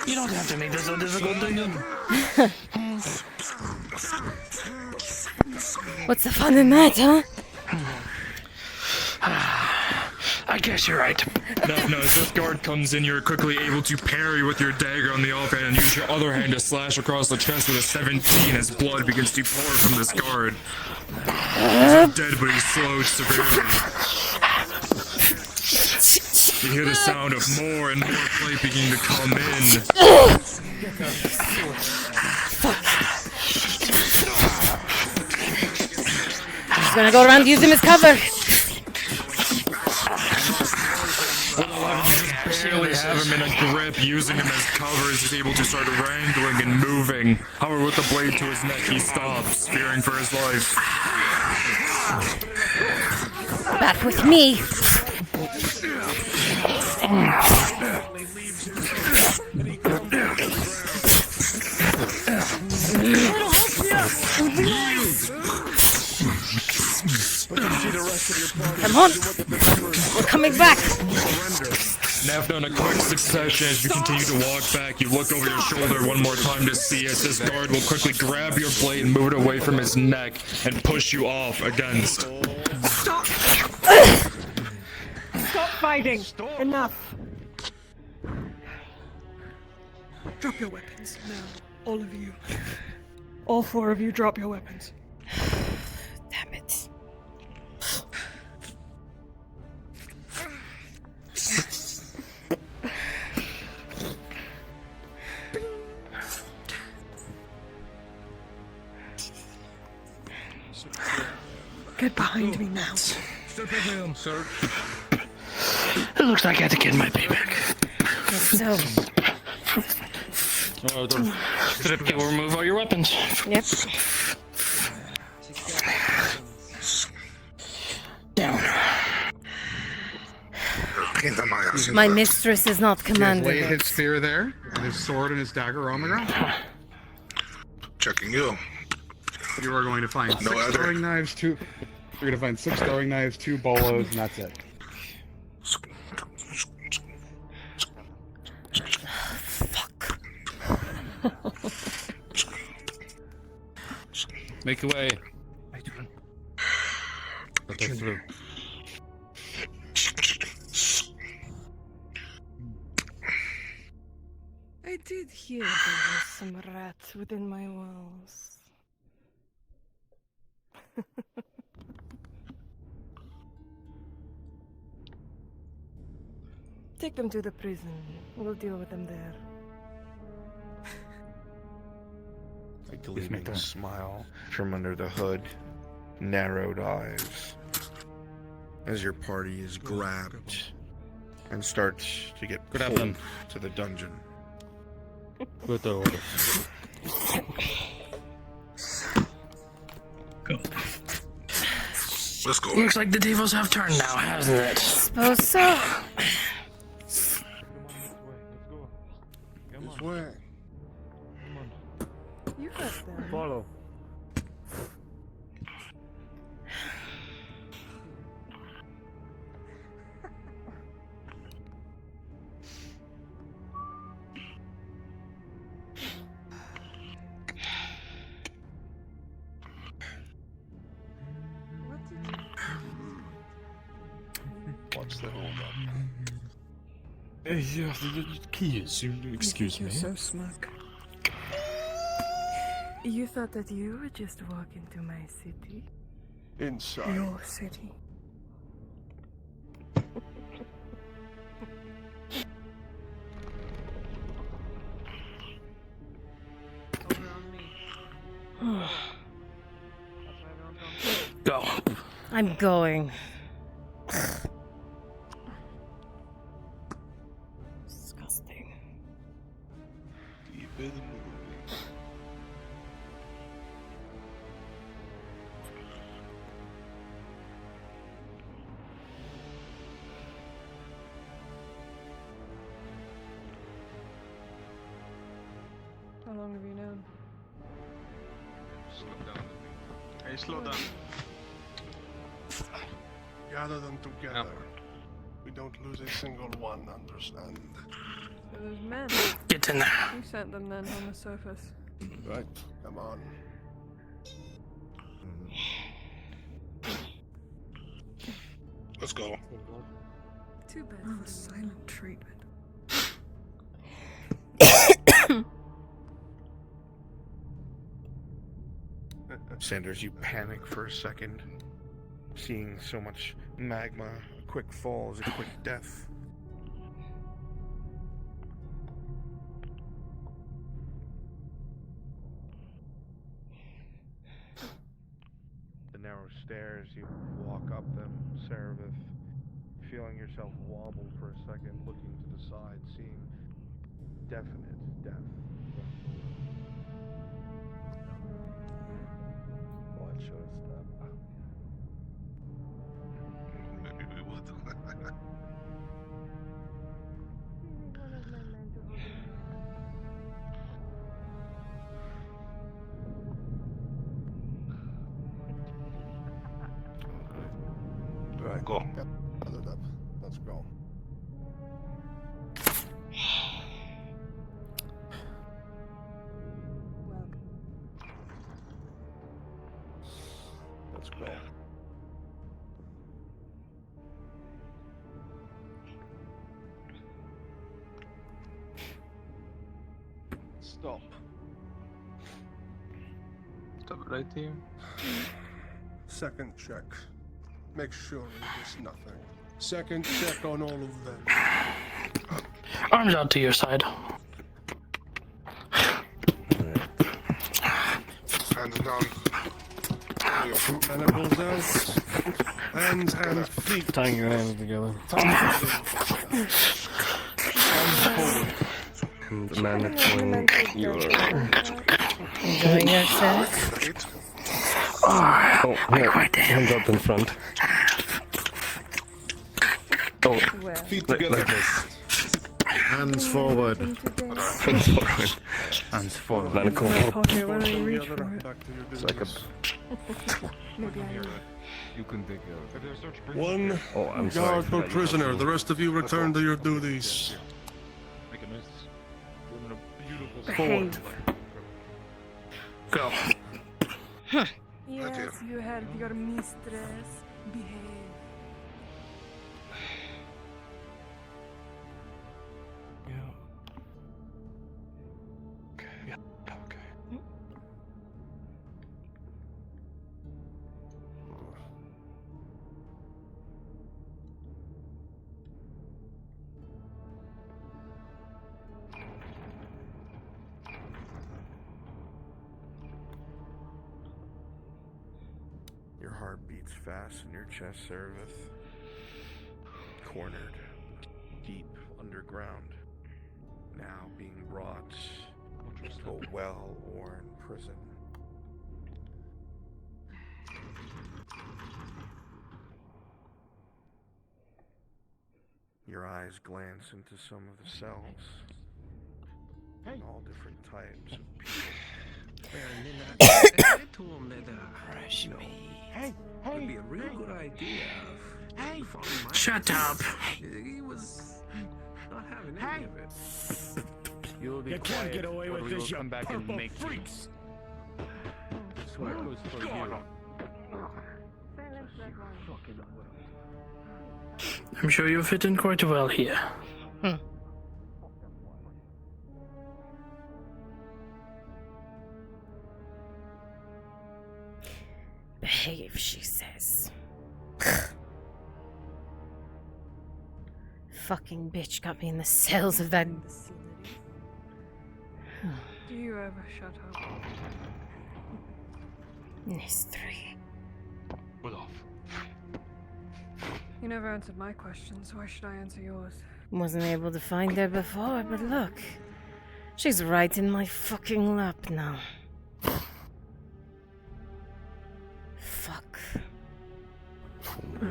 You don't have to make this so difficult, do you? What's the fun in that, huh? I guess you're right. No, as this guard comes in, you're quickly able to parry with your dagger on the offhand and use your other hand to slash across the chest with a 17 as blood begins to pour from this guard. He's not dead, but he's slowed severely. You hear the sound of more and more plate beginning to come in. He's gonna go around using his cover. Barely have him in a grip, using him as cover as he's able to start wrangling and moving. However, with the blade to his neck, he stops, fearing for his life. Back with me. Come on. We're coming back. Now, after in a quick succession, as you continue to walk back, you look over your shoulder one more time to see as this guard will quickly grab your blade and move it away from his neck and push you off against. Stop! Stop fighting! Enough! Drop your weapons now, all of you. All four of you, drop your weapons. Damn it. Get behind me now. Step in, sir. It looks like I had to get my payback. So. Strip you will remove all your weapons. Yep. Down. My mistress is not He has commanding laid his it. spear there, and his sword and his dagger are on the ground. Checking you. You are going to find No six other. throwing knives, You're going to find 6 throwing knives, 2 bolos, and that's it. Make your way. Let us through. I did hear there was some rats within my walls. Take them to the prison. We'll deal with them there. A gleaming smile from under the hood, narrowed eyes, as your party is grabbed and starts to get Grab pulled them. to the dungeon. With the order. Go. Let's go. Looks like the tables have turned now, hasn't it? Suppose so. This way. You got them. Follow. What's the hold up? Yeah, the keys. Excuse me. You're so smug. You thought that you would just walk into my city? Inside. Your city. Go. I'm going. Disgusting. Keep it moving. How long have you known? Slow down. Hey, slow down. Gather them together. We don't lose a single one, understand? So those men. Get in there. You sent them then on the surface. Right, come on. Let's go. Too bad for silent treatment. Sanders, you panic for a second. Seeing so much magma, a quick fall is a quick death. The narrow stairs, you walk up them, Seraph, feeling yourself wobble for a second, looking to the side, seeing definite death. Watch your step. Maybe we would. Right, go. Gathered up. Let's go. Let's go. Stop. Stop right here. Second check. Make sure we miss nothing. Second check on all of them. Arms out to your side. Hands down. Manacles out. Hands and feet. Tying your hands together. And manacling your... Enjoying yourself? Oh, yeah. Hands up in front. Oh, feet together. Like this. Hands forward. Hands forward. Hands forward. Manacle. Okay, why don't you reach for it? It's like a... Maybe I will. You can take care of it. One Oh, I'm sorry. guard per prisoner. The rest of you return to your duties. Make a miss. Give him a beautiful Behave. Go. Yes, you help your mistress behave. Yeah. Okay, yeah, okay. Your heart beats fast in your chest, Seraph. Cornered, deep underground. Now being brought to a well-worn prison. Your eyes glance into some of the cells. And all different types of people. Hey, Would be a real good idea. Shut up. He was not having any of it. You can't get away with this, you purple freaks! Swear it goes for you. I'm sure you fit in quite well here. Behave, she says. Fucking bitch got me in the cells of that. Do you ever shut up? Nice 3. Put off. You never answered my questions, why should I answer yours? Wasn't able to find her before, but look. She's right in my fucking lap now. Fuck. You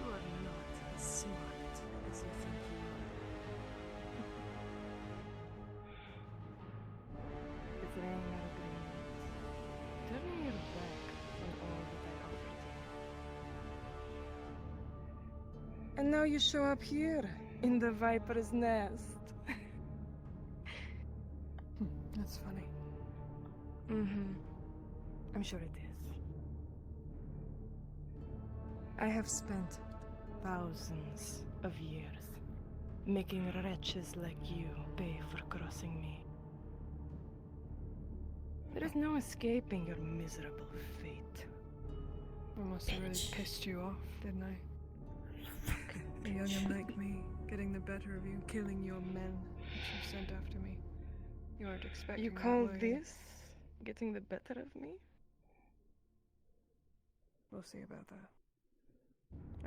are not as smart as you think you are. Betraying our agreement. Turning your back on all that I offered you. And now you show up here, in the Viper's nest. That's funny. I'm sure it is. I have spent thousands of years making wretches like you pay for crossing me. There is no escaping your miserable fate. I must have really pissed you off, didn't I? A young'un like me, getting the better of you, killing your men that you sent after me. You weren't expecting You that, call were you? this getting the better of me? We'll see about that.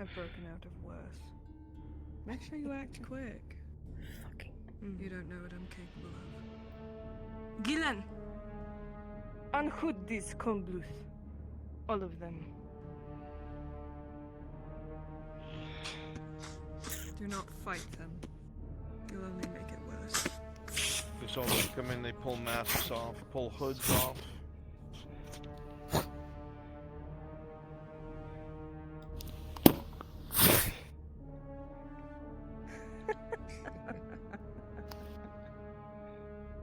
I've broken out of worse. Make sure you act quick. You don't know what I'm capable of. Gillen! Unhood these Combluth. All of them. Do not fight them. You'll only make it worse. The soldiers come in, they pull masks off, pull hoods off.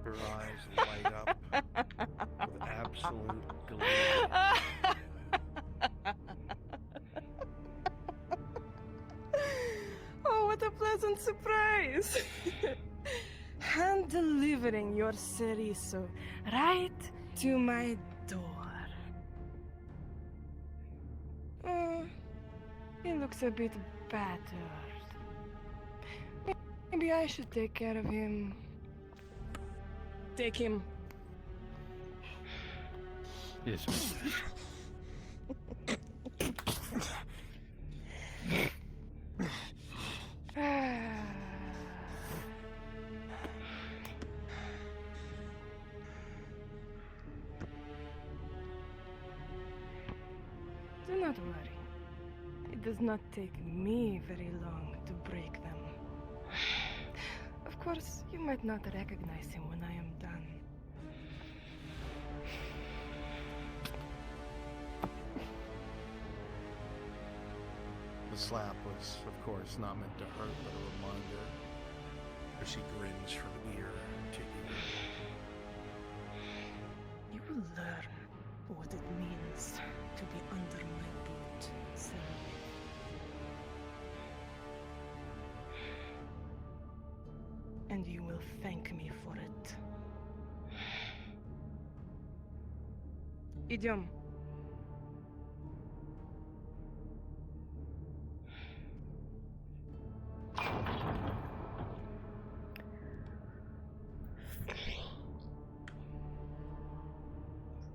Her eyes light up with absolute glee. Oh, what a pleasant surprise! Hand delivering your Ceriso right to my door. He looks a bit battered. Maybe I should take care of him. Take him. Yes, miss. Do not worry. It does not take me very long to break them. Of course, you might not recognize him when I am done. The slap was, of course, not meant to hurt, but a reminder. As she grins from ear to ear. You will learn what it means to be under my boot, Sarah. and you will thank me for it. Идем.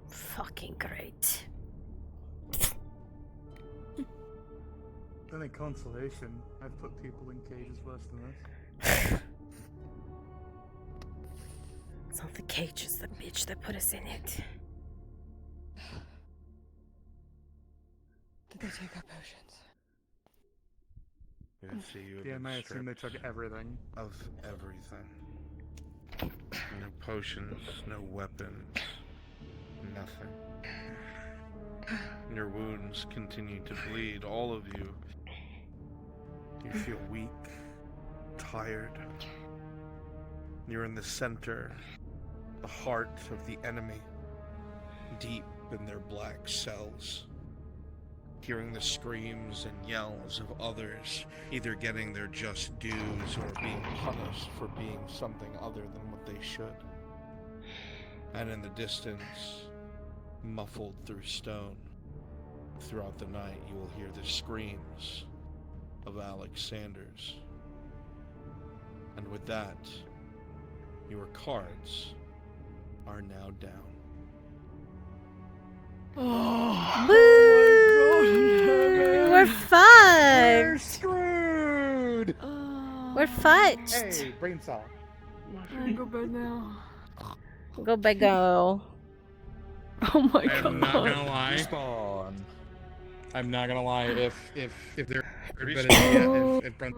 Fucking great. Any consolation, I've put people in cages worse than this. It's not the cage, it's the bitch that put us in it. Did they take our potions? You see, you have Yeah, been I assume they stripped took everything. of everything. No potions, no weapons, nothing. Your wounds continue to bleed, all of you. You feel weak, tired. You're in the center, the heart of the enemy, deep in their black cells. Hearing the screams and yells of others, either getting their just dues or being punished for being something other than what they should. And in the distance, muffled through stone, throughout the night you will hear the screams of Alex Sanders. And with that, your cards are now down. Oh, boo! We're fucked! We're screwed! We're fucked! Hey, brain cell. I go bed now. Go big go. Oh my god. I'm not gonna lie. Spawn. I'm not gonna lie, if they're if Brent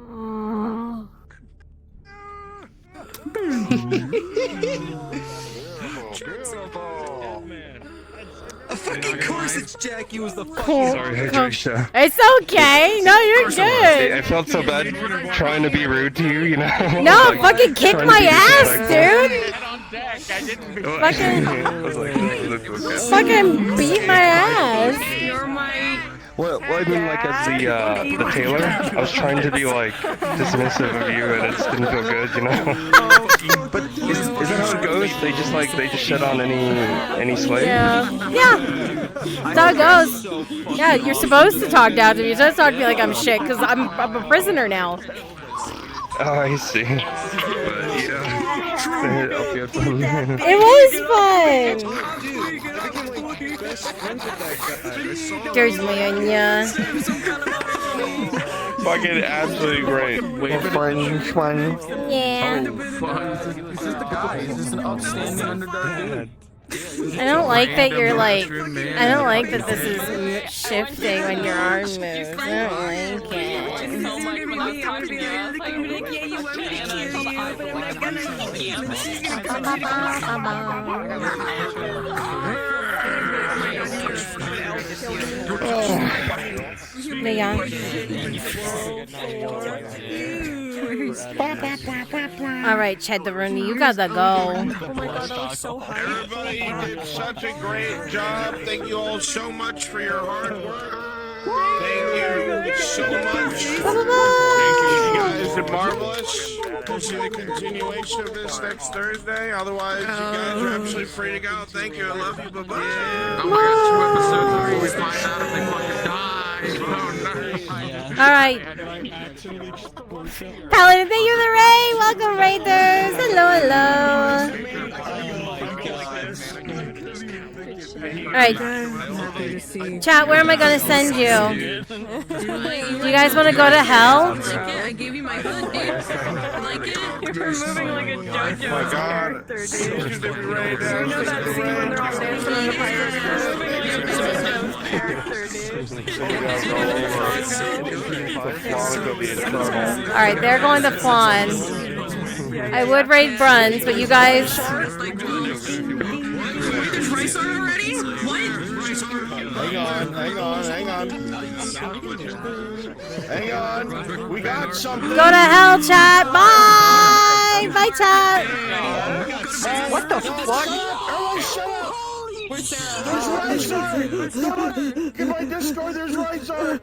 Of course it's Jackie was the fucking... Sorry, hydration. It's okay. No, you're good. I felt so bad trying to be rude to you, you know? No, Like, fucking kick trying to my be ass, disrespectful. dude. I was like, Fucking beat my ass. You're my... Well, I mean, like, as the tailor, I was trying to be, like, dismissive of you, and it just didn't feel good, you know? But is that how it goes? They just shit on any slave? Yeah. Yeah. That's how it goes. Yeah, you're supposed to talk down to me. You're supposed to talk to me like I'm shit, because I'm a prisoner now. Oh, I see. But, yeah. It was fun. There's my Fucking absolutely great. Fun. Yeah. This is the guy. This is an upstanding underdog dude. I don't like that you're like. I don't like that this is shifting when your arm moves. I don't like it. Alright, Chad the Rooney, you gotta go. Oh my god, that was so high. Everybody did such a great job. Thank you all so much for your hard work. Thank you so much. Thank you. You guys are marvelous. We'll see the continuation of this next Thursday. Otherwise, you guys are absolutely free to go. Thank you. I love you. Bye-bye. Oh my god, 2 episodes. We find out if they fucking die. Oh no. Alright. Paladin, thank you for the raid. Welcome, Raiders. Hello, hello. Alright. Chat, where am I gonna send you? Do you guys want to go to hell? I gave you my hood, dude. Like it? You're moving like a JoJo. Oh my god. You know that scene when they're all dancing on the pirate? Alright, they're going to Flan. I would raid Bruns, but you guys. Hang on. We got something. Go to hell, chat. Bye. Bye, chat. What the fuck? Everyone shut up. There's rights on. Get my Discord. There's rights on.